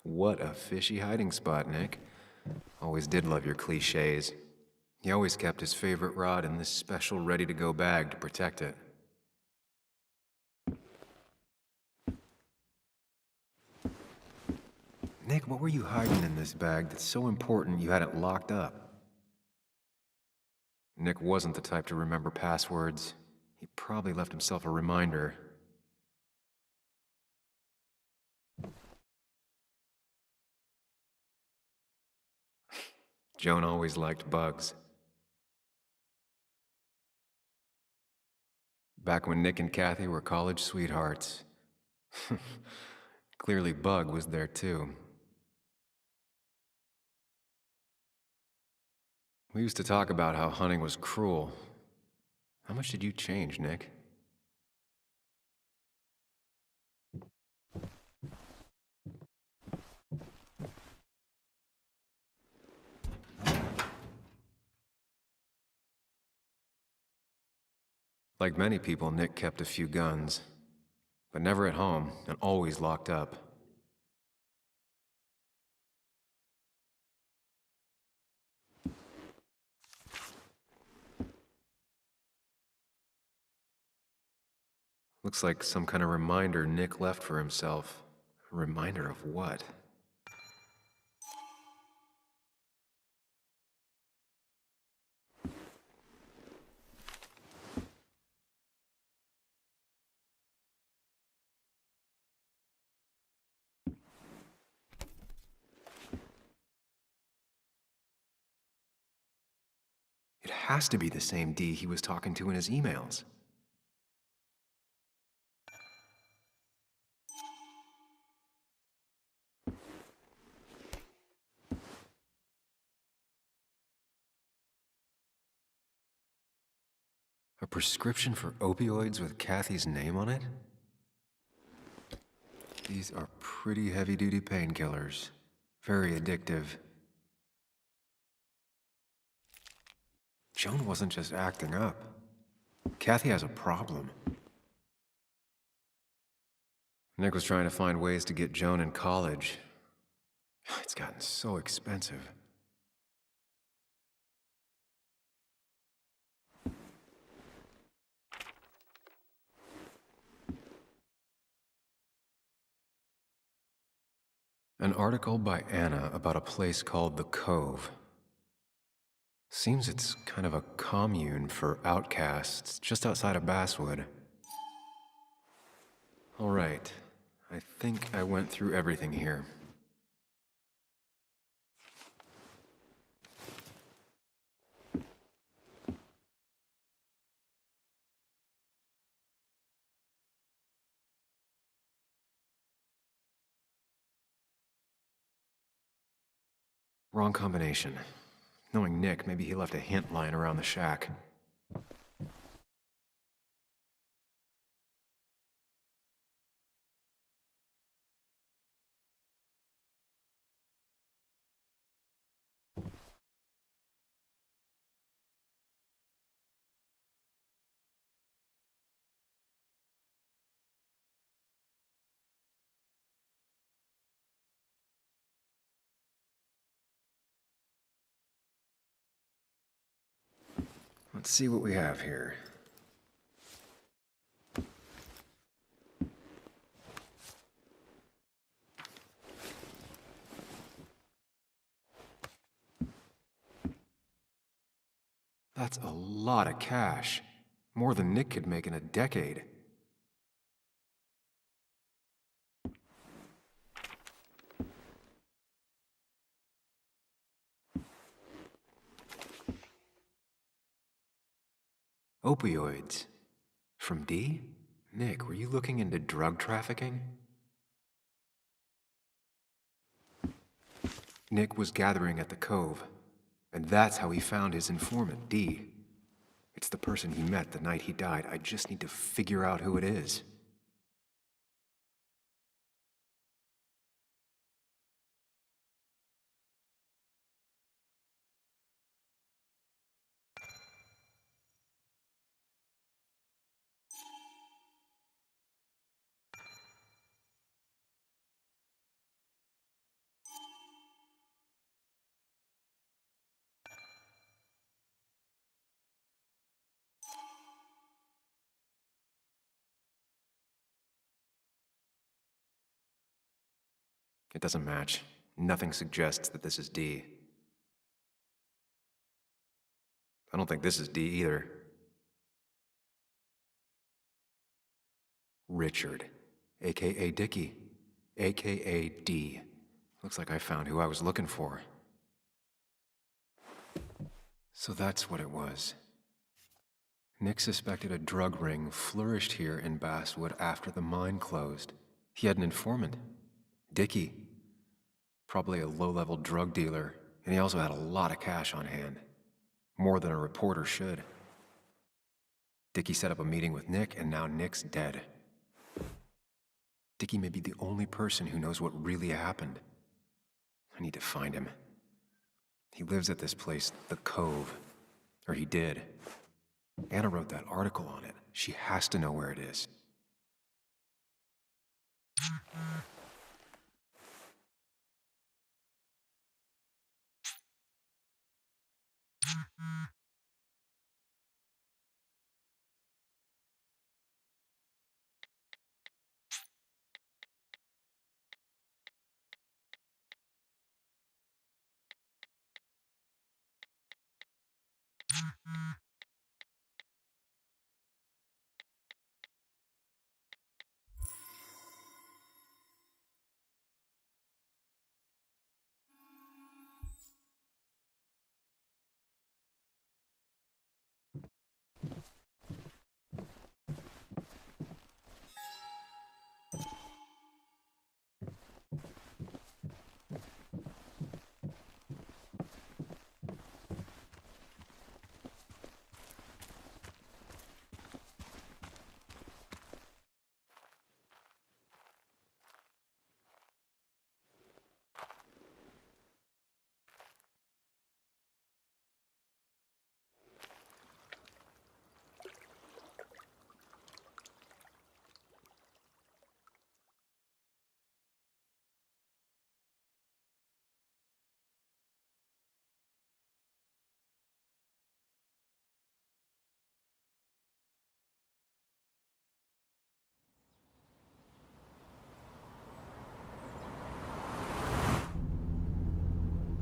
[SPEAKER 2] What a fishy hiding spot, Nick. Always did love your cliches. He always kept his favorite rod in this special ready-to-go bag to protect it. Nick, what were you hiding in this bag that's so important you had it locked up? Nick wasn't the type to remember passwords. He probably left himself a reminder. Joan always liked bugs. Back when Nick and Kathy were college sweethearts. Clearly Bug was there too. We used to talk about how hunting was cruel. How much did you change, Nick? Like many people, Nick kept a few guns, but never at home and always locked up. Looks like some kind of reminder Nick left for himself. A reminder of what? It has to be the same D he was talking to in his emails. A prescription for opioids with Kathy's name on it? These are pretty heavy-duty painkillers. Very addictive. Joan wasn't just acting up. Kathy has a problem. Nick was trying to find ways to get Joan in college. It's gotten so expensive. An article by Anna about a place called The Cove. Seems it's kind of a commune for outcasts just outside of Basswood. All right, I think I went through everything here. Wrong combination. Knowing Nick, maybe he left a hint lying around the shack. Let's see what we have here. That's a lot of cash. More than Nick could make in a decade. Opioids. From D? Nick, were you looking into drug trafficking? Nick was gathering at the Cove, and that's how he found his informant, D. It's the person he met the night he died. I just need to figure out who it is. It doesn't match. Nothing suggests that this is D. I don't think this is D either. Richard, aka Dickie, aka D. Looks like I found who I was looking for. So that's what it was.
[SPEAKER 14] Nick suspected a drug ring flourished here in Basswood after the mine closed. He had an informant, Dickie. Probably a low-level drug dealer, and he also had a lot of cash on hand. More than a reporter should. Dickie set up a meeting with Nick, and now Nick's dead. Dickie may be the only person who knows what really happened. I need to find him. He lives at this place, The Cove. Or he did. Anna wrote that article on it. She has to know where it is.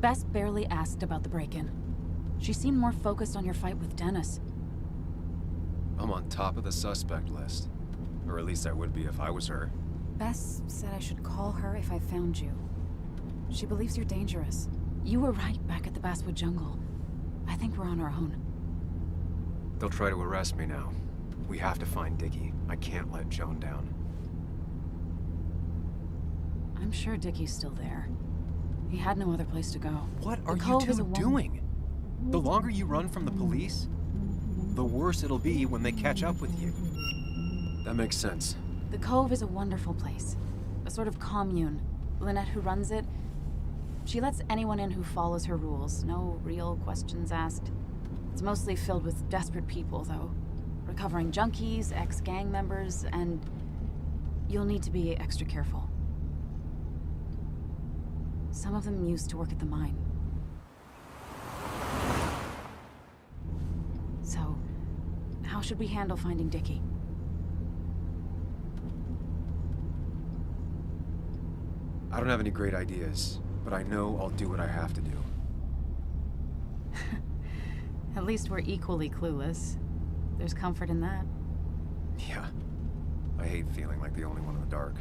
[SPEAKER 20] Bess barely asked about the break-in. She seemed more focused on your fight with Dennis.
[SPEAKER 2] I'm on top of the suspect list. Or at least I would be if I was her.
[SPEAKER 20] Bess said I should call her if I found you. She believes you're dangerous. You were right back at the Basswood jungle. I think we're on our own.
[SPEAKER 14] They'll try to arrest me now. We have to find Dickie. I can't let Joan down.
[SPEAKER 20] I'm sure Dickie's still there. He had no other place to go.
[SPEAKER 14] What are you two doing? The longer you run from the police, the worse it'll be when they catch up with you.
[SPEAKER 2] That makes sense.
[SPEAKER 20] The Cove is a wonderful place. A sort of commune. Lynette, who runs it, she lets anyone in who follows her rules. No real questions asked. It's mostly filled with desperate people, though. Recovering junkies, ex-gang members, and you'll need to be extra careful. Some of them used to work at the mine. So, how should we handle finding Dickie?
[SPEAKER 2] I don't have any great ideas, but I know I'll do what I have to do.
[SPEAKER 20] At least we're equally clueless. There's comfort in that.
[SPEAKER 2] Yeah. I hate feeling like the only one in the dark.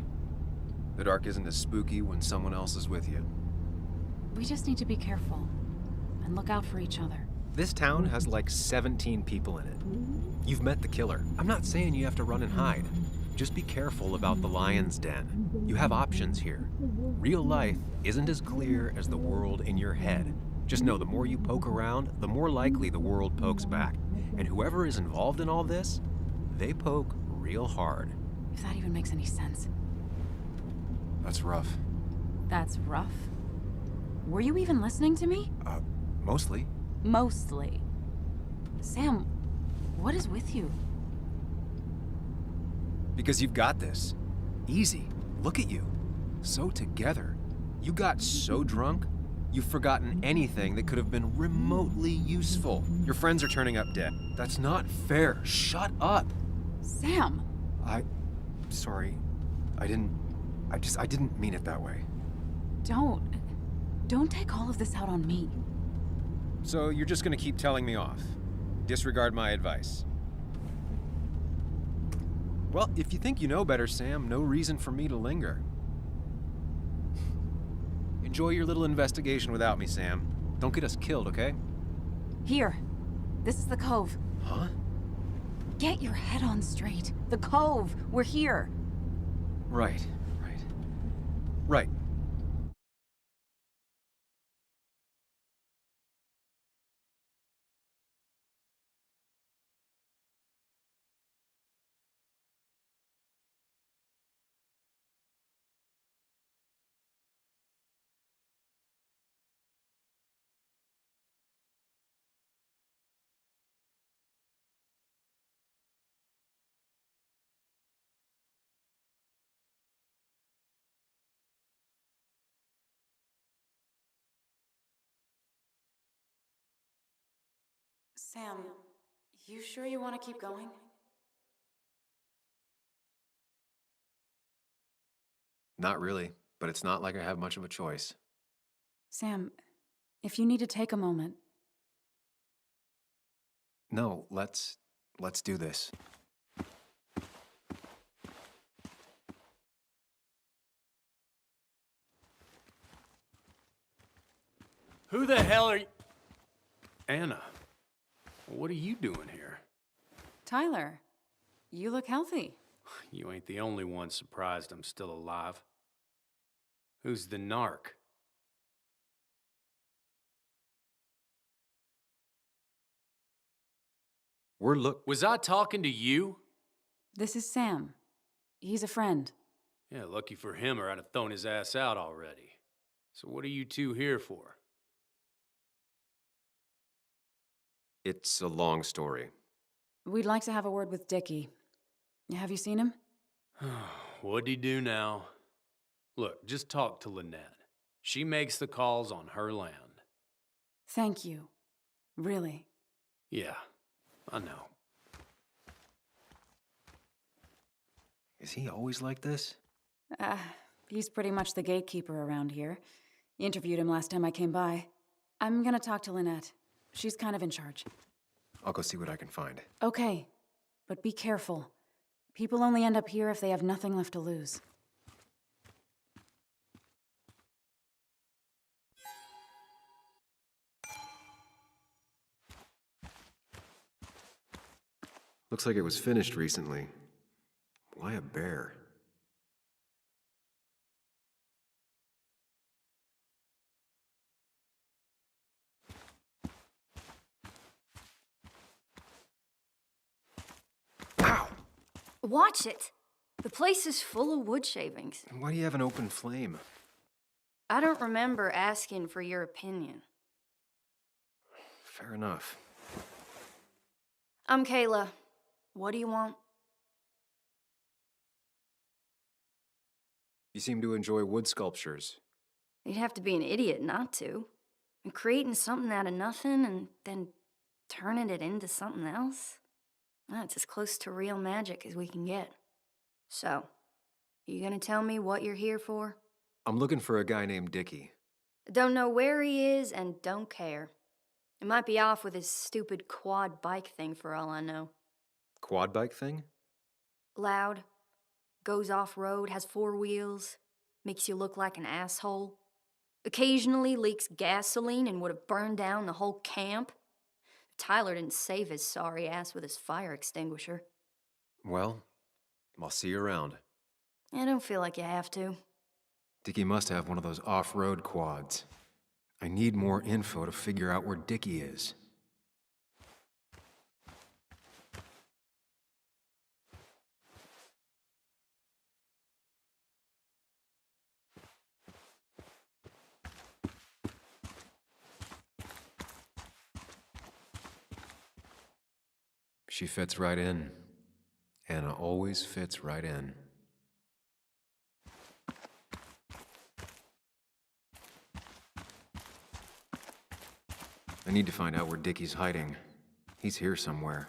[SPEAKER 2] The dark isn't as spooky when someone else is with you.
[SPEAKER 20] We just need to be careful and look out for each other.
[SPEAKER 14] This town has like 17 people in it. You've met the killer. I'm not saying you have to run and hide. Just be careful about the lion's den. You have options here. Real life isn't as clear as the world in your head. Just know the more you poke around, the more likely the world pokes back. And whoever is involved in all this, they poke real hard.
[SPEAKER 20] If that even makes any sense.
[SPEAKER 2] That's rough.
[SPEAKER 20] That's rough? Were you even listening to me?
[SPEAKER 2] Mostly.
[SPEAKER 20] Mostly. Sam, what is with you?
[SPEAKER 2] Because you've got this. Easy. Look at you. So together. You got so drunk, you've forgotten anything that could have been remotely useful. Your friends are turning up dead. That's not fair. Shut up.
[SPEAKER 20] Sam!
[SPEAKER 2] Sorry. I didn't mean it that way.
[SPEAKER 20] Don't take all of this out on me.
[SPEAKER 2] So you're just gonna keep telling me off? Disregard my advice? Well, if you think you know better, Sam, no reason for me to linger. Enjoy your little investigation without me, Sam. Don't get us killed, okay?
[SPEAKER 20] Here. This is the Cove.
[SPEAKER 2] Huh?
[SPEAKER 20] Get your head on straight. The Cove. We're here.
[SPEAKER 2] Right. Right.
[SPEAKER 20] Sam, you sure you want to keep going?
[SPEAKER 2] Not really, but it's not like I have much of a choice.
[SPEAKER 20] Sam, if you need to take a moment.
[SPEAKER 2] No, let's do this.
[SPEAKER 21] Who the hell are you? Anna, what are you doing here?
[SPEAKER 20] Tyler, you look healthy.
[SPEAKER 21] You ain't the only one surprised I'm still alive. Who's the narc? Was I talking to you?
[SPEAKER 20] This is Sam. He's a friend.
[SPEAKER 21] Yeah, lucky for him or I'd have thrown his ass out already. So what are you two here for?
[SPEAKER 2] It's a long story.
[SPEAKER 20] We'd like to have a word with Dickie. Have you seen him?
[SPEAKER 21] What'd he do now? Look, just talk to Lynette. She makes the calls on her land.
[SPEAKER 20] Thank you. Really.
[SPEAKER 21] Yeah, I know.
[SPEAKER 2] Is he always like this?
[SPEAKER 20] He's pretty much the gatekeeper around here. Interviewed him last time I came by. I'm gonna talk to Lynette. She's kind of in charge.
[SPEAKER 2] I'll go see what I can find.
[SPEAKER 20] Okay, but be careful. People only end up here if they have nothing left to lose.
[SPEAKER 2] Looks like it was finished recently. Why a bear?
[SPEAKER 22] Watch it! The place is full of wood shavings.
[SPEAKER 2] Why do you have an open flame?
[SPEAKER 22] I don't remember asking for your opinion.
[SPEAKER 2] Fair enough.
[SPEAKER 22] I'm Kayla. What do you want?
[SPEAKER 2] You seem to enjoy wood sculptures.
[SPEAKER 22] You'd have to be an idiot not to. And creating something out of nothing and then turning it into something else? That's as close to real magic as we can get. So, you gonna tell me what you're here for?
[SPEAKER 2] I'm looking for a guy named Dickie.
[SPEAKER 22] Don't know where he is and don't care. He might be off with his stupid quad bike thing for all I know.
[SPEAKER 2] Quad bike thing?
[SPEAKER 22] Loud, goes off-road, has 4 wheels, makes you look like an asshole. Occasionally leaks gasoline and would have burned down the whole camp. Tyler didn't save his sorry ass with his fire extinguisher.
[SPEAKER 2] Well, I'll see you around.
[SPEAKER 22] I don't feel like you have to.
[SPEAKER 2] Dickie must have one of those off-road quads. I need more info to figure out where Dickie is. She fits right in. Anna always fits right in. I need to find out where Dickie's hiding. He's here somewhere.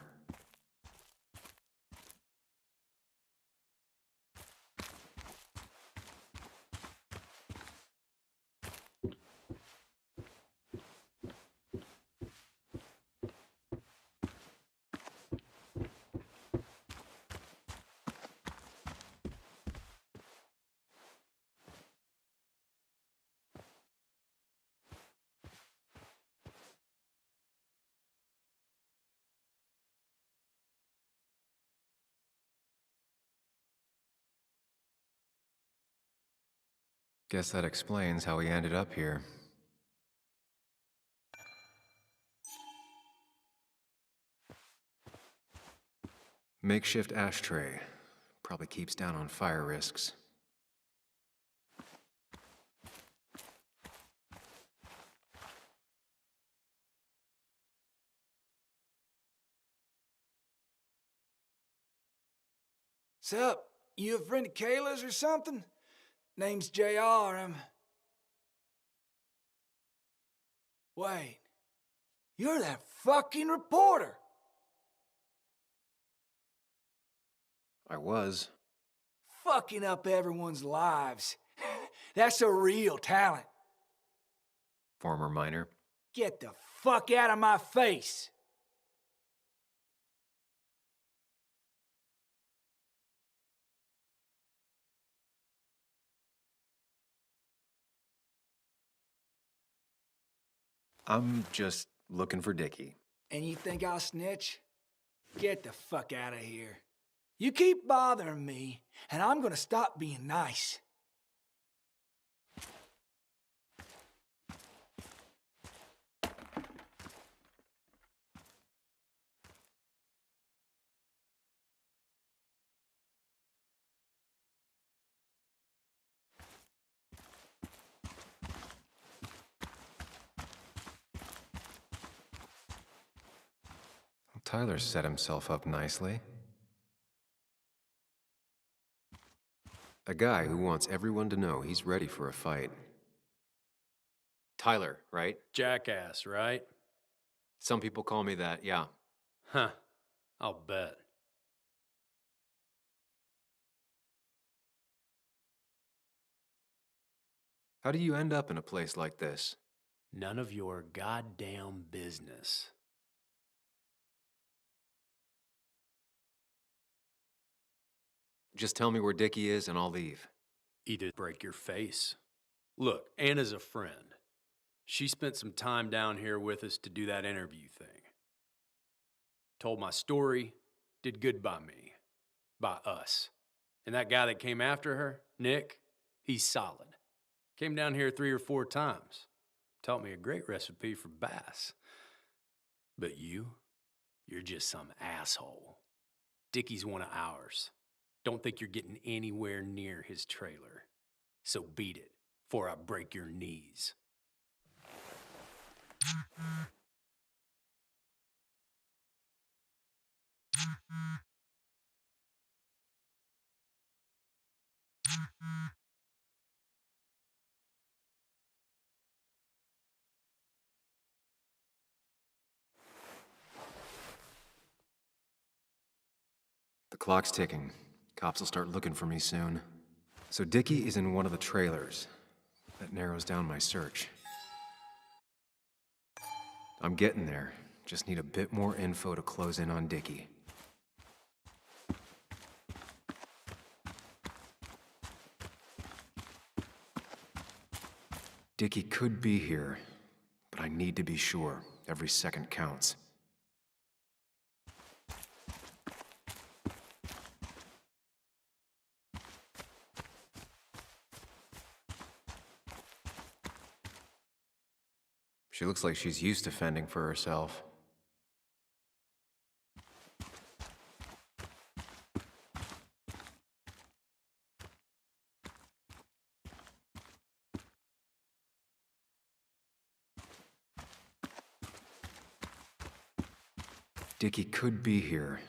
[SPEAKER 2] Guess that explains how he ended up here. Makeshift ashtray. Probably keeps down on fire risks.
[SPEAKER 19] Sup? You a friend of Kayla's or something? Name's JR. Wait. You're that fucking reporter!
[SPEAKER 2] I was.
[SPEAKER 19] Fucking up everyone's lives. That's a real talent.
[SPEAKER 2] Former miner.
[SPEAKER 19] Get the fuck out of my face!
[SPEAKER 2] I'm just looking for Dickie.
[SPEAKER 19] And you think I'll snitch? Get the fuck out of here. You keep bothering me, and I'm gonna stop being nice.
[SPEAKER 2] Tyler set himself up nicely. A guy who wants everyone to know he's ready for a fight. Tyler, right?
[SPEAKER 21] Jackass, right?
[SPEAKER 2] Some people call me that, yeah.
[SPEAKER 21] Huh. I'll bet.
[SPEAKER 2] How do you end up in a place like this?
[SPEAKER 21] None of your goddamn business.
[SPEAKER 2] Just tell me where Dickie is and I'll leave.
[SPEAKER 21] Either break your face. Look, Anna's a friend. She spent some time down here with us to do that interview thing. Told my story, did good by me. By us. And that guy that came after her, Nick, he's solid. Came down here 3 or 4 times. Taught me a great recipe for bass. But you're just some asshole. Dickie's one of ours. Don't think you're getting anywhere near his trailer. So beat it, before I break your knees.
[SPEAKER 2] The clock's ticking. Cops will start looking for me soon. So Dickie is in one of the trailers. That narrows down my search. I'm getting there. Just need a bit more info to close in on Dickie. Dickie could be here, but I need to be sure. Every second counts. She looks like she's used to fending for herself. Dickie could be here,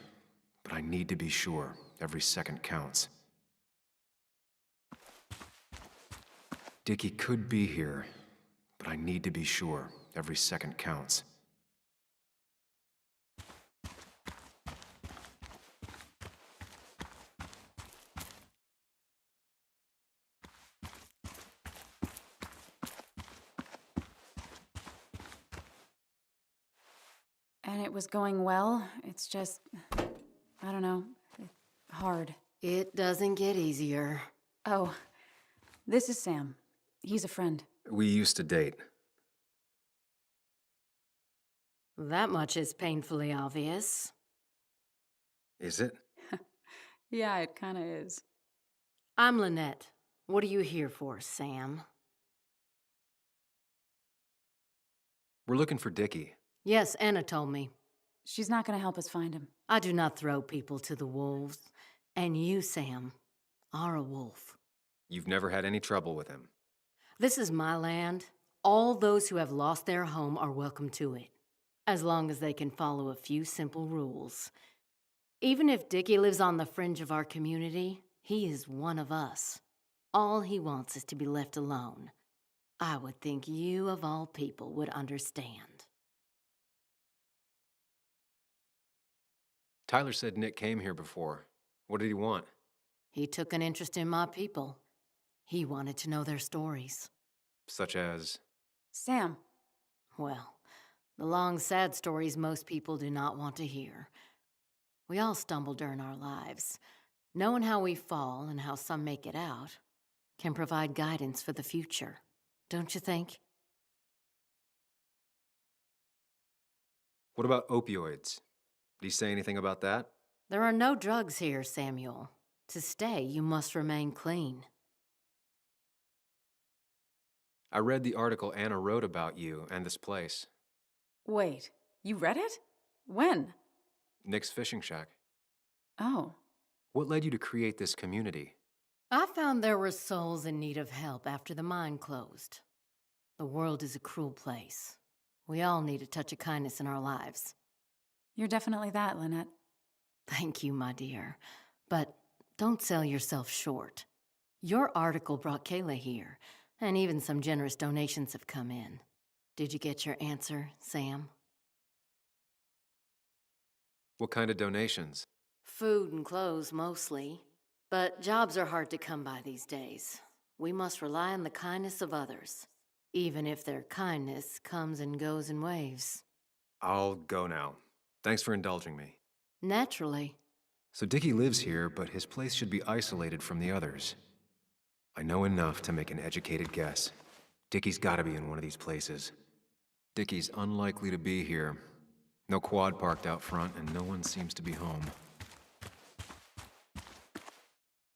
[SPEAKER 2] but I need to be sure. Every second counts. Dickie could be here, but I need to be sure. Every second counts.
[SPEAKER 20] And it was going well. It's just, I don't know, hard.
[SPEAKER 8] It doesn't get easier.
[SPEAKER 20] Oh, this is Sam. He's a friend.
[SPEAKER 2] We used to date.
[SPEAKER 8] That much is painfully obvious.
[SPEAKER 2] Is it?
[SPEAKER 20] Yeah, it kinda is.
[SPEAKER 8] I'm Lynette.
[SPEAKER 6] What are you here for, Sam?
[SPEAKER 2] We're looking for Dickie.
[SPEAKER 6] Yes, Anna told me.
[SPEAKER 20] She's not going to help us find him.
[SPEAKER 6] I do not throw people to the wolves. And you, Sam, are a wolf.
[SPEAKER 2] You've never had any trouble with him.
[SPEAKER 6] This is my land. All those who have lost their home are welcome to it, as long as they can follow a few simple rules. Even if Dickie lives on the fringe of our community, he is one of us. All he wants is to be left alone. I would think you, of all people, would understand.
[SPEAKER 2] Tyler said Nick came here before. What did he want?
[SPEAKER 6] He took an interest in my people. He wanted to know their stories.
[SPEAKER 2] Such as?
[SPEAKER 20] Sam.
[SPEAKER 6] Well, the long, sad stories most people do not want to hear. We all stumble during our lives. Knowing how we fall and how some make it out can provide guidance for the future, don't you think?
[SPEAKER 2] What about opioids? Did he say anything about that?
[SPEAKER 6] There are no drugs here, Samuel. To stay, you must remain clean.
[SPEAKER 2] I read the article Anna wrote about you and this place.
[SPEAKER 20] Wait, you read it? When?
[SPEAKER 2] Nick's fishing shack.
[SPEAKER 20] Oh.
[SPEAKER 2] What led you to create this community?
[SPEAKER 6] I found there were souls in need of help after the mine closed. The world is a cruel place. We all need a touch of kindness in our lives.
[SPEAKER 20] You're definitely that, Lynette.
[SPEAKER 6] Thank you, my dear. But don't sell yourself short. Your article brought Kayla here, and even some generous donations have come in. Did you get your answer, Sam?
[SPEAKER 2] What kind of donations?
[SPEAKER 6] Food and clothes, mostly. But jobs are hard to come by these days. We must rely on the kindness of others, even if their kindness comes and goes in waves.
[SPEAKER 2] I'll go now. Thanks for indulging me.
[SPEAKER 6] Naturally.
[SPEAKER 2] So Dickie lives here, but his place should be isolated from the others. I know enough to make an educated guess. Dickie's gotta be in one of these places. Dickie's unlikely to be here. No quad parked out front, and no one seems to be home.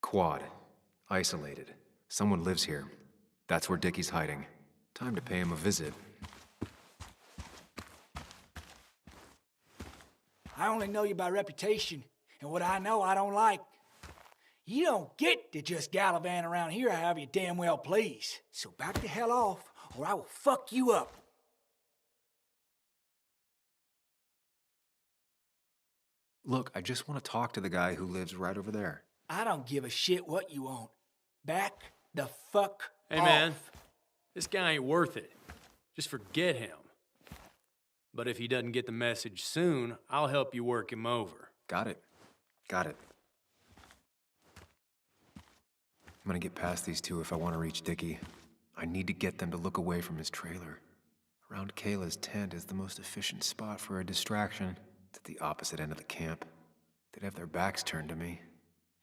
[SPEAKER 2] Quad. Isolated. Someone lives here. That's where Dickie's hiding. Time to pay him a visit.
[SPEAKER 19] I only know you by reputation, and what I know I don't like. You don't get to just gallivant around here however you damn well please. So back the hell off, or I will fuck you up.
[SPEAKER 2] Look, I just want to talk to the guy who lives right over there.
[SPEAKER 19] I don't give a shit what you want. Back the fuck
[SPEAKER 21] Hey,
[SPEAKER 19] off.
[SPEAKER 21] man, this guy ain't worth it. Just forget him. But if he doesn't get the message soon, I'll help you work him over.
[SPEAKER 2] Got it. Got it. I'm gonna get past these two if I want to reach Dickie. I need to get them to look away from his trailer. Around Kayla's tent is the most efficient spot for a distraction. It's at the opposite end of the camp. They'd have their backs turned to me.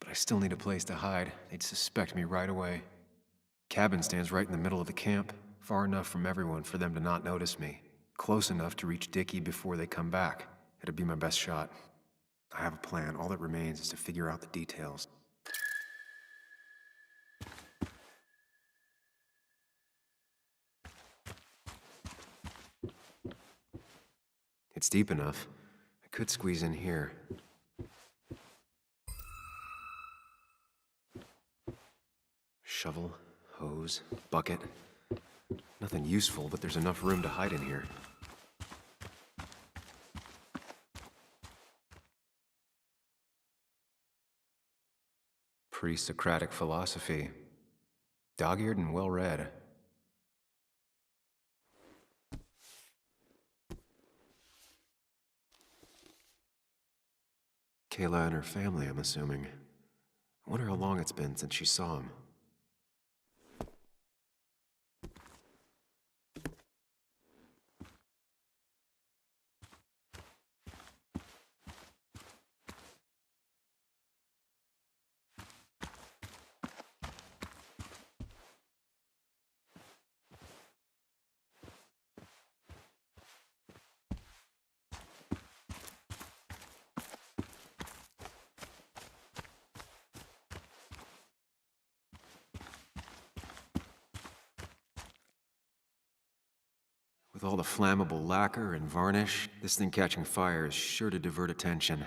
[SPEAKER 2] But I still need a place to hide. They'd suspect me right away. Cabin stands right in the middle of the camp, far enough from everyone for them to not notice me. Close enough to reach Dickie before they come back. It'd be my best shot. I have a plan. All that remains is to figure out the details. It's deep enough. I could squeeze in here. Shovel, hose, bucket. Nothing useful, but there's enough room to hide in here. Pre-Socratic philosophy. Dog-eared and well-read. Kayla and her family, I'm assuming. I wonder how long it's been since she saw him. With all the flammable lacquer and varnish, this thing catching fire is sure to divert attention.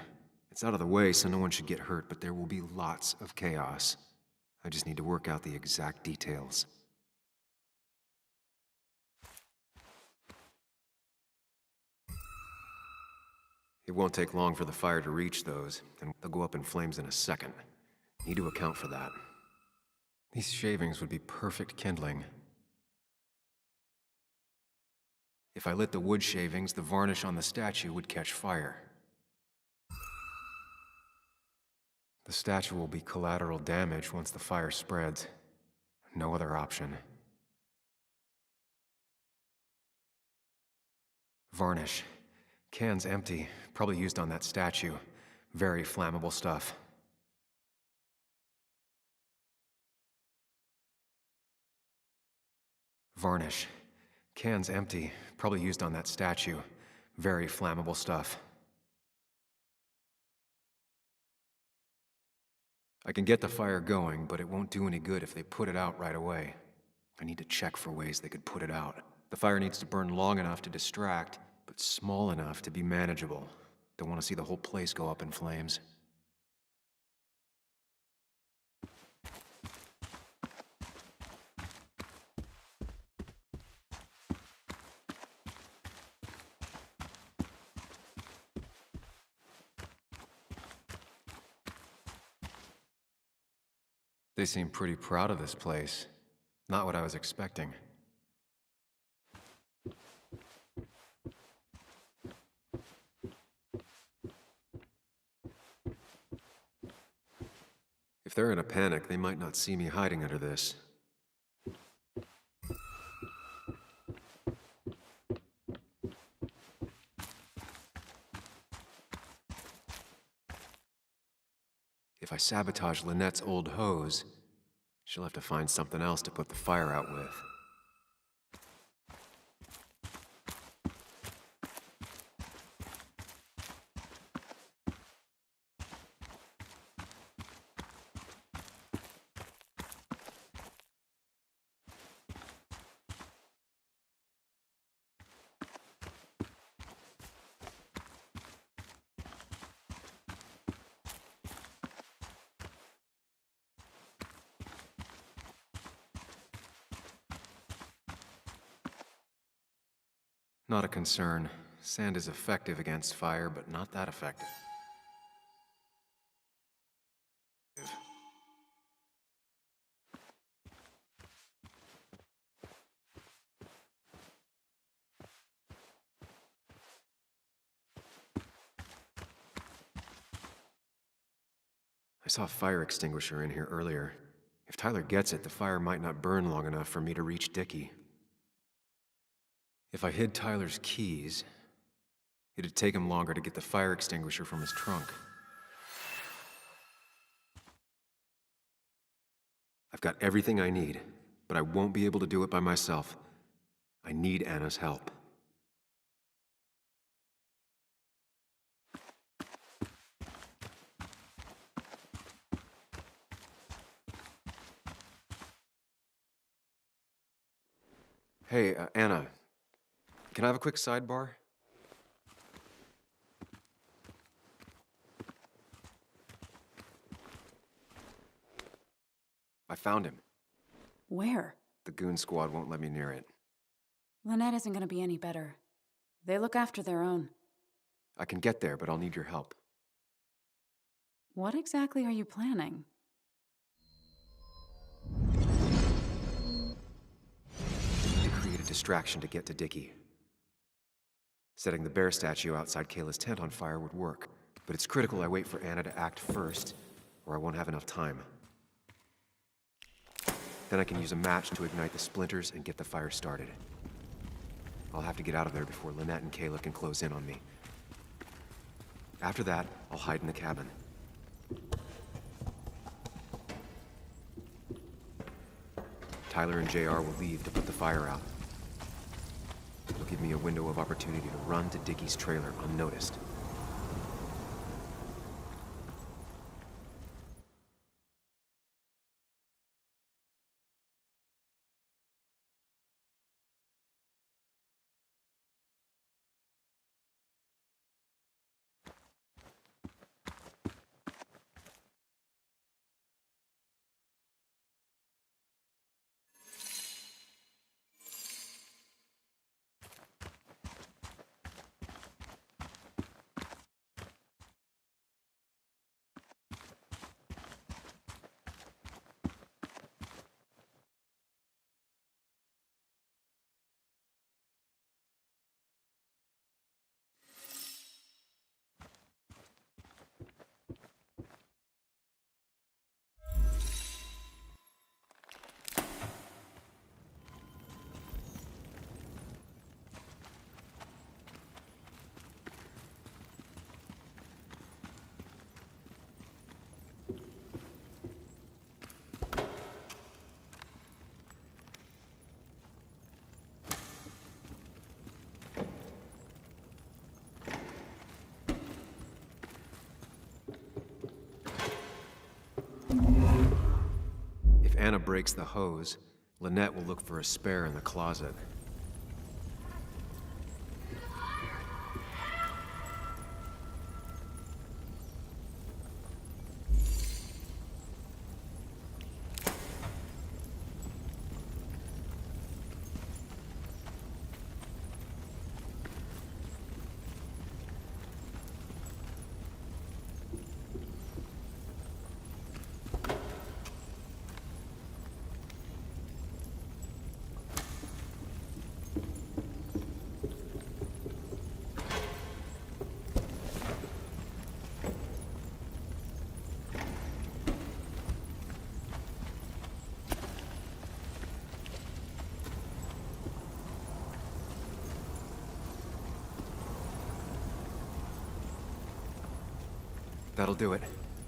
[SPEAKER 2] It's out of the way, so no one should get hurt, but there will be lots of chaos. I just need to work out the exact details. It won't take long for the fire to reach those, and they'll go up in flames in a second. Need to account for that. These shavings would be perfect kindling. If I lit the wood shavings, the varnish on the statue would catch fire. The statue will be collateral damage once the fire spreads. No other option. Varnish. Can's empty. Probably used on that statue. Very flammable stuff. Varnish. Can's empty. Probably used on that statue. Very flammable stuff. I can get the fire going, but it won't do any good if they put it out right away. I need to check for ways they could put it out. The fire needs to burn long enough to distract, but small enough to be manageable. Don't want to see the whole place go up in flames. They seem pretty proud of this place. Not what I was expecting. If they're in a panic, they might not see me hiding under this. If I sabotage Lynette's old hose, she'll have to find something else to put the fire out with. Not a concern. Sand is effective against fire, but not that effective. I saw a fire extinguisher in here earlier. If Tyler gets it, the fire might not burn long enough for me to reach Dickie. If I hid Tyler's keys, it'd take him longer to get the fire extinguisher from his trunk. I've got everything I need, but I won't be able to do it by myself. I need Anna's help. Hey, Anna. Can I have a quick sidebar? I found him.
[SPEAKER 20] Where?
[SPEAKER 2] The goon squad won't let me near it.
[SPEAKER 20] Lynette isn't gonna be any better. They look after their own.
[SPEAKER 2] I can get there, but I'll need your help.
[SPEAKER 20] What exactly are you planning?
[SPEAKER 2] To create a distraction to get to Dickie. Setting the bear statue outside Kayla's tent on fire would work, but it's critical I wait for Anna to act first, or I won't have enough time. Then I can use a match to ignite the splinters and get the fire started. I'll have to get out of there before Lynette and Kayla can close in on me. After that, I'll hide in the cabin. Tyler and JR will leave to put the fire out. It'll give me a window of opportunity to run to Dickie's trailer unnoticed. Anna breaks the hose, Lynette will look for a spare in the closet. That'll do it.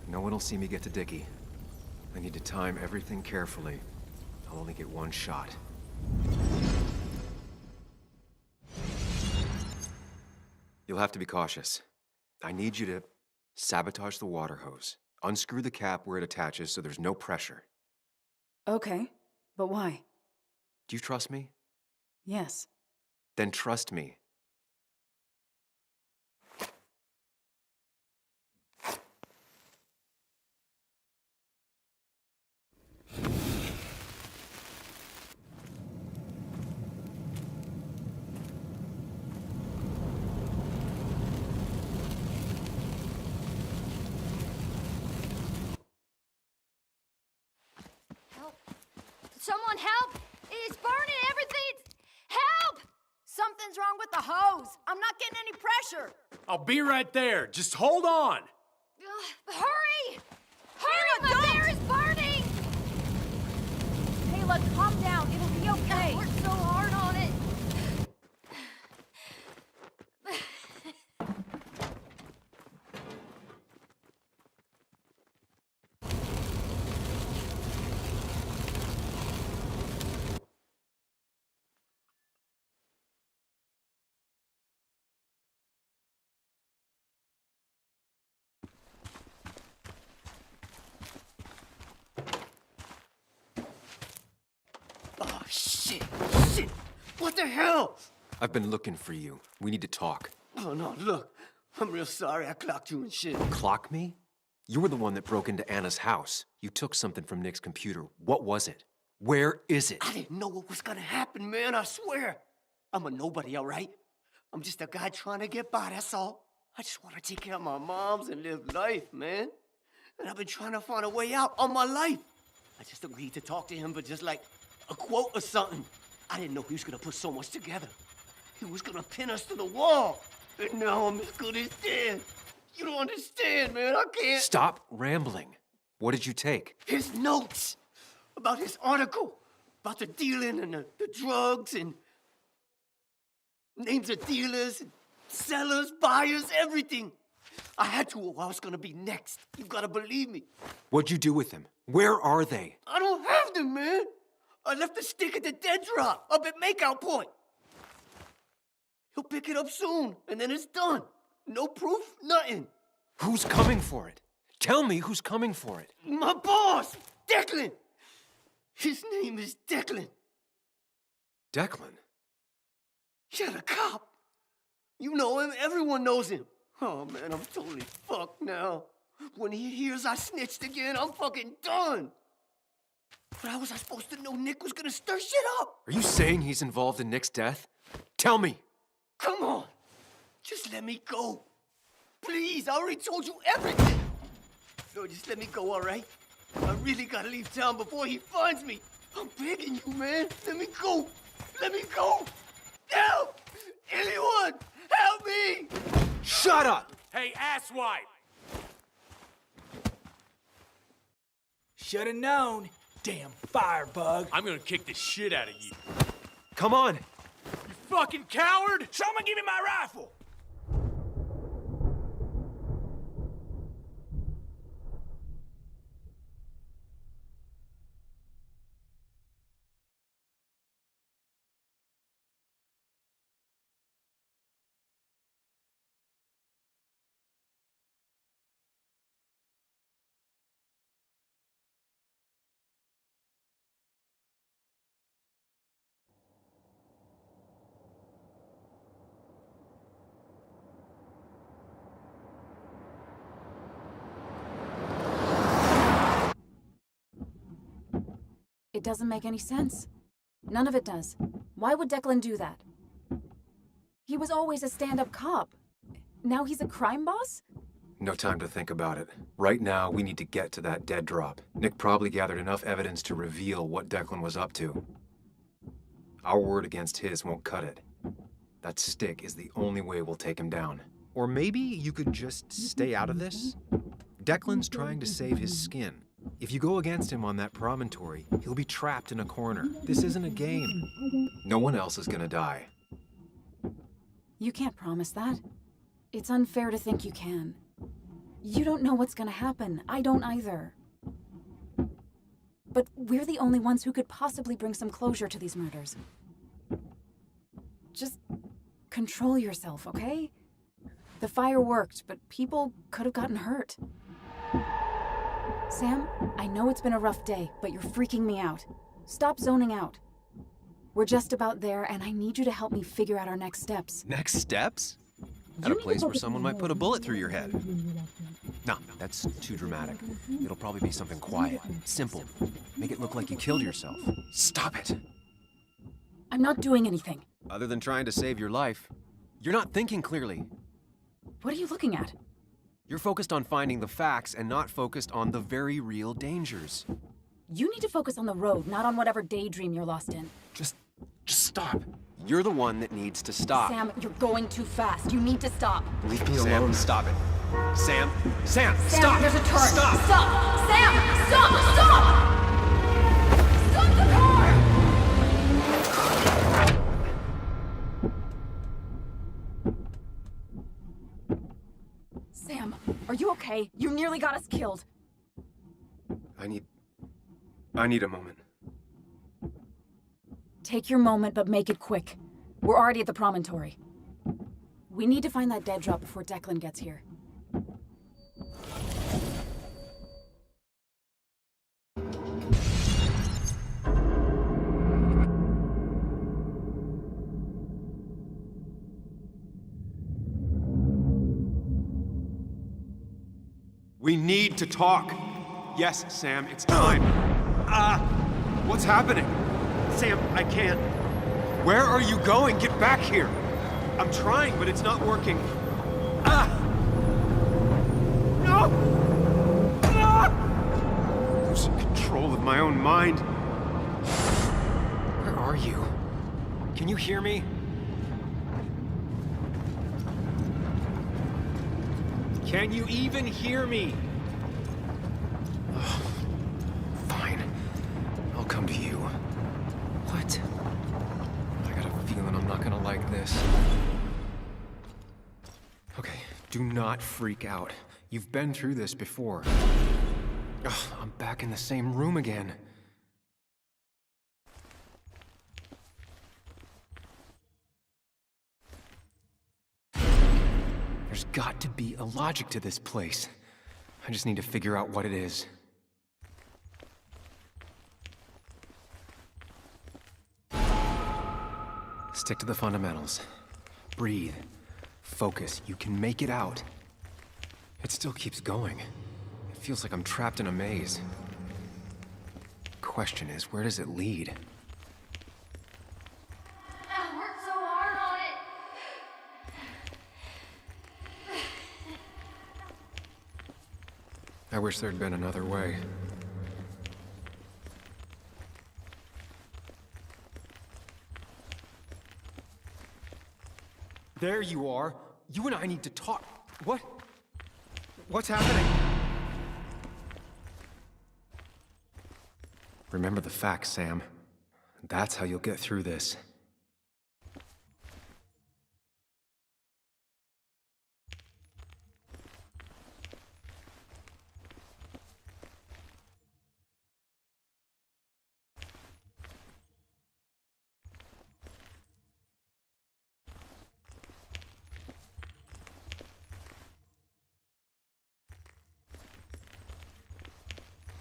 [SPEAKER 2] No one will see me get to Dickie. I need to time everything carefully. I'll only get one shot. You'll have to be cautious. I need you to sabotage the water hose. Unscrew the cap where it attaches so there's no pressure.
[SPEAKER 20] Okay, but why?
[SPEAKER 2] Do you trust me?
[SPEAKER 20] Yes.
[SPEAKER 2] Then trust me.
[SPEAKER 22] Someone help! It's burning! Everything's... Help!
[SPEAKER 9] Something's wrong with the hose. I'm not getting any pressure.
[SPEAKER 21] I'll be right there. Just hold on.
[SPEAKER 22] Hurry! Hurry! My bear is burning!
[SPEAKER 9] Kayla, calm down. It'll be okay.
[SPEAKER 22] I worked so hard on it.
[SPEAKER 17] Oh, shit. Shit. What the hell?
[SPEAKER 2] I've been looking for you. We need to talk.
[SPEAKER 17] Oh, no, look. I'm real sorry I clocked you and shit.
[SPEAKER 2] Clock me? You were the one that broke into Anna's house. You took something from Nick's computer. What was it? Where is it?
[SPEAKER 17] I didn't know what was gonna happen, man, I swear. I'm a nobody, all right? I'm just a guy trying to get by, that's all. I just want to take care of my moms and live life, man. And I've been trying to find a way out all my life. I just agreed to talk to him for just like a quote or something. I didn't know he was gonna put so much together. He was gonna pin us to the wall. And now I'm as good as dead. You don't understand, man. I can't.
[SPEAKER 2] Stop rambling. What did you take?
[SPEAKER 17] His notes about his article, about the dealing and the drugs and names of dealers and sellers, buyers, everything. I had to or I was gonna be next. You gotta believe me.
[SPEAKER 2] What'd you do with them? Where are they?
[SPEAKER 17] I don't have them, man. I left the stick at the dead drop up at Makeout Point. He'll pick it up soon, and then it's done. No proof, nothing.
[SPEAKER 2] Who's coming for it? Tell me who's coming for it.
[SPEAKER 17] My boss, Declan. His name is Declan.
[SPEAKER 2] Declan?
[SPEAKER 17] Yeah, the cop. You know him, everyone knows him. Oh, man, I'm totally fucked now. When he hears I snitched again, I'm fucking done. But how was I supposed to know Nick was gonna stir shit up?
[SPEAKER 2] Are you saying he's involved in Nick's death? Tell me.
[SPEAKER 17] Come on. Just let me go. Please, I already told you everything. No, just let me go, all right? I really gotta leave town before he finds me. I'm begging you, man. Let me go. Let me go. Help! Anyone! Help me!
[SPEAKER 2] Shut up!
[SPEAKER 21] Hey, asswipe!
[SPEAKER 19] Should've known. Damn firebug.
[SPEAKER 21] I'm gonna kick the shit out of you.
[SPEAKER 2] Come on!
[SPEAKER 21] You fucking coward!
[SPEAKER 19] Someone give me my rifle.
[SPEAKER 20] It doesn't make any sense. None of it does. Why would Declan do that? He was always a stand-up cop. Now he's a crime boss?
[SPEAKER 2] No time to think about it. Right now, we need to get to that dead drop. Nick probably gathered enough evidence to reveal what Declan was up to. Our word against his won't cut it. That stick is the only way we'll take him down. Or maybe you could just stay out of this? Declan's trying to save his skin. If you go against him on that promontory, he'll be trapped in a corner. This isn't a game. No one else is gonna die.
[SPEAKER 20] You can't promise that. It's unfair to think you can. You don't know what's gonna happen. I don't either. But we're the only ones who could possibly bring some closure to these murders. Just control yourself, okay? The fire worked, but people could have gotten hurt. Sam, I know it's been a rough day, but you're freaking me out. Stop zoning out. We're just about there, and I need you to help me figure out our next steps.
[SPEAKER 2] Next steps? At a place where someone might put a bullet through your head. No, that's too dramatic. It'll probably be something quiet, simple. Make it look like you killed yourself. Stop it!
[SPEAKER 20] I'm not doing anything.
[SPEAKER 2] Other than trying to save your life, you're not thinking clearly.
[SPEAKER 20] What are you looking at?
[SPEAKER 2] You're focused on finding the facts and not focused on the very real dangers.
[SPEAKER 20] You need to focus on the road, not on whatever daydream you're lost in.
[SPEAKER 2] Just stop. You're the one that needs to stop.
[SPEAKER 20] Sam, you're going too fast. You need to stop.
[SPEAKER 2] Leave me alone. Stop it. Sam,
[SPEAKER 20] Sam,
[SPEAKER 2] stop!
[SPEAKER 20] There's a turn.
[SPEAKER 2] Stop!
[SPEAKER 20] Stop! Sam, stop! Stop! Stop the car! Sam, are you okay? You nearly got us killed.
[SPEAKER 2] I need a moment.
[SPEAKER 20] Take your moment, but make it quick. We're already at the promontory. We need to find that dead drop before Declan gets here.
[SPEAKER 2] We need to talk. Yes, Sam, it's time. What's happening? Sam, I can't. Where are you going? Get back here. I'm trying, but it's not working. No! Losing control of my own mind. Where are you? Can you hear me? Can you even hear me? Fine. I'll come to you. What? I got a feeling I'm not gonna like this. Okay, do not freak out. You've been through this before. Ugh, I'm back in the same room again. There's got to be a logic to this place. I just need to figure out what it is. Stick to the fundamentals. Breathe. Focus. You can make it out. It still keeps going. It feels like I'm trapped in a maze. Question is, where does it lead?
[SPEAKER 5] I worked so hard on it.
[SPEAKER 2] I wish there'd been another way. There you are. You and I need to talk. What? What's happening? Remember the facts, Sam. That's how you'll get through this.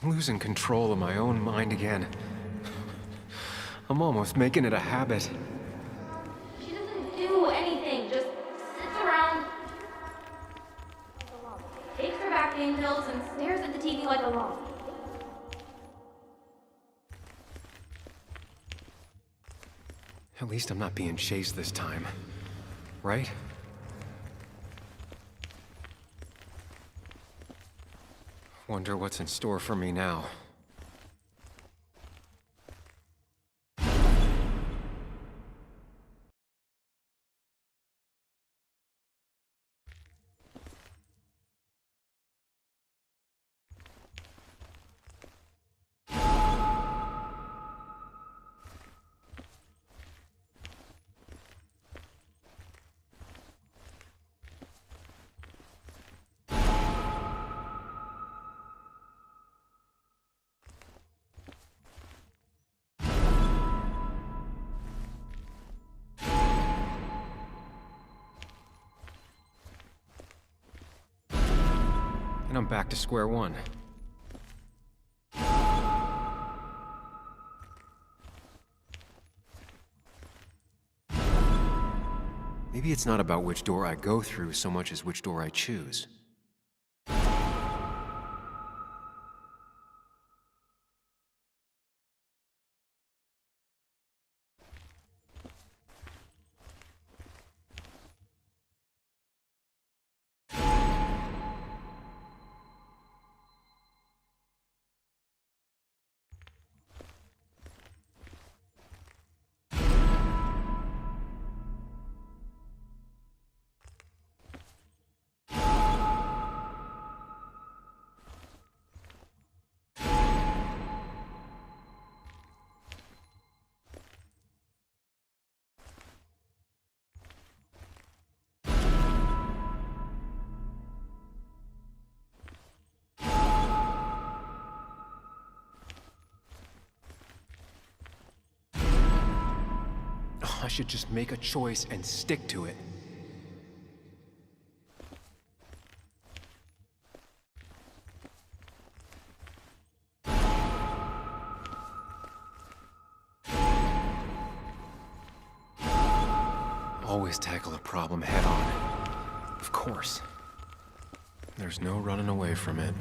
[SPEAKER 2] I'm losing control of my own mind again. I'm almost making it a habit.
[SPEAKER 5] She doesn't do anything, just sits around, takes her Valium pills, and stares at the TV like a log.
[SPEAKER 2] At least I'm not being chased this time. Right? Wonder what's in store for me now. And I'm back to square one. Maybe it's not about which door I go through so much as which door I choose. I should just make a choice and stick to it. Always tackle a problem head on. Of course. There's no running away from it.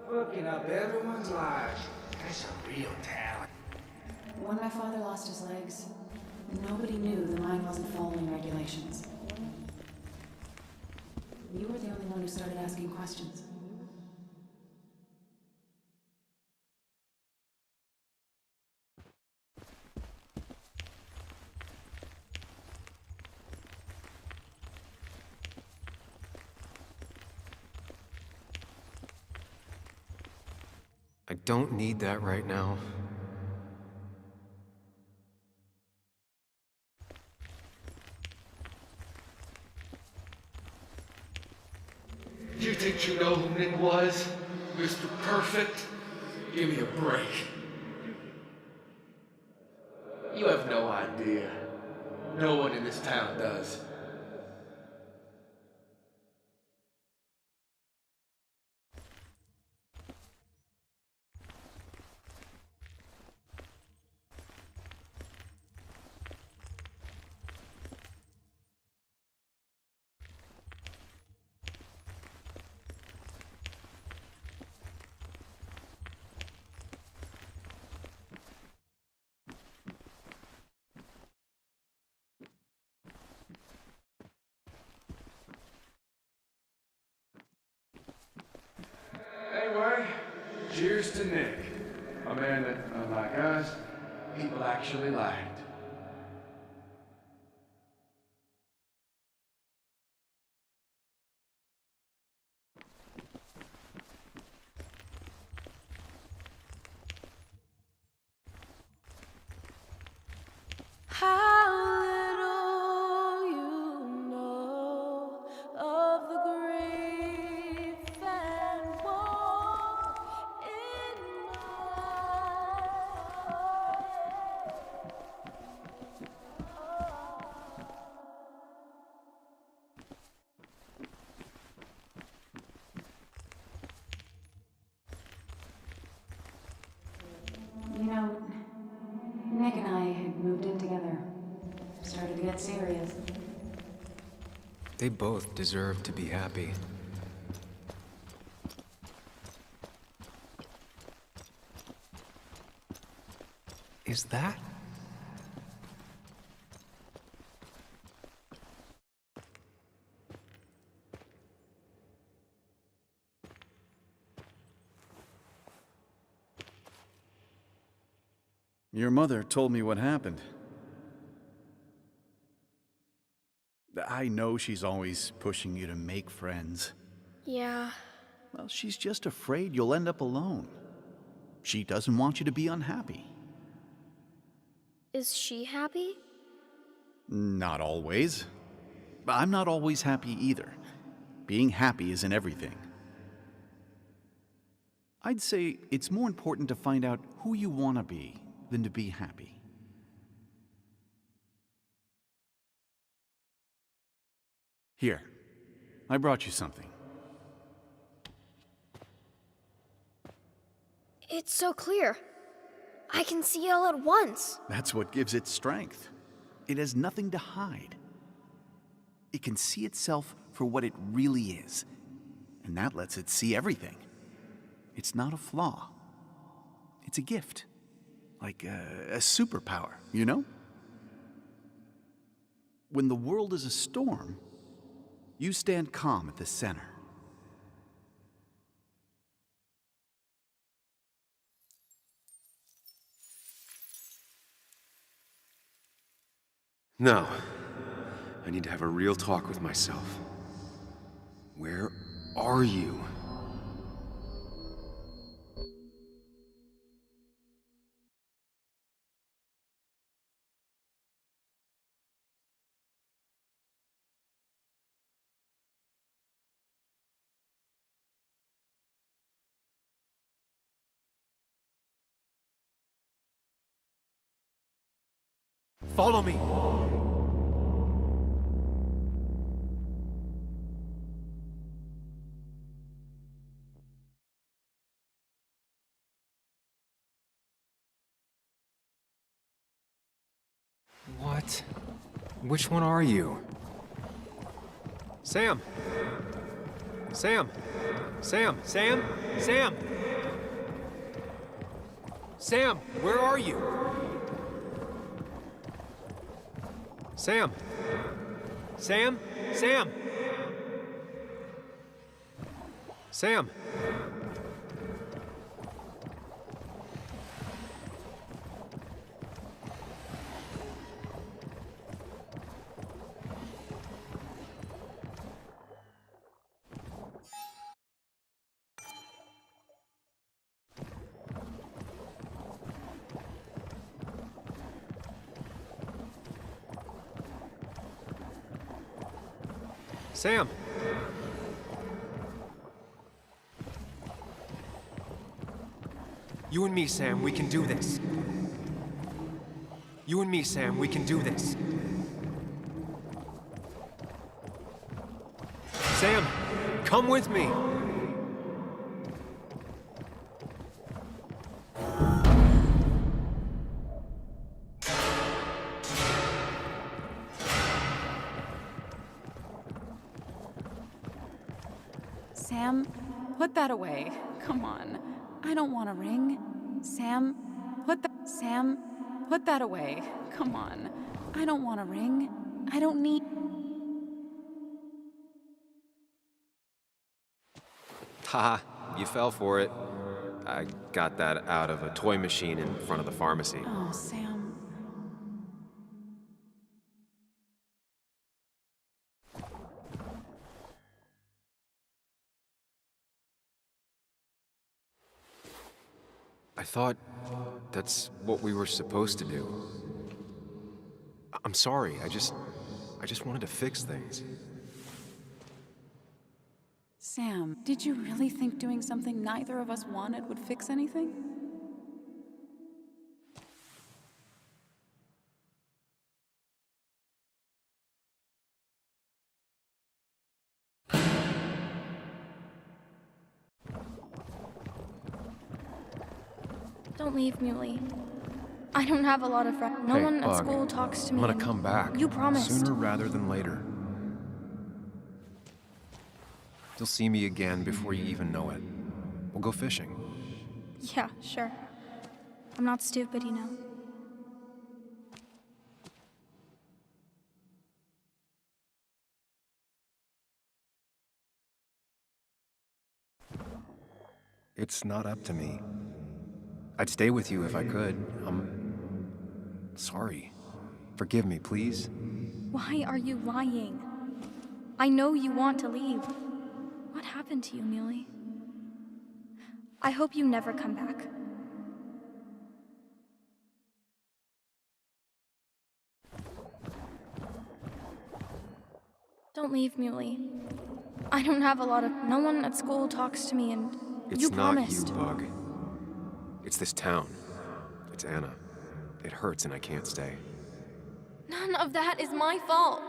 [SPEAKER 10] Hooking up everyone's lives. That's a real talent.
[SPEAKER 20] When my father lost his legs, nobody knew the mine wasn't following regulations. You were the only one who started asking questions.
[SPEAKER 2] I don't need that right now.
[SPEAKER 10] You think you know who Nick was? Mr. Perfect? Give me a break. You have no idea. No one in this town does. Anyway, cheers to Nick. A man that, unlike us, people actually liked.
[SPEAKER 15] How little you know of the grief and woe in my heart.
[SPEAKER 22] dead serious.
[SPEAKER 1] They both deserve to be happy. Is that?
[SPEAKER 12] Your mother told me what happened. I know she's always pushing you to make friends.
[SPEAKER 5] Yeah.
[SPEAKER 12] Well, she's just afraid you'll end up alone. She doesn't want you to be unhappy.
[SPEAKER 5] Is she happy?
[SPEAKER 12] Not always. I'm not always happy either. Being happy isn't everything. I'd say it's more important to find out who you want to be than to be happy. Here, I brought you something.
[SPEAKER 5] It's so clear. I can see it all at once.
[SPEAKER 12] That's what gives it strength. It has nothing to hide. It can see itself for what it really is, and that lets it see everything. It's not a flaw. It's a gift. Like a superpower, you know? When the world is a storm, you stand calm at the center.
[SPEAKER 2] No. I need to have a real talk with myself. Where are you? Follow me!
[SPEAKER 1] What? Which one are you?
[SPEAKER 2] Sam! Sam! Sam! Sam! Sam! Sam! Where are you? Sam! Sam! Sam! Sam! Sam! You and me, Sam, we can do this. You and me, Sam, we can do this. Sam, come with me!
[SPEAKER 20] Sam, put that away. Come on. I don't want a ring. Sam, put that away. Come on. I don't want a ring. I don't need...
[SPEAKER 2] Ha! You fell for it. I got that out of a toy machine in front of the pharmacy.
[SPEAKER 20] Oh, Sam.
[SPEAKER 2] I thought that's what we were supposed to do. I'm sorry, I just wanted to fix things.
[SPEAKER 20] Sam, did you really think doing something neither of us wanted would fix anything?
[SPEAKER 5] Don't leave, Muley. I don't have a lot of friends. No
[SPEAKER 2] Hey,
[SPEAKER 5] one at
[SPEAKER 2] Bug,
[SPEAKER 5] school talks to
[SPEAKER 2] I'm
[SPEAKER 5] me.
[SPEAKER 2] gonna
[SPEAKER 5] and
[SPEAKER 2] come back.
[SPEAKER 5] You promised.
[SPEAKER 2] Sooner rather than later. You'll see me again before you even know it. We'll go fishing.
[SPEAKER 5] Yeah, sure. I'm not stupid, you know.
[SPEAKER 2] It's not up to me. I'd stay with you if I could. I'm sorry. Forgive me, please.
[SPEAKER 5] Why are you lying? I know you want to leave. What happened to you, Muley? I hope you never come back. Don't leave, Muley. I don't have a lot of... No one at school talks to me, and you promised.
[SPEAKER 2] It's not you, Bug. It's this town. It's Anna. It hurts and I can't stay.
[SPEAKER 5] None of that is my fault.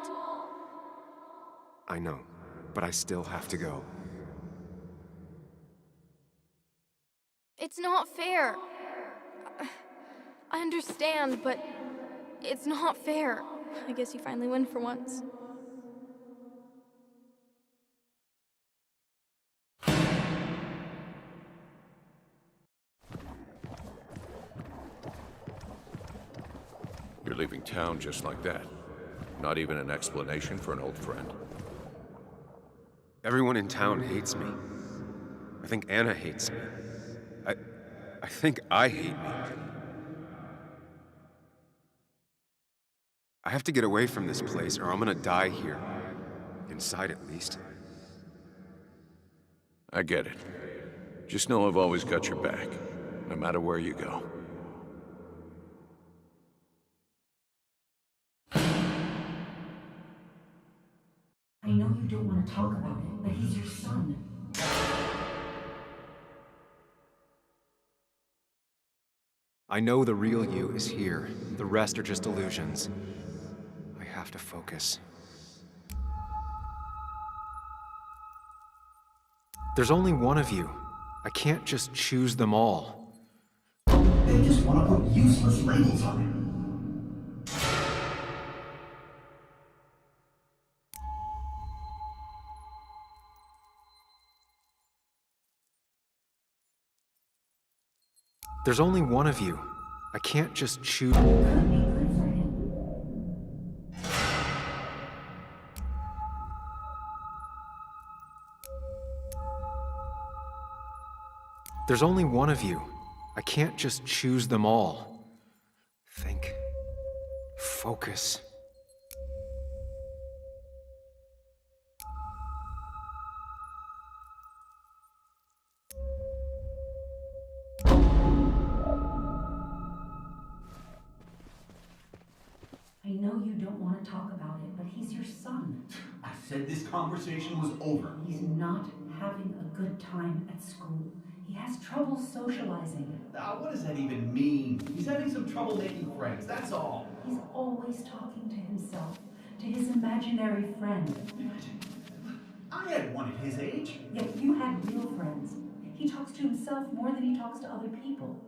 [SPEAKER 2] I know, but I still have to go.
[SPEAKER 5] It's not fair. I understand, but it's not fair. I guess you finally win for once.
[SPEAKER 3] You're leaving town just like that. Not even an explanation for an old friend.
[SPEAKER 2] Everyone in town hates me. I think Anna hates me. I think I hate me. I have to get away from this place or I'm gonna die here. Inside at least.
[SPEAKER 3] I get it. Just know I've always got your back, no matter where you go.
[SPEAKER 11] I know you don't want to talk about it, but he's your son.
[SPEAKER 2] I know the real you is here. The rest are just illusions. I have to focus. There's only one of you. I can't just choose them all.
[SPEAKER 11] They just want to put useless labels on it.
[SPEAKER 2] There's only one of you. I can't just choose. There's only one of you. I can't just choose them all. Think. Focus.
[SPEAKER 11] I know you don't want to talk about it, but he's your son.
[SPEAKER 12] I said this conversation was over.
[SPEAKER 11] He's not having a good time at school. He has trouble socializing.
[SPEAKER 12] What does that even mean? He's having some trouble making friends, that's all.
[SPEAKER 11] He's always talking to himself, to his imaginary friend.
[SPEAKER 12] I had one at his age.
[SPEAKER 11] Yet you had real friends. He talks to himself more than he talks to other people.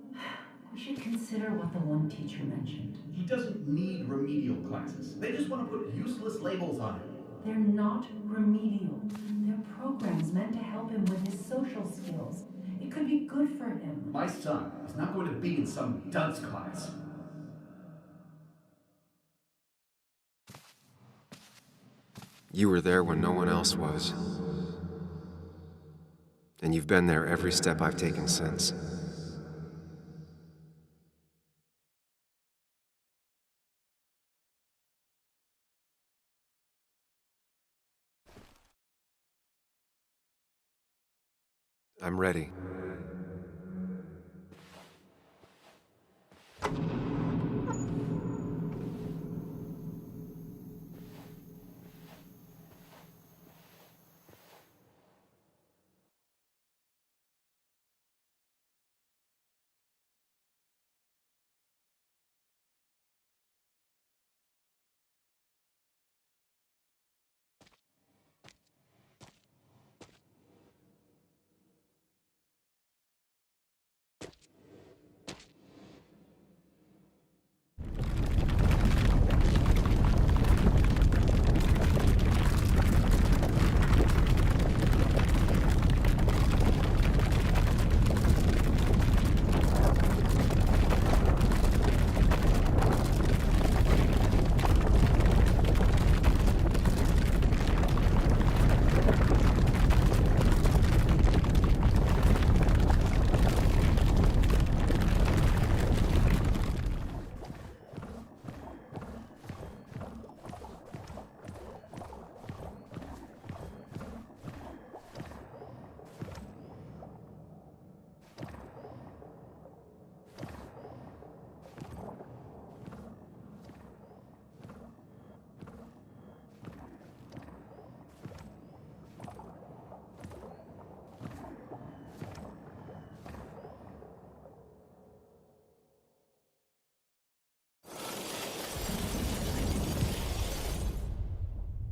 [SPEAKER 11] We should consider what the one teacher mentioned.
[SPEAKER 12] He doesn't need remedial classes. They just want to put useless labels on him.
[SPEAKER 11] They're not remedial. They're programs meant to help him with his social skills. It could be good for him.
[SPEAKER 12] My son is not going to be in some dunce class.
[SPEAKER 2] You were there when no one else was. And you've been there every step I've taken since. I'm ready.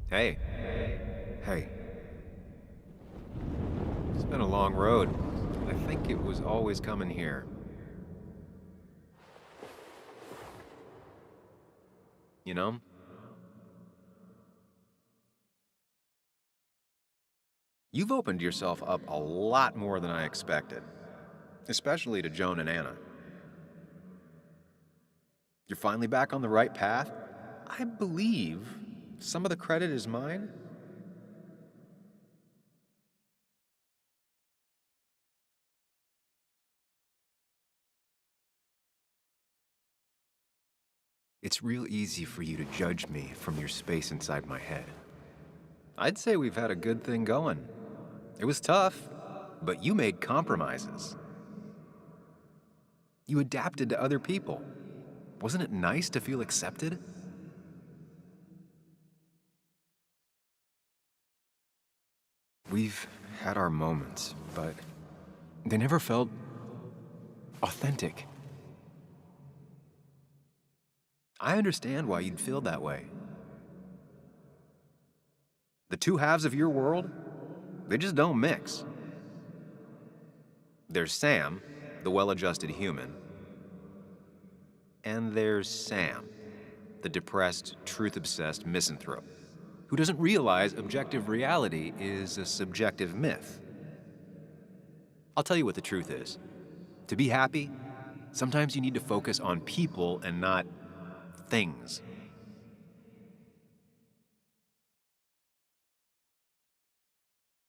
[SPEAKER 2] Hey. Hey. It's been a long road. I think it was always coming here. You know? You've opened yourself up a lot more than I expected. Especially to Joan and Anna. You're finally back on the right path? I believe some of the credit is mine. It's real easy for you to judge me from your space inside my head. I'd say we've had a good thing going. It was tough, but you made compromises. You adapted to other people. Wasn't it nice to feel accepted? We've had our moments, but they never felt authentic. I understand why you'd feel that way. The two halves of your world, they just don't mix. There's Sam, the well-adjusted human, and there's Sam, the depressed, truth-obsessed misanthrope, who doesn't realize objective reality is a subjective myth. I'll tell you what the truth is. To be happy, sometimes you need to focus on people and not things.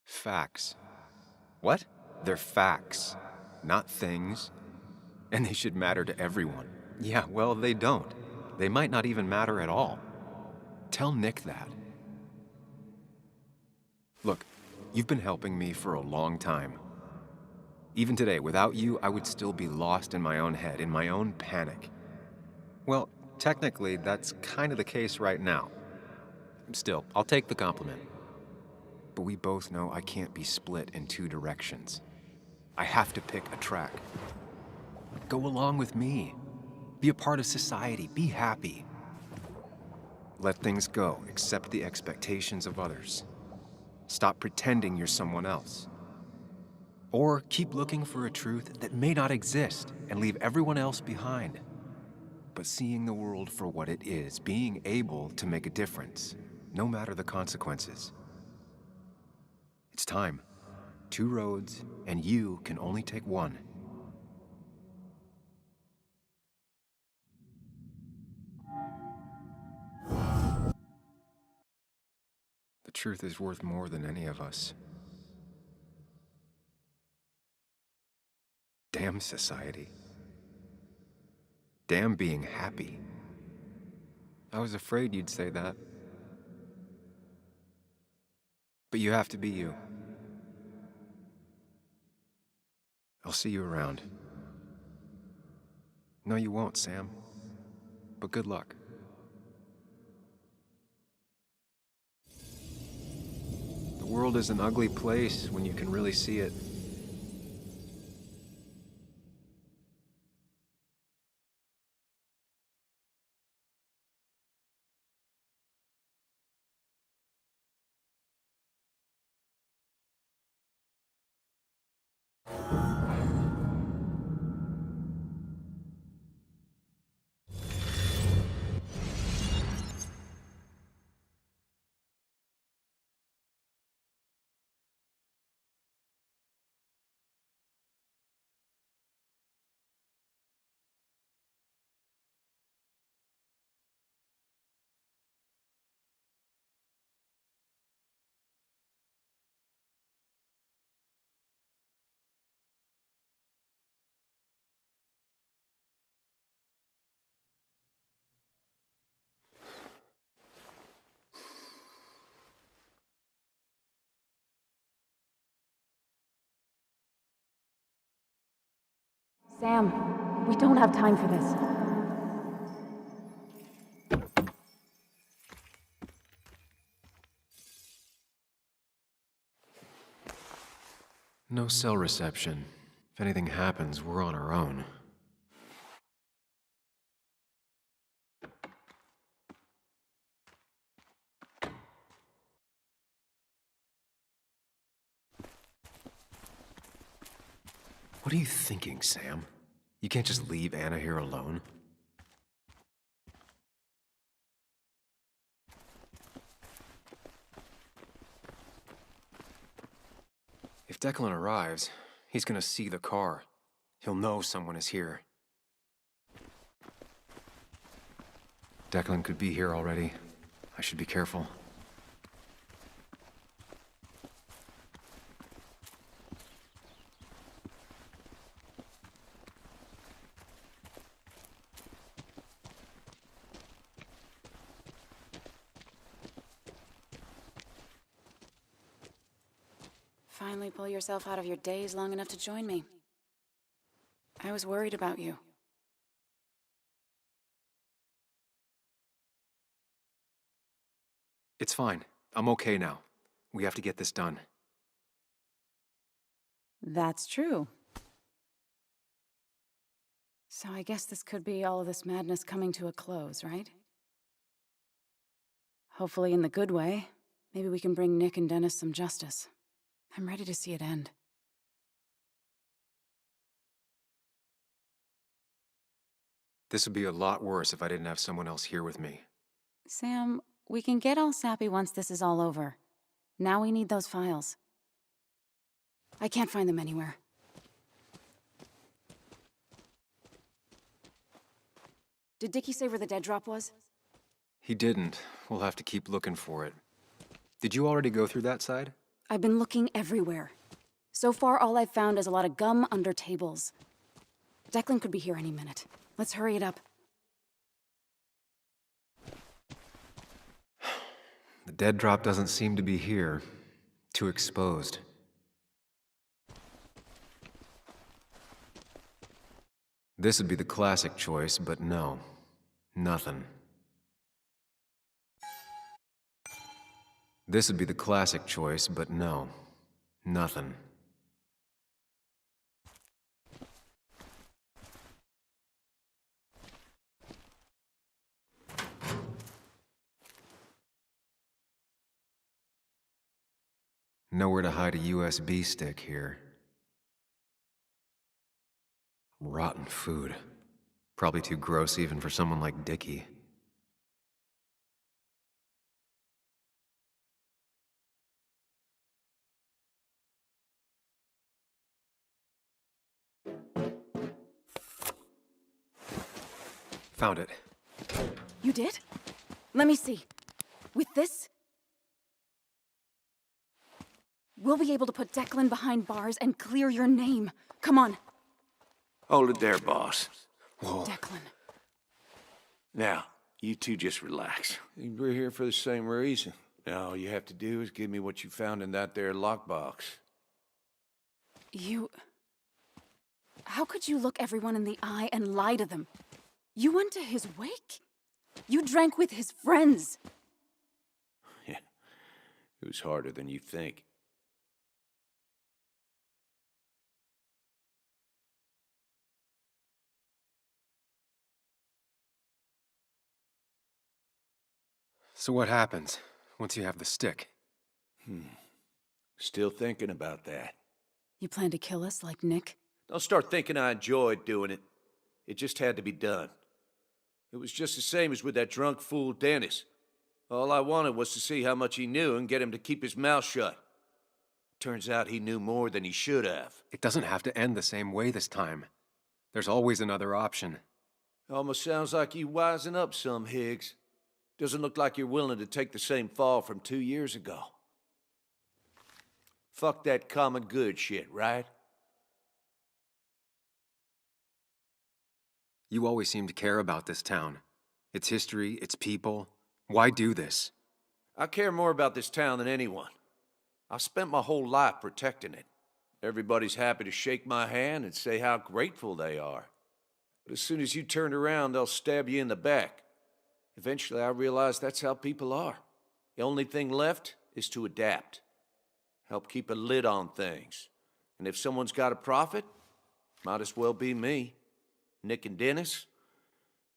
[SPEAKER 2] Facts. What? They're facts, not things. And they should matter to everyone. Yeah, well, they don't. They might not even matter at all. Tell Nick that. Look, you've been helping me for a long time. Even today, without you, I would still be lost in my own head, in my own panic. Well, technically, that's kind of the case right now. Still, I'll take the compliment. But we both know I can't be split in two directions. I have to pick a track. Go along with me. Be a part of society. Be happy. Let things go. Accept the expectations of others. Stop pretending you're someone else. Or keep looking for a truth that may not exist and leave everyone else behind. But seeing the world for what it is, being able to make a difference, no matter the consequences. It's time. Two roads, and you can only take one. The truth is worth more than any of us. Damn society. Damn being happy. I was afraid you'd say that. But you have to be you. I'll see you around. No, you won't, Sam. But good luck. The world is an ugly place when you can really see it.
[SPEAKER 4] Sam, we don't have time for this.
[SPEAKER 2] No cell reception. If anything happens, we're on our own. What are you thinking, Sam? You can't just leave Anna here alone. If Declan arrives, he's gonna see the car. He'll know someone is here. Declan could be here already. I should be careful.
[SPEAKER 20] Finally pull yourself out of your daze long enough to join me. I was worried about you.
[SPEAKER 2] It's fine. I'm okay now. We have to get this done.
[SPEAKER 20] That's true. So I guess this could be all of this madness coming to a close, right? Hopefully in the good way. Maybe we can bring Nick and Dennis some justice. I'm ready to see it end.
[SPEAKER 2] This would be a lot worse if I didn't have someone else here with me.
[SPEAKER 20] Sam, we can get all sappy once this is all over. Now we need those files. I can't find them anywhere. Did Dickie say where the dead drop was?
[SPEAKER 2] He didn't. We'll have to keep looking for it. Did you already go through that side?
[SPEAKER 20] I've been looking everywhere. So far, all I've found is a lot of gum under tables. Declan could be here any minute. Let's hurry it up.
[SPEAKER 2] The dead drop doesn't seem to be here. Too exposed. This would be the classic choice, but no. Nothing. This would be the classic choice, but no. Nothing. Nowhere to hide a USB stick here. Rotten food. Probably too gross even for someone like Dickie. Found it.
[SPEAKER 20] You did? Let me see. With this, we'll be able to put Declan behind bars and clear your name. Come on.
[SPEAKER 3] Hold it there, boss.
[SPEAKER 2] Whoa.
[SPEAKER 20] Declan.
[SPEAKER 3] Now, you two just relax. We're here for the same reason. Now, all you have to do is give me what you found in that there lockbox.
[SPEAKER 20] You... How could you look everyone in the eye and lie to them? You went to his wake? You drank with his friends.
[SPEAKER 3] Yeah, it was harder than you think.
[SPEAKER 2] So what happens once you have the stick?
[SPEAKER 3] Still thinking about that.
[SPEAKER 20] You plan to kill us like Nick?
[SPEAKER 3] Don't start thinking I enjoyed doing it. It just had to be done. It was just the same as with that drunk fool Dennis. All I wanted was to see how much he knew and get him to keep his mouth shut. Turns out he knew more than he should have.
[SPEAKER 2] It doesn't have to end the same way this time. There's always another option.
[SPEAKER 3] Almost sounds like you wising up some, Higgs. Doesn't look like you're willing to take the same fall from 2 years ago. Fuck that common good shit, right?
[SPEAKER 2] You always seem to care about this town. Its history, its people. Why do this?
[SPEAKER 3] I care more about this town than anyone. I've spent my whole life protecting it. Everybody's happy to shake my hand and say how grateful they are. But as soon as you turn around, they'll stab you in the back. Eventually, I realized that's how people are. The only thing left is to adapt. Help keep a lid on things. And if someone's got a profit, might as well be me. Nick and Dennis,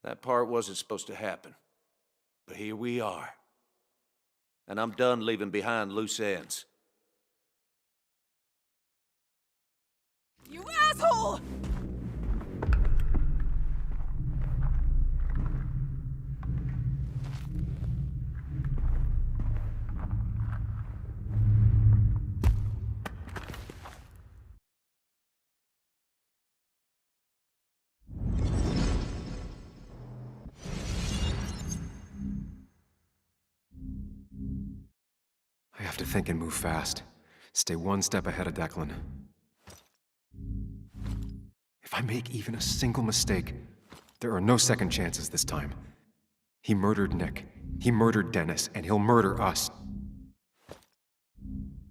[SPEAKER 3] that part wasn't supposed to happen. But here we are. And I'm done leaving behind loose ends.
[SPEAKER 9] you asshole!
[SPEAKER 2] I have to think and move fast. Stay one step ahead of Declan. If I make even a single mistake, there are no second chances this time. He murdered Nick. He murdered Dennis, and he'll murder us.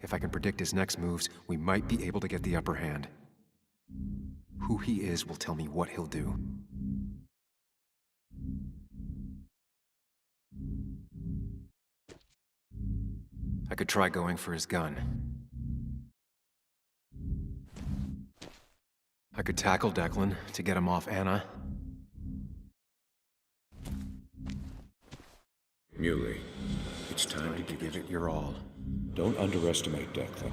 [SPEAKER 2] If I can predict his next moves, we might be able to get the upper hand. Who he is will tell me what he'll do. I could try going for his gun. I could tackle Declan to get him off Anna.
[SPEAKER 7] Muley, it's time to
[SPEAKER 2] give it your all.
[SPEAKER 7] Don't underestimate Declan.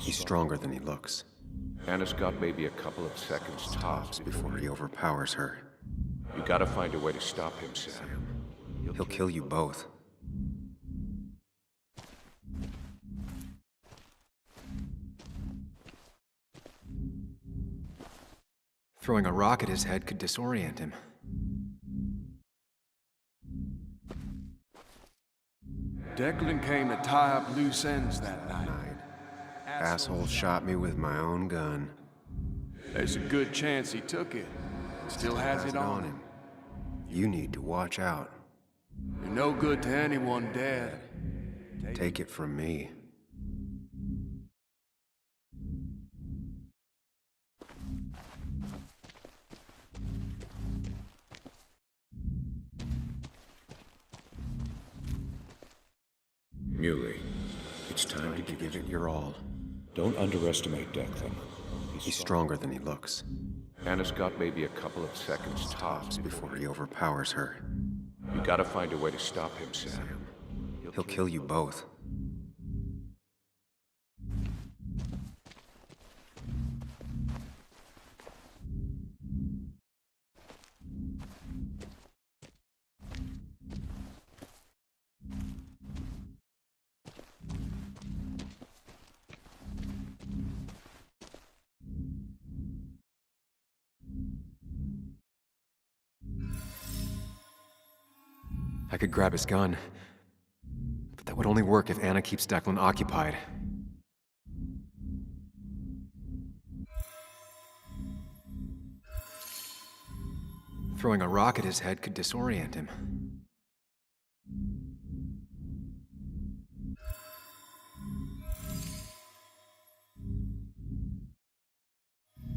[SPEAKER 2] He's stronger than he looks.
[SPEAKER 3] Anna's got maybe a couple of seconds tops
[SPEAKER 2] Before he overpowers her.
[SPEAKER 3] You gotta find a way to stop him, Sam.
[SPEAKER 2] He'll kill you both. Throwing a rock at his head could disorient him.
[SPEAKER 13] Declan came to tie up loose ends that night.
[SPEAKER 2] Asshole shot me with my own gun.
[SPEAKER 13] There's a good chance he took it. Still has it on him.
[SPEAKER 2] You need to watch out.
[SPEAKER 13] You're no good to anyone dead.
[SPEAKER 2] Take it from me.
[SPEAKER 7] Muley, it's time to
[SPEAKER 2] give it your all.
[SPEAKER 7] Don't underestimate Declan.
[SPEAKER 2] He's stronger than he looks.
[SPEAKER 3] Anna's got maybe a couple of seconds tops
[SPEAKER 2] Before he overpowers her.
[SPEAKER 3] You gotta find a way to stop him, Sam.
[SPEAKER 2] He'll kill you both. I could grab his gun, but that would only work if Anna keeps Declan occupied. Throwing a rock at his head could disorient him.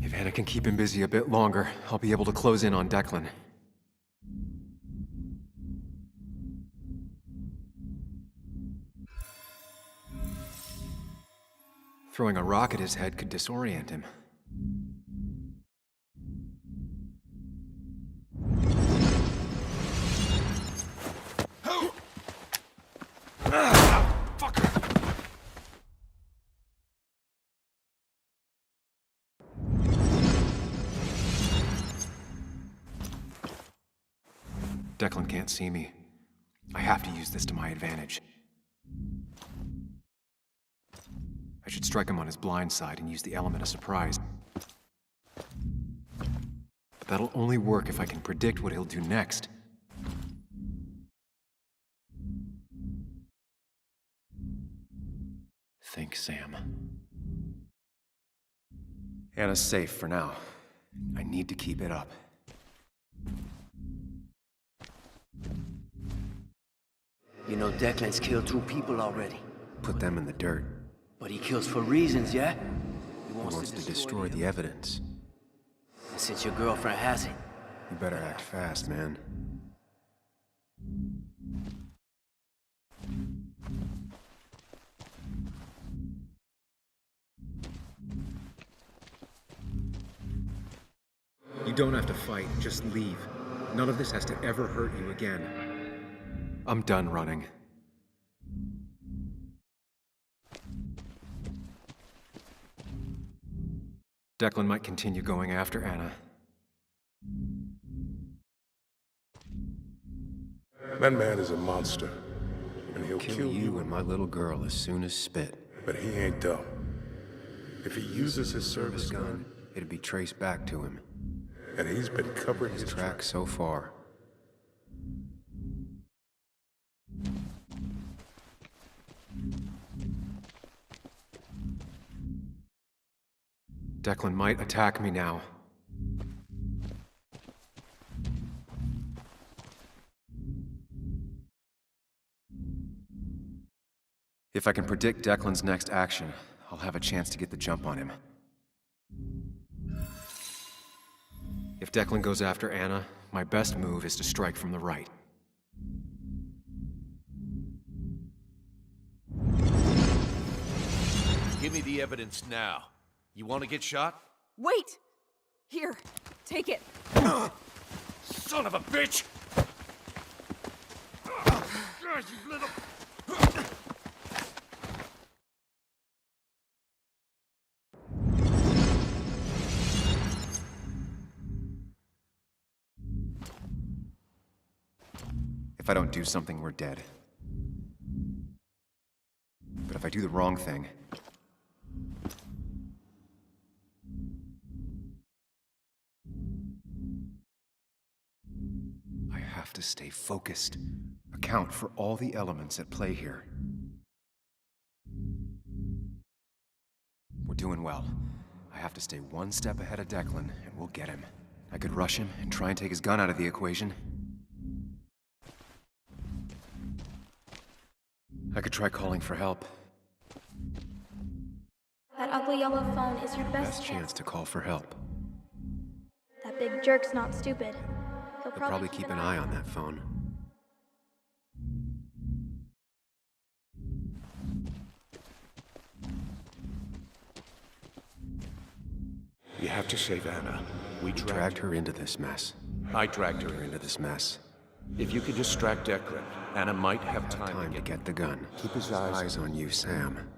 [SPEAKER 2] If Anna can keep him busy a bit longer, I'll be able to close in on Declan. Throwing a rock at his head could disorient him. Declan can't see me. I have to use this to my advantage. I should strike him on his blind side and use the element of surprise. But that'll only work if I can predict what he'll do next. Think, Sam. Anna's safe for now. I need to keep it up.
[SPEAKER 17] You know Declan's killed 2 people already.
[SPEAKER 2] Put them in the dirt.
[SPEAKER 17] But he kills for reasons, yeah?
[SPEAKER 2] He wants to destroy the evidence.
[SPEAKER 17] And since your girlfriend has it...
[SPEAKER 2] You better act fast, man. You don't have to fight, just leave. None of this has to ever hurt you again. I'm done running.
[SPEAKER 1] Declan might continue going after Anna.
[SPEAKER 16] That man is a monster, and he'll
[SPEAKER 2] Kill you and my little girl as soon as spit.
[SPEAKER 16] But he ain't dumb. If he uses his service gun,
[SPEAKER 2] it'd be traced back to him.
[SPEAKER 16] And he's been covering his
[SPEAKER 2] tracks so far.
[SPEAKER 1] Declan might attack me now.
[SPEAKER 2] If I can predict Declan's next action, I'll have a chance to get the jump on him.
[SPEAKER 1] If Declan goes after Anna, my best move is to strike from the right.
[SPEAKER 3] Give me the evidence now. You want to get shot?
[SPEAKER 9] Wait! Here, take it.
[SPEAKER 3] Son of a bitch! You little...
[SPEAKER 2] If I don't do something, we're dead. But if I do the wrong thing... I have to stay focused. Account for all the elements at play here. We're doing well. I have to stay one step ahead of Declan, and we'll get him. I could rush him and try and take his gun out of the equation. I could try calling for help.
[SPEAKER 5] That ugly yellow phone is your best
[SPEAKER 2] chance to call for help.
[SPEAKER 5] That big jerk's not stupid. He'll
[SPEAKER 2] He'll probably keep an eye on that phone.
[SPEAKER 16] You have to save Anna.
[SPEAKER 2] We dragged her into this mess.
[SPEAKER 3] I dragged her
[SPEAKER 2] into this mess.
[SPEAKER 3] If you could distract Declan, Anna might have time
[SPEAKER 2] to get the gun. Keep his eyes on you, Sam.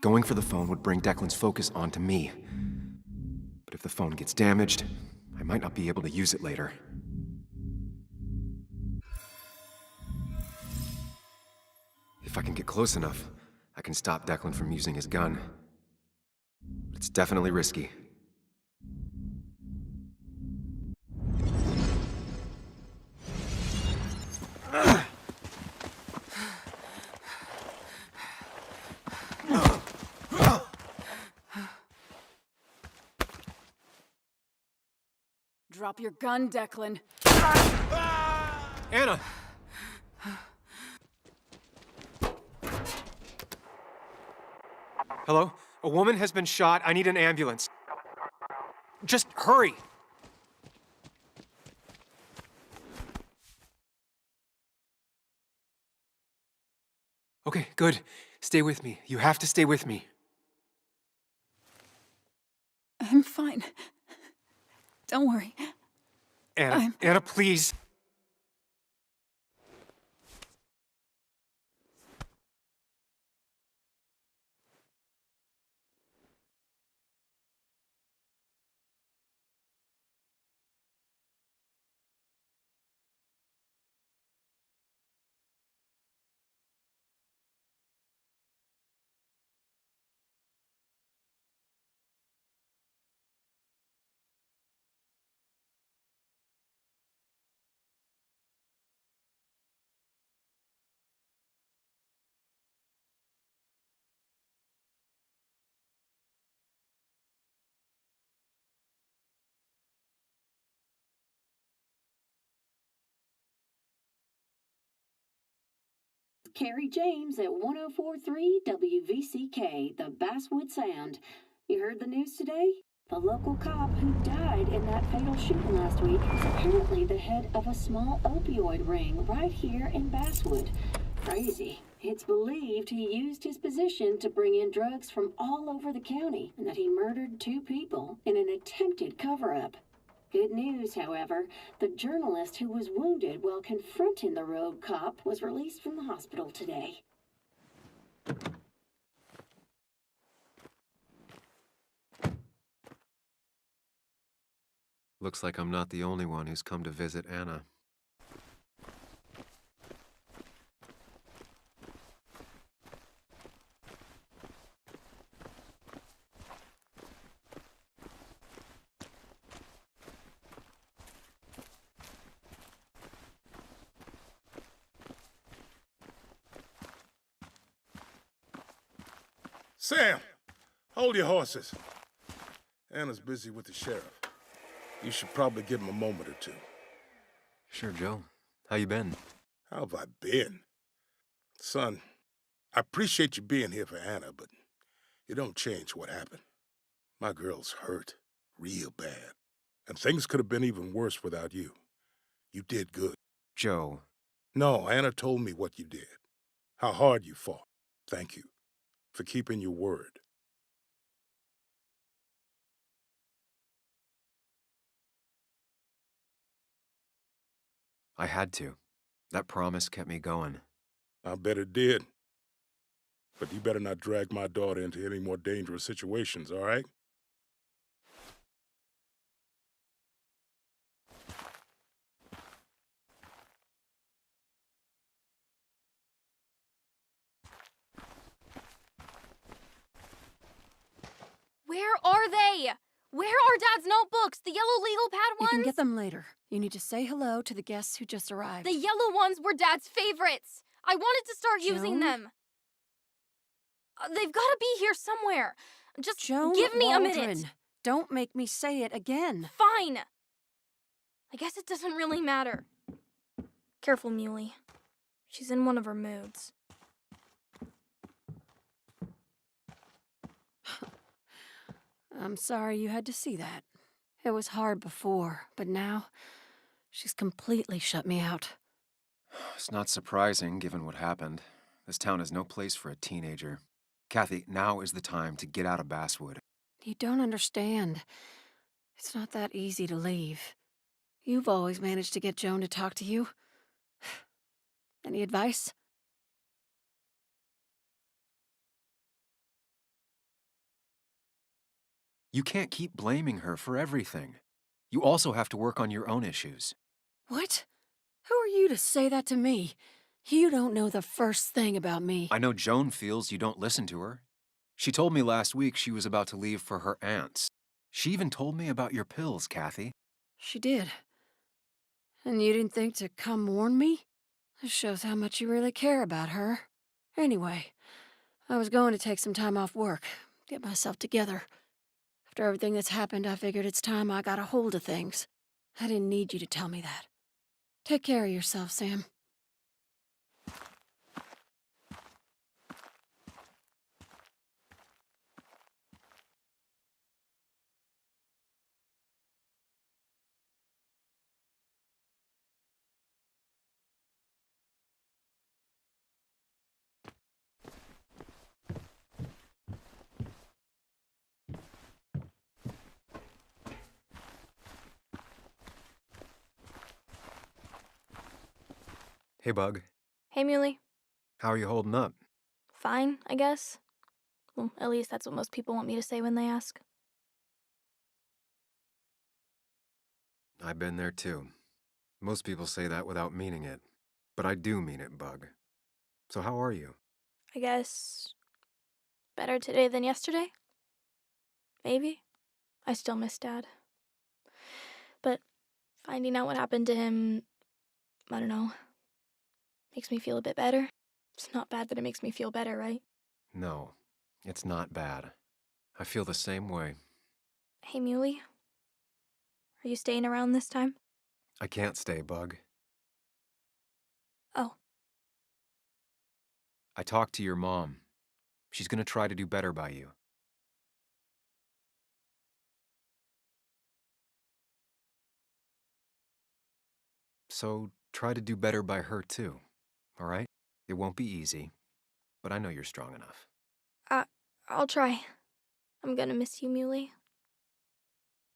[SPEAKER 2] Going for the phone would bring Declan's focus onto me. But if the phone gets damaged, I might not be able to use it later. If I can get close enough, I can stop Declan from using his gun. But it's definitely risky.
[SPEAKER 9] Drop your gun, Declan.
[SPEAKER 1] Anna! Hello? A woman has been shot. I need an ambulance. Just hurry! Okay, good. Stay with me. You have to stay with me.
[SPEAKER 9] I'm fine. Don't worry.
[SPEAKER 1] Anna, Anna, please.
[SPEAKER 11] Carrie James at 104.3 WVCK, the Basswood Sound. You heard the news today? The local cop who died in that fatal shooting last week was apparently the head of a small opioid ring right here in Basswood. Crazy. It's believed he used his position to bring in drugs from all over the county and that he murdered 2 people in an attempted cover-up. Good news, however, the journalist who was wounded while confronting the rogue cop was released from the hospital today.
[SPEAKER 1] Looks like I'm not the only one who's come to visit Anna.
[SPEAKER 16] Sam, hold your horses. Anna's busy with the sheriff. You should probably give him a moment or two.
[SPEAKER 1] Sure, Joe. How you been?
[SPEAKER 16] How have I been? Son, I appreciate you being here for Anna, but you don't change what happened. My girl's hurt, real bad. And things could have been even worse without you. You did good.
[SPEAKER 1] Joe.
[SPEAKER 16] No, Anna told me what you did. How hard you fought. Thank you for keeping your word.
[SPEAKER 1] I had to. That promise kept me going.
[SPEAKER 16] I bet it did. But you better not drag my daughter into any more dangerous situations, all right?
[SPEAKER 5] Where are they? Where are Dad's notebooks? The yellow legal pad
[SPEAKER 9] You
[SPEAKER 5] ones?
[SPEAKER 9] can get them later. You need to say hello to the guests who just arrived.
[SPEAKER 5] The yellow ones were Dad's favorites. I wanted to start using
[SPEAKER 9] Joan?
[SPEAKER 5] them. They've got to be here somewhere. Just
[SPEAKER 9] Joan
[SPEAKER 5] give me a
[SPEAKER 9] Waldron.
[SPEAKER 5] minute.
[SPEAKER 9] Don't make me say it again.
[SPEAKER 5] Fine. I guess it doesn't really matter. Careful, Muley. She's in one of her moods.
[SPEAKER 9] I'm sorry you had to see that. It was hard before, but now she's completely shut me out.
[SPEAKER 1] It's not surprising, given what happened. This town is no place for a teenager. Kathy, now is the time to get out of Basswood.
[SPEAKER 9] You don't understand. It's not that easy to leave. You've always managed to get Joan to talk to you. Any advice?
[SPEAKER 1] You can't keep blaming her for everything. You also have to work on your own issues.
[SPEAKER 9] What? Who are you to say that to me? You don't know the first thing about me.
[SPEAKER 1] I know Joan feels you don't listen to her. She told me last week she was about to leave for her aunt's. She even told me about your pills, Kathy.
[SPEAKER 9] She did. And you didn't think to come warn me? This shows how much you really care about her. Anyway, I was going to take some time off work, get myself together. After everything that's happened, I figured it's time I got a hold of things. I didn't need you to tell me that. Take care of yourself, Sam.
[SPEAKER 1] Hey, Bug.
[SPEAKER 5] Hey, Muley.
[SPEAKER 1] How are you holding up?
[SPEAKER 5] Fine, I guess. Well, at least that's what most people want me to say when they ask.
[SPEAKER 1] I've been there too. Most people say that without meaning it. But I do mean it, Bug. So how are you?
[SPEAKER 5] I guess better today than yesterday? Maybe. I still miss Dad. But finding out what happened to him, I don't know, makes me feel a bit better. It's not bad that it makes me feel better, right?
[SPEAKER 1] No, it's not bad. I feel the same way.
[SPEAKER 5] Hey, Muley. Are you staying around this time?
[SPEAKER 1] I can't stay, Bug.
[SPEAKER 5] Oh.
[SPEAKER 1] I talked to your mom. She's gonna try to do better by you. So try to do better by her too, all right? It won't be easy, but I know you're strong enough.
[SPEAKER 5] I'll try. I'm gonna miss you, Muley.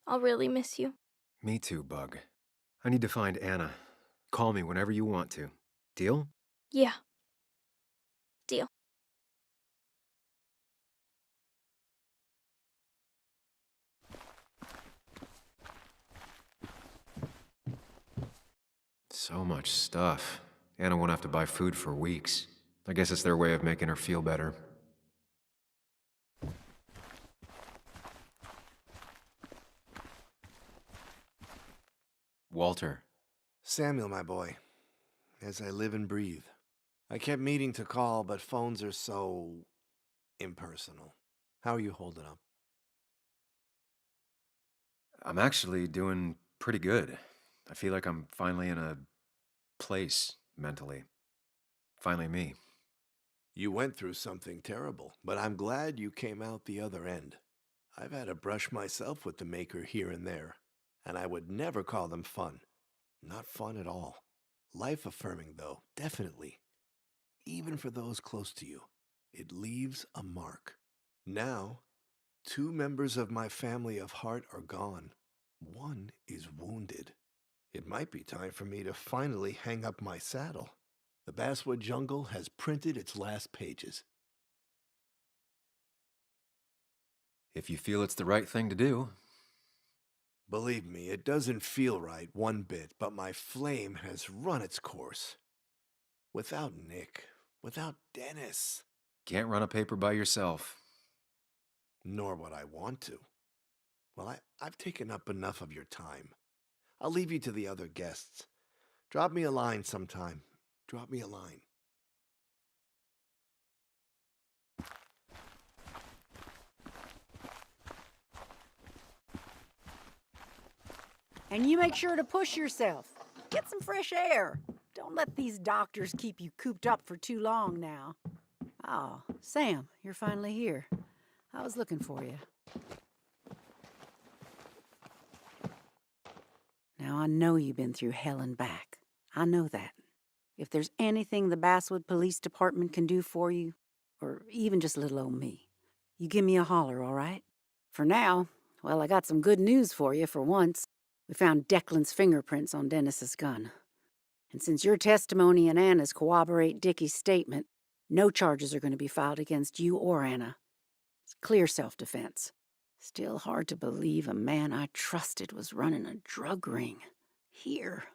[SPEAKER 5] I'll really miss you.
[SPEAKER 1] Me too, Bug. I need to find Anna. Call me whenever you want to. Deal?
[SPEAKER 5] Yeah. Deal.
[SPEAKER 1] So much stuff. Anna won't have to buy food for weeks. I guess it's their way of making her feel better. Walter.
[SPEAKER 14] Samuel, my boy. As I live and breathe. I kept meaning to call, but phones are so impersonal. How are you holding up?
[SPEAKER 1] I'm actually doing pretty good. I feel like I'm finally in a place mentally. Finally me.
[SPEAKER 14] You went through something terrible, but I'm glad you came out the other end. I've had a brush myself with the Maker here and there, and I would never call them fun. Not fun at all. Life-affirming, though, definitely. Even for those close to you. It leaves a mark. Now, 2 members of my family of heart are gone. 1 is wounded. It might be time for me to finally hang up my saddle. The Basswood Jungle has printed its last pages.
[SPEAKER 1] If you feel it's the right thing to do.
[SPEAKER 14] Believe me, it doesn't feel right one bit, but my flame has run its course. Without Nick, without Dennis.
[SPEAKER 1] Can't run a paper by yourself.
[SPEAKER 14] Nor would I want to. Well, I've taken up enough of your time. I'll leave you to the other guests. Drop me a line sometime. Drop me a line.
[SPEAKER 18] And you make sure to push yourself. Get some fresh air. Don't let these doctors keep you cooped up for too long now. Oh, Sam, you're finally here. I was looking for you. Now, I know you've been through hell and back. I know that. If there's anything the Basswood Police Department can do for you, or even just little old me, you give me a holler, all right? For now, well, I got some good news for you for once. We found Declan's fingerprints on Dennis's gun. And since your testimony and Anna's corroborate Dickie's statement, no charges are going to be filed against you or Anna. It's clear self-defense. Still hard to believe a man I trusted was running a drug ring. Here.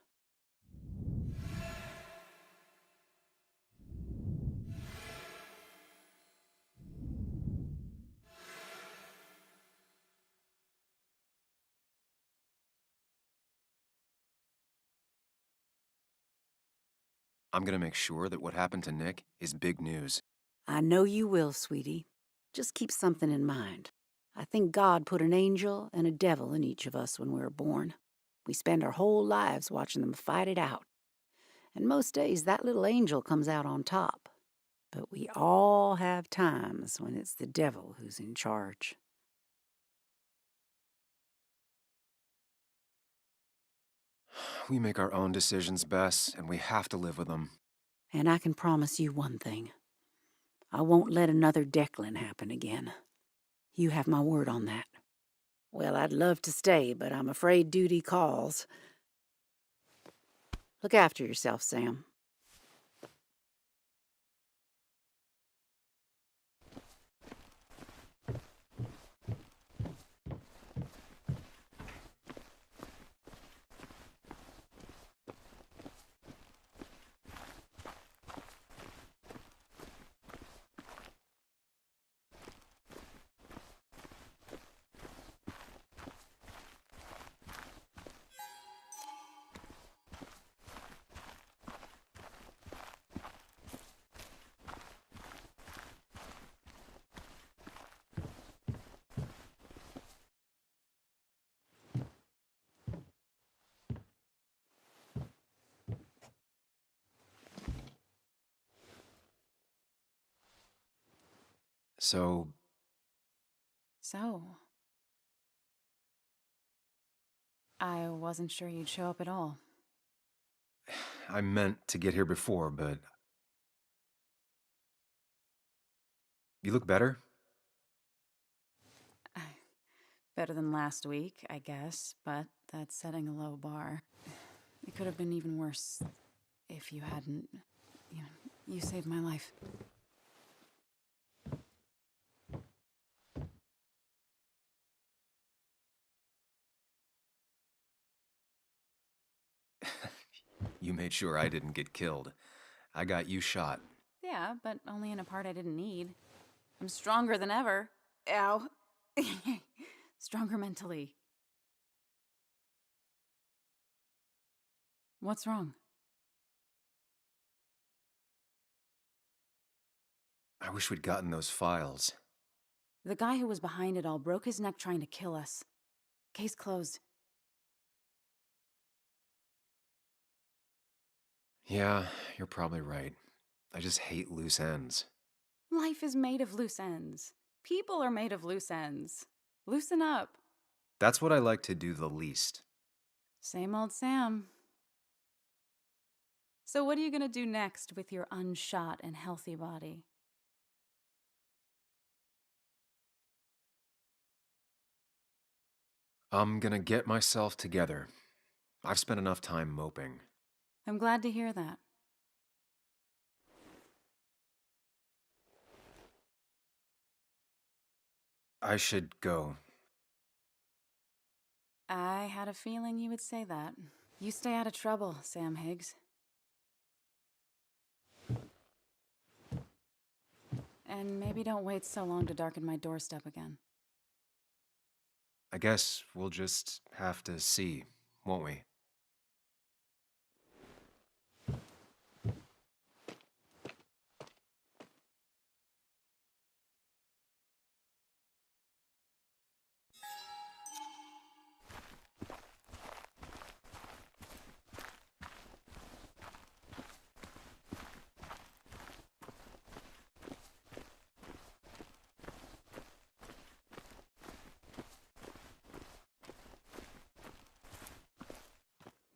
[SPEAKER 1] I'm gonna make sure that what happened to Nick is big news.
[SPEAKER 18] I know you will, sweetie. Just keep something in mind. I think God put an angel and a devil in each of us when we were born. We spend our whole lives watching them fight it out. And most days that little angel comes out on top. But we all have times when it's the devil who's in charge.
[SPEAKER 1] We make our own decisions, Bess, and we have to live with them.
[SPEAKER 18] And I can promise you one thing. I won't let another Declan happen again. You have my word on that. Well, I'd love to stay, but I'm afraid duty calls. Look after yourself, Sam.
[SPEAKER 1] So,
[SPEAKER 20] I wasn't sure you'd show up at all.
[SPEAKER 1] I meant to get here before, but You look better?
[SPEAKER 20] Better than last week, I guess, but that's setting a low bar. It could have been even worse if you hadn't. You saved my life.
[SPEAKER 1] You made sure I didn't get killed. I got you shot.
[SPEAKER 20] Yeah, but only in a part I didn't need. I'm stronger than ever. Ow. Stronger mentally. What's wrong?
[SPEAKER 1] I wish we'd gotten those files.
[SPEAKER 20] The guy who was behind it all broke his neck trying to kill us. Case closed.
[SPEAKER 1] Yeah, you're probably right. I just hate loose ends.
[SPEAKER 20] Life is made of loose ends. People are made of loose ends. Loosen up.
[SPEAKER 1] That's what I like to do the least.
[SPEAKER 20] Same old Sam. So what are you gonna do next with your unshot and healthy body?
[SPEAKER 1] I'm gonna get myself together. I've spent enough time moping.
[SPEAKER 20] I'm glad to hear that.
[SPEAKER 1] I should go.
[SPEAKER 20] I had a feeling you would say that. You stay out of trouble, Sam Higgs. And maybe don't wait so long to darken my doorstep again.
[SPEAKER 1] I guess we'll just have to see, won't we?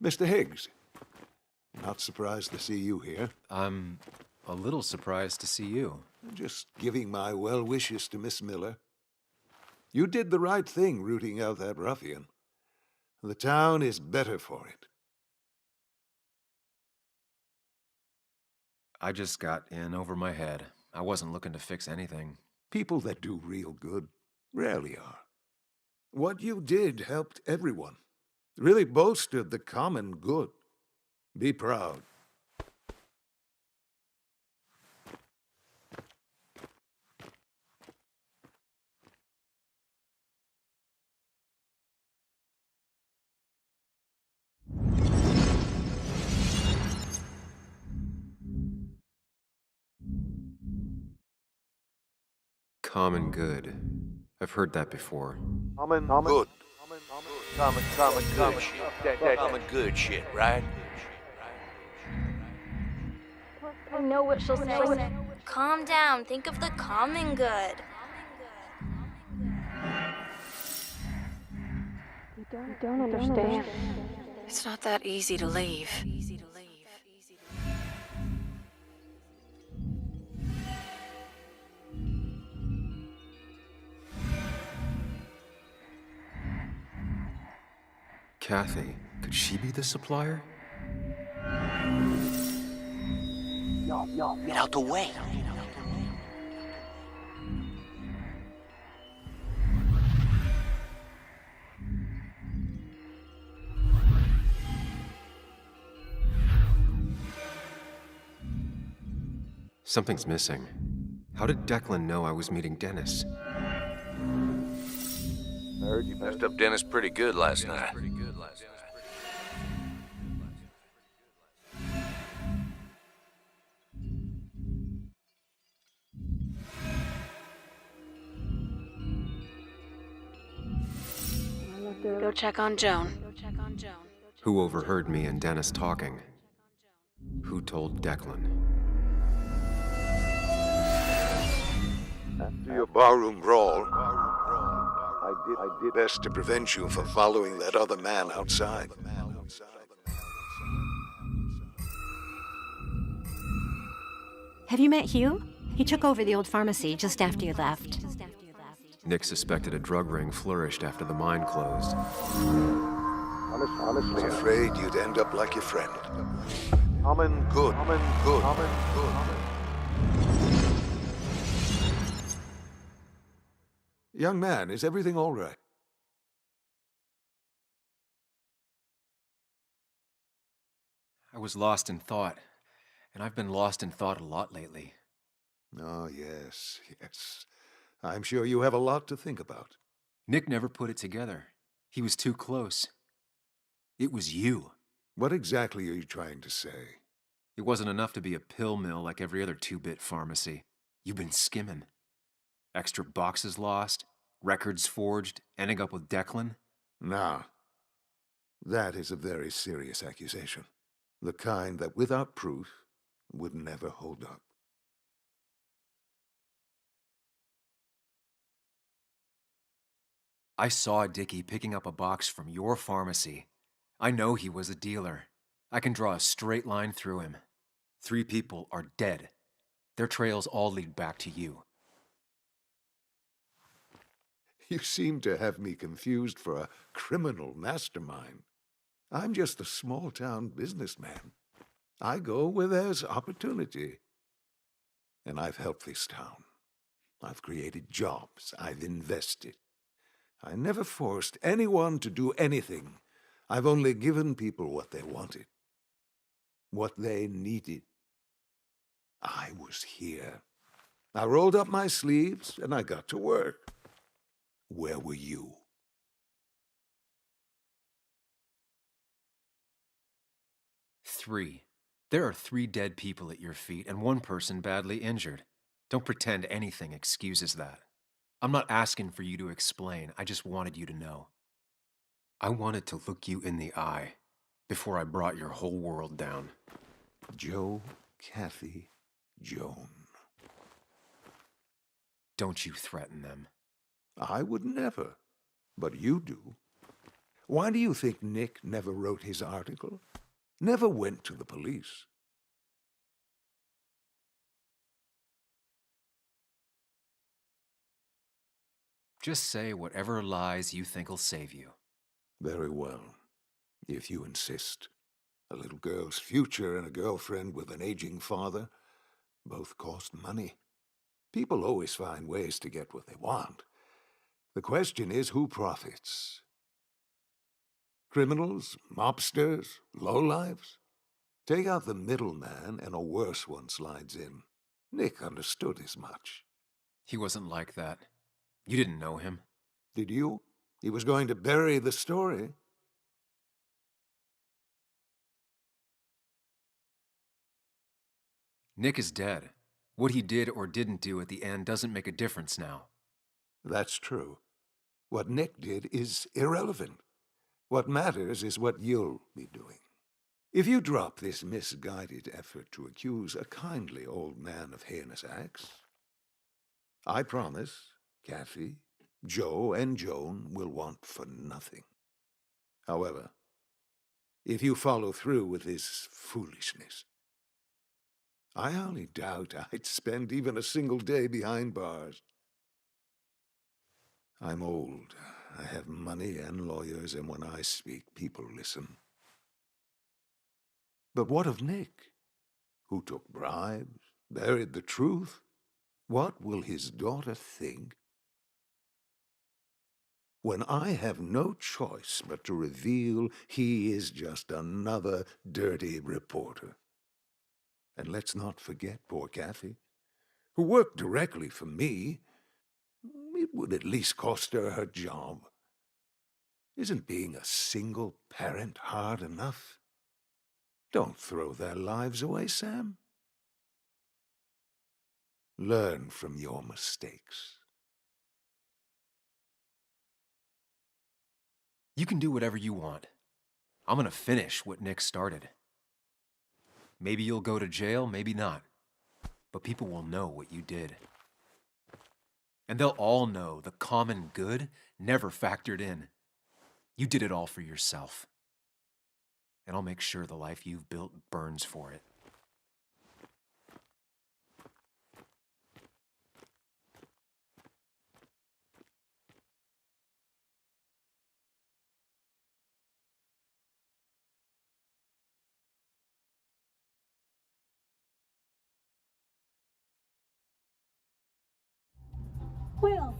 [SPEAKER 6] Mr. Higgs, not surprised to see you here.
[SPEAKER 1] I'm a little surprised to see you.
[SPEAKER 6] Just giving my well wishes to Miss Miller. You did the right thing rooting out that ruffian. The town is better for it.
[SPEAKER 1] I just got in over my head. I wasn't looking to fix anything.
[SPEAKER 6] People that do real good rarely are. What you did helped everyone. Really bolstered the common good. Be proud.
[SPEAKER 1] Common good. I've heard that before.
[SPEAKER 6] Common good.
[SPEAKER 3] Common good shit, right?
[SPEAKER 5] I know what she'll say. Calm down. Think of the common good.
[SPEAKER 9] You don't understand. It's not that easy to leave.
[SPEAKER 1] Kathy, could she be the supplier?
[SPEAKER 17] Yo, get out the way.
[SPEAKER 1] Something's missing. How did Declan know I was meeting Dennis?
[SPEAKER 3] Heard you messed up Dennis pretty good last night.
[SPEAKER 9] Go check on Joan.
[SPEAKER 1] Who overheard me and Dennis talking? Who told Declan?
[SPEAKER 6] After your barroom brawl, I did best to prevent you from following that other man outside.
[SPEAKER 8] Have you met Hugh? He took over the old pharmacy just after you left.
[SPEAKER 1] Nick suspected a drug ring flourished after the mine closed.
[SPEAKER 6] I was afraid you'd end up like your friend. Common good. Common good. Common good. Young man, is everything all right?
[SPEAKER 1] I was lost in thought, and I've been lost in thought a lot lately.
[SPEAKER 6] Oh, yes, yes. I'm sure you have a lot to think about.
[SPEAKER 1] Nick never put it together. He was too close. It was you.
[SPEAKER 6] What exactly are you trying to say?
[SPEAKER 1] It wasn't enough to be a pill mill like every other two-bit pharmacy. You've been skimming. Extra boxes lost, records forged, ending up with Declan.
[SPEAKER 6] Now, that is a very serious accusation. The kind that, without proof, would never hold up.
[SPEAKER 1] I saw Dickie picking up a box from your pharmacy. I know he was a dealer. I can draw a straight line through him. 3 people are dead. Their trails all lead back to you.
[SPEAKER 6] You seem to have me confused for a criminal mastermind. I'm just a small-town businessman. I go where there's opportunity. And I've helped this town. I've created jobs. I've invested. I never forced anyone to do anything. I've only given people what they wanted, what they needed. I was here. I rolled up my sleeves and I got to work. Where were you?
[SPEAKER 1] Three. There are 3 dead people at your feet and 1 person badly injured. Don't pretend anything excuses that. I'm not asking for you to explain. I just wanted you to know. I wanted to look you in the eye before I brought your whole world down.
[SPEAKER 6] Joe, Kathy, Joan.
[SPEAKER 1] Don't you threaten them.
[SPEAKER 6] I would never, but you do. Why do you think Nick never wrote his article? Never went to the police?
[SPEAKER 1] Just say whatever lies you think'll save you.
[SPEAKER 6] Very well, if you insist. A little girl's future and a girlfriend with an aging father both cost money. People always find ways to get what they want. The question is, who profits? Criminals? Mobsters? Lowlifes? Take out the middleman and a worse one slides in. Nick understood as much.
[SPEAKER 1] He wasn't like that. You didn't know him.
[SPEAKER 6] Did you? He was going to bury the story.
[SPEAKER 1] Nick is dead. What he did or didn't do at the end doesn't make a difference now.
[SPEAKER 6] That's true. What Nick did is irrelevant. What matters is what you'll be doing. If you drop this misguided effort to accuse a kindly old man of heinous acts, I promise Kathy, Joe, and Joan will want for nothing. However, if you follow through with this foolishness, I only doubt I'd spend even a single day behind bars. I'm old. I have money and lawyers, and when I speak, people listen. But what of Nick, who took bribes, buried the truth? What will his daughter think when I have no choice but to reveal he is just another dirty reporter? And let's not forget poor Kathy, who worked directly for me. It would at least cost her her job. Isn't being a single parent hard enough? Don't throw their lives away, Sam. Learn from your mistakes.
[SPEAKER 1] You can do whatever you want. I'm gonna finish what Nick started. Maybe you'll go to jail, maybe not. But people will know what you did. And they'll all know the common good never factored in. You did it all for yourself. And I'll make sure the life you've built burns for it.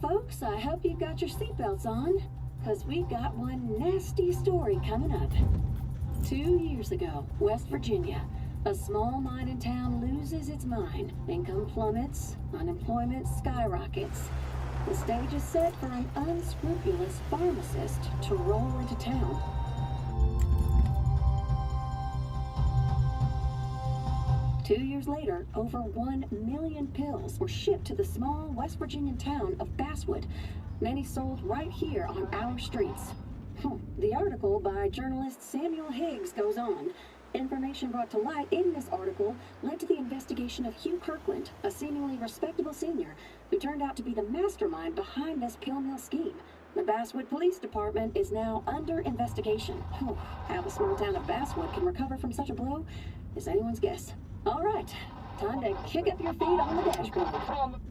[SPEAKER 11] folks, I hope you've got your seatbelts on, because we've got one nasty story coming up. 2 years ago, West Virginia, a small mining town loses its mine. Income plummets, unemployment skyrockets. The stage is set for an unscrupulous pharmacist to roll into town. Two years later, over 1 million pills were shipped to the small West Virginian town of Basswood, many sold right here on our streets. The article by journalist Samuel Higgs goes on. Information brought to light in this article led to the investigation of Hugh Kirkland, a seemingly respectable senior who turned out to be the mastermind behind this pill mill scheme. The Basswood Police Department is now under investigation. How the small town of Basswood can recover from such a blow is anyone's guess. All right, time to kick up your feet on the dashboard.